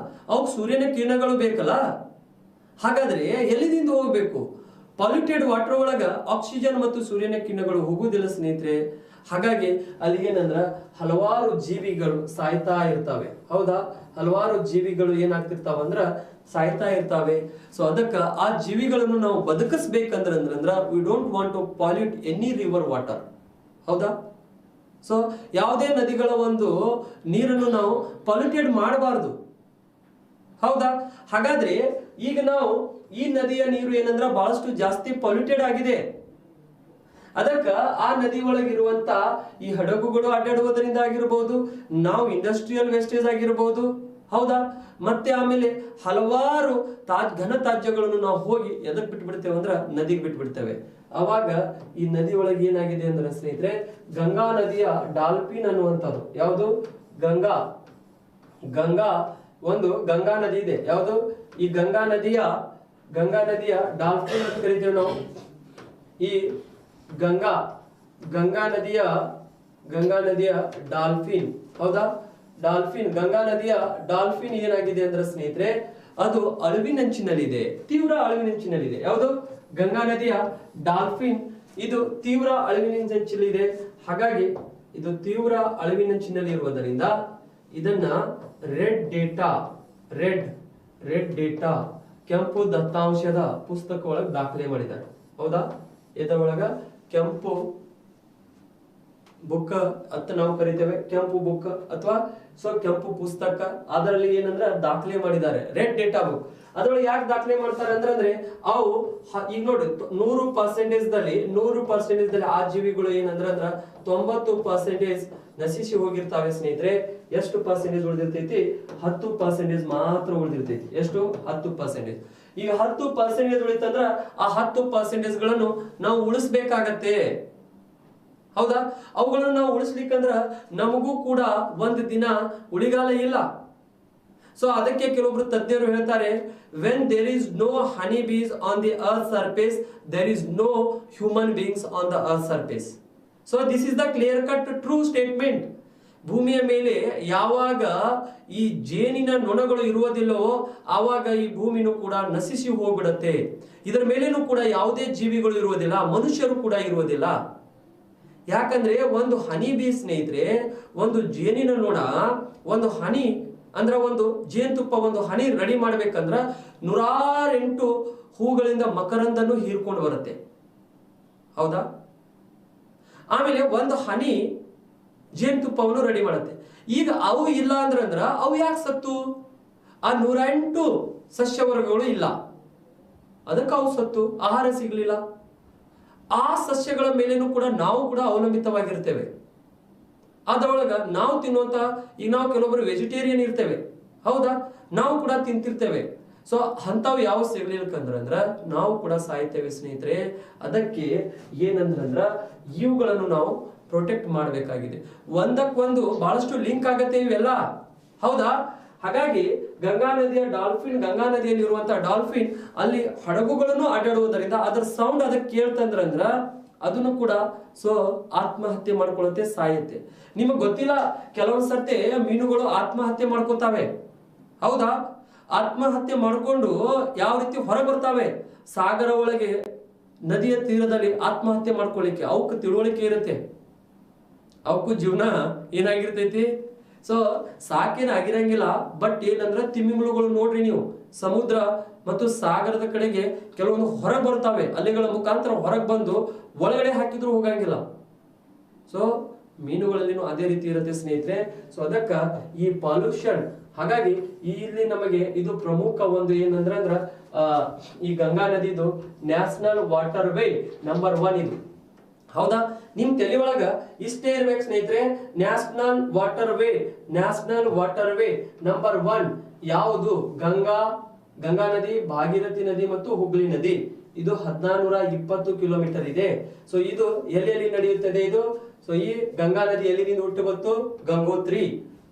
ಅವಕ್ಕೆ ಸೂರ್ಯನ ಕಿರಣಗಳು ಬೇಕಲ್ಲ. ಹಾಗಾದ್ರೆ ಎಲ್ಲಿದಿಂದ ಹೋಗ್ಬೇಕು? ಪೊಲ್ಯೂಟೆಡ್ ವಾಟರ್ ಒಳಗ ಆಕ್ಸಿಜನ್ ಮತ್ತು ಸೂರ್ಯನ ಕಿರಣಗಳು ಹೋಗುವುದಿಲ್ಲ ಸ್ನೇಹಿತರೆ. ಹಾಗಾಗಿ ಅಲ್ಲಿ ಏನಂದ್ರ ಹಲವಾರು ಜೀವಿಗಳು ಸಾಯ್ತಾ ಇರ್ತವೆ. ಹೌದಾ? ಹಲವಾರು ಜೀವಿಗಳು ಏನಾಗ್ತಿರ್ತಾವ ಅಂದ್ರ ಸಾಯ್ತಾ ಇರ್ತಾವೆ. ಸೊ ಅದಕ್ಕ ಆ ಜೀವಿಗಳನ್ನು ನಾವು ಬದುಕಿಸ್ಬೇಕಂದ್ರ we don't want to pollute any river water. ಹೌದಾ? ಸೊ ಯಾವುದೇ ನದಿಗಳ ಒಂದು ನೀರನ್ನು ನಾವು ಪೊಲ್ಯೂಟೆಡ್ ಮಾಡಬಾರದು. ಹೌದಾ? ಹಾಗಾದ್ರೆ ಈಗ ನಾವು ಈ ನದಿಯ ನೀರು ಏನಂದ್ರ ಬಹಳಷ್ಟು ಜಾಸ್ತಿ ಪೊಲ್ಯೂಟೆಡ್ ಆಗಿದೆ. ಅದಕ್ಕ ಆ ನದಿ ಒಳಗಿರುವಂತ ಈ ಹಡಗುಗಳು ಅಡ್ಡಾಡುವುದರಿಂದ ಆಗಿರ್ಬೋದು, ನಾವು ಇಂಡಸ್ಟ್ರಿಯಲ್ ವೇಸ್ಟೇಜ್ ಆಗಿರ್ಬೋದು. ಹೌದಾ? ಮತ್ತೆ ಆಮೇಲೆ ಹಲವಾರು ಘನ ತ್ಯಾಜ್ಯಗಳನ್ನು ನಾವು ಹೋಗಿ ಎದಕ್ ಬಿಟ್ಬಿಡ್ತೇವೆ ಅಂದ್ರ ನದಿಗೆ ಬಿಟ್ಬಿಡ್ತೇವೆ. ಅವಾಗ ಈ ನದಿ ಒಳಗೆ ಏನಾಗಿದೆ ಅಂದ್ರೆ ಸ್ನೇಹಿತರೆ, ಗಂಗಾ ನದಿಯ ಡಾಲ್ಫಿನ್ ಅನ್ನುವಂಥದ್ದು, ಯಾವುದು ಗಂಗಾ ಒಂದು ಗಂಗಾ ನದಿ ಇದೆ. ಯಾವುದು? ಈ ಗಂಗಾ ನದಿಯ ಡಾಲ್ಫಿನ್ ಅಂತ ಕರಿತೇವೆ ನಾವು. ಈ ಗಂಗಾ ನದಿಯ ಡಾಲ್ಫಿನ್. ಹೌದಾ? ಡಾಲ್ಫಿನ್, ಗಂಗಾ ನದಿಯ ಡಾಲ್ಫಿನ್ ಏನಾಗಿದೆ ಅಂದ್ರೆ ಸ್ನೇಹಿತರೆ, ಅದು ಅಳಿವಿನಂಚಿನಲ್ಲಿದೆ, ತೀವ್ರ ಅಳಿವಿನಂಚಿನಲ್ಲಿದೆ. ಯಾವುದು? ಗಂಗಾ ನದಿಯ ಡಾಲ್ಫಿನ್ ಇದು ತೀವ್ರ ಅಳಿವಿನಂಚಿನಲ್ಲಿದೆ. ಹಾಗಾಗಿ ಇದು ತೀವ್ರ ಅಳಿವಿನಂಚಿನಲ್ಲಿ ಇರುವುದರಿಂದ ಇದನ್ನ ರೆಡ್ ಡೇಟಾ ಕೆಂಪು ದತ್ತಾಂಶದ ಪುಸ್ತಕ ಒಳಗೆ ದಾಖಲೆ ಮಾಡಿದ್ದಾರೆ. ಹೌದಾ? ಇದರೊಳಗ ಕೆಂಪು ಬುಕ್ ಅಂತ ನಾವು ಕರಿತೇವೆ, ಕೆಂಪು ಬುಕ್ ಅಥವಾ ಕೆಂಪು ಪುಸ್ತಕ. ಅದರಲ್ಲಿ ಏನಂದ್ರೆ ದಾಖಲೆ ಮಾಡಿದ್ದಾರೆ, ರೆಡ್ ಡೇಟಾ ಬುಕ್. ಅದ್ರೊಳಗೆ ಯಾಕೆ ದಾಖಲೆ ಮಾಡ್ತಾರೆ ಅಂದ್ರೆ ಅವು ಈಗ ನೋಡಿ 100% ಆ ಜೀವಿಗಳು ಏನಂದ್ರ 90% ನಶಿಸಿ ಹೋಗಿರ್ತಾವೆ ಸ್ನೇಹಿತರೆ. ಎಷ್ಟು ಪರ್ಸೆಂಟೇಜ್ ಉಳಿದಿರ್ತೈತಿ? 10% ಮಾತ್ರ ಉಳಿದಿರ್ತೈತಿ. ಎಷ್ಟು? 10%. ಈಗ 10% ಉಳಿತಂದ್ರ ಆ 10% ಗಳನ್ನು ನಾವು ಉಳಿಸ್ಬೇಕಾಗತ್ತೆ. ಹೌದಾ? ಅವುಗಳನ್ನು ನಾವು ಉಳಿಸ್ಲಿಕ್ಕಂದ್ರ ನಮಗೂ ಕೂಡ ಒಂದು ದಿನ ಉಳಿಗಾಲ ಇಲ್ಲ. ಸೊ ಅದಕ್ಕೆ ಕೆಲವೊಬ್ರು ತಜ್ಞರು ಹೇಳ್ತಾರೆ, when there is no honey bees on the earth surface, there is no human beings on the earth surface. So this is the clear cut true statement. ಭೂಮಿಯ ಮೇಲೆ ಯಾವಾಗ ಈ ಜೇನಿನ ನೊಣಗಳು ಇರುವುದಿಲ್ಲವೋ ಆವಾಗ ಈ ಭೂಮಿನೂ ಕೂಡ ನಶಿಸಿ ಹೋಗ್ಬಿಡತ್ತೆ. ಇದರ ಮೇಲೇನೂ ಕೂಡ ಯಾವುದೇ ಜೀವಿಗಳು ಇರುವುದಿಲ್ಲ, ಮನುಷ್ಯರು ಕೂಡ ಇರುವುದಿಲ್ಲ. ಯಾಕಂದ್ರೆ ಒಂದು ಹನಿ ಬೀ ಸ್ನೇಹಿತರೆ, ಒಂದು ಜೇನಿನ ನೊಣ ಒಂದು ಹನಿ ಅಂದ್ರ ಒಂದು ಜೇನುತುಪ್ಪ ಒಂದು ಹನಿ ರೆಡಿ ಮಾಡ್ಬೇಕಂದ್ರ 108 ಹೂಗಳಿಂದ ಮಕರಂದನ್ನು ಹೀರ್ಕೊಂಡು ಬರುತ್ತೆ. ಹೌದಾ? ಆಮೇಲೆ ಒಂದು ಹನಿ ಜೇನುತುಪ್ಪವನ್ನು ರೆಡಿ ಮಾಡುತ್ತೆ. ಈಗ ಅವು ಇಲ್ಲ ಅಂದ್ರ ಅವು ಯಾಕೆ ಸತ್ತು? ಆ 108 ಸಸ್ಯವರ್ಗಗಳು ಇಲ್ಲ, ಅದಕ್ಕೆ ಅವು ಸತ್ತು, ಆಹಾರ ಸಿಗ್ಲಿಲ್ಲ. ಆ ಸಸ್ಯಗಳ ಮೇಲೇನೂ ಕೂಡ ನಾವು ಕೂಡ ಅವಲಂಬಿತವಾಗಿರ್ತೇವೆ. ಅದರೊಳಗ ನಾವು ತಿನ್ನುವಂತ, ಈಗ ನಾವು ಕೆಲವೊಬ್ಬರು ವೆಜಿಟೇರಿಯನ್ ಇರ್ತೇವೆ. ಹೌದಾ? ನಾವು ಕೂಡ ತಿಂತಿರ್ತೇವೆ. ಸೊ ಅಂತಾವ್ ಯಾವ ಸಿಗ್ಲಿಲ್ಲಕಂದ್ರ ನಾವು ಕೂಡ ಸಾಯ್ತೇವೆ ಸ್ನೇಹಿತರೆ. ಅದಕ್ಕೆ ಏನಂದ್ರ ಇವುಗಳನ್ನು ನಾವು ಪ್ರೊಟೆಕ್ಟ್ ಮಾಡಬೇಕಾಗಿದೆ. ಒಂದಕ್ಕೊಂದು ಬಹಳಷ್ಟು ಲಿಂಕ್ ಆಗತ್ತೆ ಇವೆಲ್ಲ. ಹೌದಾ? ಹಾಗಾಗಿ ಗಂಗಾ ನದಿಯಲ್ಲಿ ಇರುವಂತಹ ಡಾಲ್ಫಿನ್ ಅಲ್ಲಿ ಹಡಗುಗಳನ್ನು ಅಡ್ಡಾಡುವುದರಿಂದ ಅದರ ಸೌಂಡ್ ಅದಕ್ಕೆ ಕೇಳ್ತಂದ್ರ ಅದನ್ನು ಕೂಡ ಆತ್ಮಹತ್ಯೆ ಮಾಡ್ಕೊಳ್ಳುತ್ತೆ, ಸಾಯುತ್ತೆ. ನಿಮಗೆ ಗೊತ್ತಿಲ್ಲ, ಕೆಲವೊಂದ್ ಸರ್ತಿ ಮೀನುಗಳು ಆತ್ಮಹತ್ಯೆ ಮಾಡ್ಕೋತಾವೆ. ಹೌದಾ? ಆತ್ಮಹತ್ಯೆ ಮಾಡ್ಕೊಂಡು ಯಾವ ರೀತಿ ಹೊರ ಬರ್ತಾವೆ? ಸಾಗರ ಒಳಗೆ ನದಿಯ ತೀರದಲ್ಲಿ ಆತ್ಮಹತ್ಯೆ ಮಾಡ್ಕೊಳ್ಳಿಕ್ಕೆ ಅವಕ್ಕೆ ತಿಳುವಳಿಕೆ ಇರುತ್ತೆ, ಅವಕ್ಕೂ ಜೀವನ ಏನಾಗಿರ್ತೈತಿ. ಸೊ ಸಾಕೇನ ಆಗಿರಂಗಿಲ್ಲ. ಬಟ್ ಏನಂದ್ರ ತಿಮಿಂಗಲಗಳು ನೋಡ್ರಿ ನೀವು, ಸಮುದ್ರ ಮತ್ತು ಸಾಗರದ ಕಡೆಗೆ ಕೆಲವೊಂದು ಹೊರಗೆ ಬರ್ತಾವೆ, ಅಲೆಗಳ ಮುಖಾಂತರ ಹೊರಗೆ ಬಂದು ಒಳಗಡೆ ಹಾಕಿದ್ರು ಹೋಗಂಗಿಲ್ಲ. ಸೊ ಮೀನುಗಳಲ್ಲಿನೂ ಅದೇ ರೀತಿ ಇರುತ್ತೆ ಸ್ನೇಹಿತರೆ. ಸೊ ಅದಕ್ಕ ಈ ಪಾಲ್ಯೂಷನ್, ಹಾಗಾಗಿ ಇಲ್ಲಿ ನಮಗೆ ಇದು ಪ್ರಮುಖ ಒಂದು ಏನಂದ್ರ ಈ ಗಂಗಾ ನದಿದು ನ್ಯಾಷನಲ್ ವಾಟರ್ ವೇ ನಂಬರ್ 1 ಇದು. ಹೌದಾ? ನಿಮ್ ತಲೆ ಒಳಗ ಇಷ್ಟೇ ಇರ್ಬೇಕು ಸ್ನೇಹಿತರೆ, ನ್ಯಾಷನಲ್ ವಾಟರ್ ವೇ ನಂಬರ್ 1 ಯಾವುದು? ಗಂಗಾ ನದಿ, ಭಾಗೀರಥಿ ನದಿ ಮತ್ತು ಹುಬ್ಳಿ ನದಿ. ಇದು 1420 ಕಿಲೋಮೀಟರ್ ಇದೆ. ಸೊ ಇದು ಎಲ್ಲಿ ನಡೆಯುತ್ತದೆ ಇದು? ಸೊ ಈ ಗಂಗಾ ನದಿ ಎಲ್ಲಿಂದ ಹುಟ್ಟು ಬಂತು? ಗಂಗೋತ್ರಿ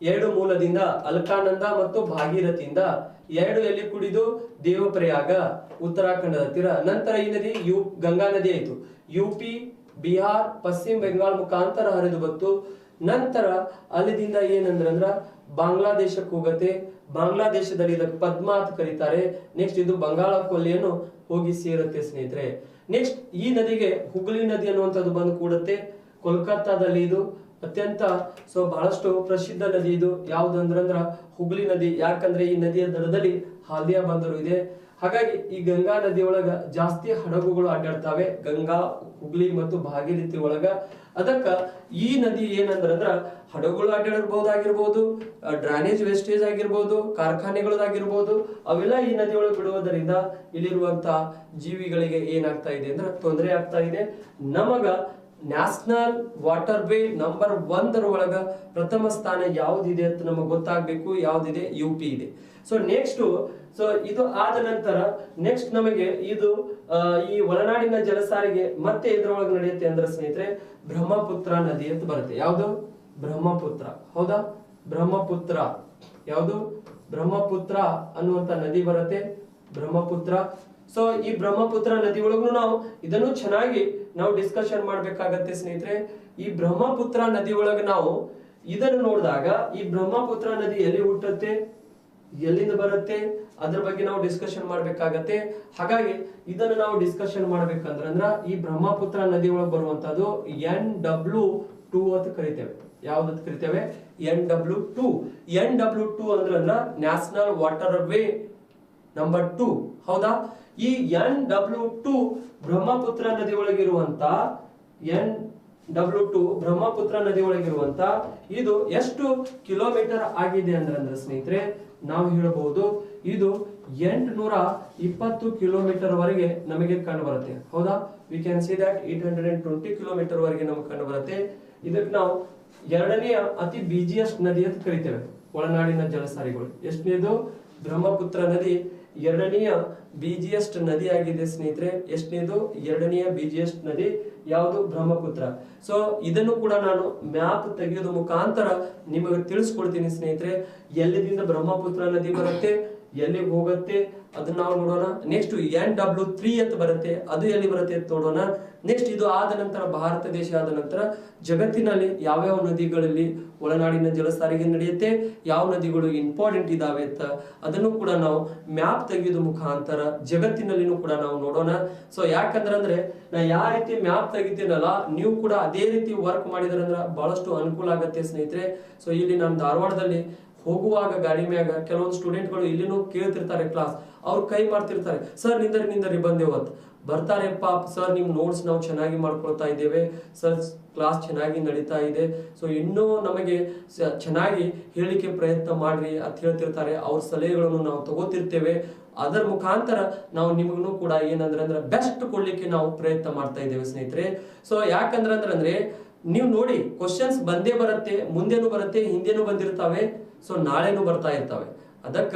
2 ಮೂಲದಿಂದ, ಅಲ್ಕಾನಂದ ಮತ್ತು ಭಾಗೀರಥಿಯಿಂದ. 2 ಎಲ್ಲಿ ಕುಡಿದು? ದೇವಪ್ರಯಾಗ, ಉತ್ತರಾಖಂಡದ ಹತ್ತಿರ. ನಂತರ ಈ ನದಿ ಗಂಗಾ ನದಿ ಆಯ್ತು, ಯುಪಿ, ಬಿಹಾರ್, ಪಶ್ಚಿಮ ಬೆಂಗಾಳ ಮುಖಾಂತರ ಹರಿದು ಬಂತು. ನಂತರ ಅಲ್ಲಿದಿಂದ ಏನಂದ್ರ ಬಾಂಗ್ಲಾದೇಶಕ್ಕೆ ಹೋಗತ್ತೆ. ಬಾಂಗ್ಲಾದೇಶದಲ್ಲಿ ಇದಕ್ಕೆ ಪದ್ಮ ಅಂತ ಕರೀತಾರೆ. ನೆಕ್ಸ್ಟ್ ಇದು ಬಂಗಾಳ ಕೊಲ್ಲಿಯನ್ನು ಹೋಗಿ ಸೇರುತ್ತೆ ಸ್ನೇಹಿತರೆ. ನೆಕ್ಸ್ಟ್ ಈ ನದಿಗೆ ಹುಬ್ಳಿ ನದಿ ಅನ್ನುವಂಥದ್ದು ಬಂದು ಕೂಡುತ್ತೆ ಕೋಲ್ಕತ್ತಾದಲ್ಲಿ ಇದು. ಅತ್ಯಂತ ಸೊ ಬಹಳಷ್ಟು ಪ್ರಸಿದ್ಧ ನದಿ ಇದು. ಯಾವ್ದಂದ್ರ ಹುಗ್ಲಿ ನದಿ. ಯಾಕಂದ್ರೆ ಈ ನದಿಯ ದಡದಲ್ಲಿ ಹಾಲ್ದಿಯಾ ಬಂದರು ಇದೆ. ಹಾಗಾಗಿ ಈ ಗಂಗಾ ನದಿಯೊಳಗ ಜಾಸ್ತಿ ಹಡಗುಗಳು ಅಡ್ಡಾಡ್ತಾವೆ, ಗಂಗಾ, ಹುಗ್ಲಿ ಮತ್ತು ಭಾಗೀರಥಿ ಒಳಗ. ಅದಕ್ಕ ಈ ನದಿ ಏನಂದ್ರ ಹಡಗುಗಳು ಅಡ್ಡಾಡಿರ್ಬಹುದಾಗಿರ್ಬೋದು, ಡ್ರೈನೇಜ್ ವೇಸ್ಟೇಜ್ ಆಗಿರ್ಬೋದು, ಕಾರ್ಖಾನೆಗಳದಾಗಿರ್ಬೋದು, ಅವೆಲ್ಲ ಈ ನದಿಯೊಳಗೆ ಬಿಡುವುದರಿಂದ ಇಲ್ಲಿರುವಂತ ಜೀವಿಗಳಿಗೆ ಏನಾಗ್ತಾ ಇದೆ ಅಂದ್ರೆ ತೊಂದರೆ ಆಗ್ತಾ ಇದೆ. ನಮಗ ನ್ಯಾಷನಲ್ ವಾಟರ್ ವೇ ನಂಬರ್ 1 ಒಳಗ ಪ್ರಥಮ ಸ್ಥಾನ ಯಾವ್ದಿದೆ ಅಂತ ನಮಗೆ ಗೊತ್ತಾಗ್ಬೇಕು. ಯಾವ್ದಿದೆ? UP ಇದೆ. ಸೊ ನೆಕ್ಸ್ಟ್, ಸೊ ಇದು ಆದ ನಂತರ ನೆಕ್ಸ್ಟ್ ನಮಗೆ ಇದು ಈ ಒಳನಾಡಿನ ಜಲಸಾರಿಗೆ ಮತ್ತೆ ಇದ್ರೊಳಗೆ ನಡೆಯುತ್ತೆ ಅಂದ್ರೆ ಸ್ನೇಹಿತರೆ ಬ್ರಹ್ಮಪುತ್ರ ನದಿ ಅಂತ ಬರುತ್ತೆ. ಯಾವುದು? ಬ್ರಹ್ಮಪುತ್ರ. ಹೌದಾ? ಬ್ರಹ್ಮಪುತ್ರ. ಯಾವುದು? ಬ್ರಹ್ಮಪುತ್ರ ಅನ್ನುವಂತ ನದಿ ಬರುತ್ತೆ, ಬ್ರಹ್ಮಪುತ್ರ. ಸೊ ಈ ಬ್ರಹ್ಮಪುತ್ರ ನದಿ ಒಳಗೂ ನಾವು ಇದನ್ನು ಚೆನ್ನಾಗಿ ನಾವು ಡಿಸ್ಕಷನ್ ಮಾಡ್ಬೇಕಾಗತ್ತೆ ಸ್ನೇಹಿತರೆ. ಈ ಬ್ರಹ್ಮಪುತ್ರ ನದಿ ಒಳಗ ನಾವು ಇದನ್ನು ನೋಡಿದಾಗ ಈ ಬ್ರಹ್ಮಪುತ್ರ ನದಿ ಎಲ್ಲಿ ಹುಟ್ಟುತ್ತೆ, ಎಲ್ಲಿಂದ ಬರುತ್ತೆ, ಅದ್ರ ಬಗ್ಗೆ ನಾವು ಡಿಸ್ಕಷನ್ ಮಾಡ್ಬೇಕಾಗತ್ತೆ. ಹಾಗಾಗಿ ಇದನ್ನು ನಾವು ಡಿಸ್ಕಷನ್ ಮಾಡ್ಬೇಕಂದ್ರ ಈ ಬ್ರಹ್ಮಪುತ್ರ ನದಿ ಒಳಗೆ ಬರುವಂತದ್ದು NW2 ಅಂತ ಕರಿತೇವೆ. ಯಾವ್ದು ಕರಿತೇವೆ? NW2. NW2 ಅಂದ್ರ ನ್ಯಾಷನಲ್ ವಾಟರ್ ವೇ ನಂಬರ್ 2. ಹೌದಾ? ಈ NW2 ಬ್ರಹ್ಮಪುತ್ರ ನದಿ ಒಳಗಿರುವಂತ NW2 ಬ್ರಹ್ಮಪುತ್ರ ನದಿ ಒಳಗಿರುವಂತ ಇದು ಎಷ್ಟು ಕಿಲೋಮೀಟರ್ ಆಗಿದೆ ಅಂದ್ರೆ ಸ್ನೇಹಿತರೆ ನಾವು ಹೇಳಬಹುದು ಇದು 820 ಕಿಲೋಮೀಟರ್ ವರೆಗೆ ನಮಗೆ ಕಂಡು ಬರುತ್ತೆ. ಹೌದಾ? We can see that 820 kilometre ವರೆಗೆ ನಮಗೆ ಕಂಡು ಬರುತ್ತೆ. ಇದಕ್ಕೆ ನಾವು ಎರಡನೆಯ ಅತಿ ಬಿಜಿಯೆಸ್ಟ್ ನದಿ ಅಂತ ಕರಿತೇವೆ ಒಳನಾಡಿನ ಜಲಸಾರಿಗಳು. ಎಷ್ಟನೇದು? ಬ್ರಹ್ಮಪುತ್ರ ನದಿ ಎರಡನೆಯ ಬಿಜಿಯೆಸ್ಟ್ ನದಿ ಆಗಿದೆ ಸ್ನೇಹಿತರೆ. ಎಷ್ಟನೇದು? ಎರಡನೆಯ ಬಿಜಿಯೆಸ್ಟ್ ನದಿ ಯಾವುದು? ಬ್ರಹ್ಮಪುತ್ರ. ಸೊ ಇದನ್ನು ಕೂಡ ನಾನು ಮ್ಯಾಪ್ ತೆಗೆಯೋದು ಮುಖಾಂತರ ನಿಮಗೆ ತಿಳಿಸ್ಕೊಡ್ತೀನಿ ಸ್ನೇಹಿತರೆ. ಎಲ್ಲಿದಿಂದ ಬ್ರಹ್ಮಪುತ್ರ ನದಿ ಬರುತ್ತೆ, ಎಲ್ಲಿಗೆ ಹೋಗುತ್ತೆ ಅದನ್ನ ನಾವು ನೋಡೋಣ. ನೆಕ್ಸ್ಟ್ NW3 ಅಂತ ಬರುತ್ತೆ, ಅದು ಎಲ್ಲಿ ಬರುತ್ತೆ ಅಂತ ನೋಡೋಣ. ನೆಕ್ಸ್ಟ್ ಇದು ಆದ ನಂತರ ಭಾರತ ದೇಶ ಆದ ನಂತರ ಜಗತ್ತಿನಲ್ಲಿ ಯಾವ್ಯಾವ ನದಿಗಳಲ್ಲಿ ಒಳನಾಡಿನ ಜಲಸಾರಿಗೆ ನಡೆಯುತ್ತೆ, ಯಾವ ನದಿಗಳು ಇಂಪಾರ್ಟೆಂಟ್ ಇದಾವೆ ಅಂತ ಅದನ್ನು ಕೂಡ ನಾವು ಮ್ಯಾಪ್ ತೆಗೆಯೋದು ಮುಖಾಂತರ ಜಗತ್ತಿನಲ್ಲಿನೂ ಕೂಡ ನಾವು ನೋಡೋಣ. ಸೊ ಯಾಕಂದ್ರೆ ನಾ ಯಾವ ರೀತಿ ಮ್ಯಾಪ್ ತೆಗಿತೀನಲ್ಲ ನೀವು ಕೂಡ ಅದೇ ರೀತಿ ವರ್ಕ್ ಮಾಡಿದ್ರಂದ್ರ ಬಹಳಷ್ಟು ಅನುಕೂಲ ಆಗತ್ತೆ ಸ್ನೇಹಿತರೆ. ಸೊ ಇಲ್ಲಿ ನಾನು ಧಾರವಾಡದಲ್ಲಿ ಹೋಗುವಾಗ ಗಾಡಿ ಮ್ಯಾಗ ಕೆಲವೊಂದು ಸ್ಟೂಡೆಂಟ್ಗಳು ಇಲ್ಲಿನೂ ಕೇಳ್ತಿರ್ತಾರೆ ಕ್ಲಾಸ್, ಅವ್ರು ಕೈ ಮಾಡ್ತಿರ್ತಾರೆ, ಸರ್ ನಿಂದರಿ ಬಂದೇವತ್ ಬರ್ತಾರೆಪ್ಪ ಸರ್, ನಿಮ್ ನೋಟ್ಸ್ ನಾವು ಚೆನ್ನಾಗಿ ಮಾಡ್ಕೊಳ್ತಾ ಇದ್ದೇವೆ ಸರ್, ಕ್ಲಾಸ್ ಚೆನ್ನಾಗಿ ನಡೀತಾ ಇದೆ, ಸೊ ಇನ್ನೂ ನಮಗೆ ಚೆನ್ನಾಗಿ ಹೇಳಿಕೆ ಪ್ರಯತ್ನ ಮಾಡ್ರಿ ಅಂತ ಹೇಳ್ತಿರ್ತಾರೆ. ಅವ್ರ ಸಲಹೆಗಳನ್ನು ನಾವು ತಗೋತಿರ್ತೇವೆ. ಅದರ ಮುಖಾಂತರ ನಾವು ನಿಮಗೂ ಕೂಡ ಏನಂದ್ರೆ ಬೆಸ್ಟ್ ಕೊಡ್ಲಿಕ್ಕೆ ನಾವು ಪ್ರಯತ್ನ ಮಾಡ್ತಾ ಇದ್ದೇವೆ ಸ್ನೇಹಿತರೆ. ಸೊ ಯಾಕಂದ್ರೆ ನೀವು ನೋಡಿ ಕ್ವಶನ್ಸ್ ಬಂದೇ ಬರುತ್ತೆ, ಮುಂದೇನು ಬರುತ್ತೆ, ಹಿಂದೇನು ಬಂದಿರ್ತಾವೆ, ಸೊ ನಾಳೆನು ಬರ್ತಾ ಇರ್ತಾವೆ. ಅದಕ್ಕ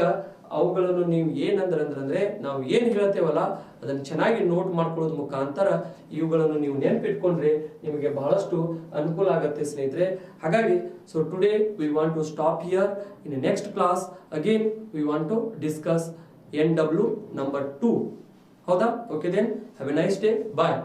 ಅವುಗಳನ್ನು ನೀವು ಏನಂದ್ರೆ ನಾವು ಏನ್ ಹೇಳ್ತೇವಲ್ಲ ಅದನ್ನ ಚೆನ್ನಾಗಿ ನೋಟ್ ಮಾಡ್ಕೊಳ್ಳೋದ್ ಮುಖಾಂತರ ಇವುಗಳನ್ನು ನೀವು ನೆನಪಿಟ್ಕೊಂಡ್ರೆ ನಿಮಗೆ ಬಹಳಷ್ಟು ಅನುಕೂಲ ಆಗುತ್ತೆ ಸ್ನೇಹಿತರೆ. ಹಾಗಾಗಿ so today we want to stop here. In next class again we want to discuss NW number 2. ಹೌದಾ? Okay then have a nice day. Bye.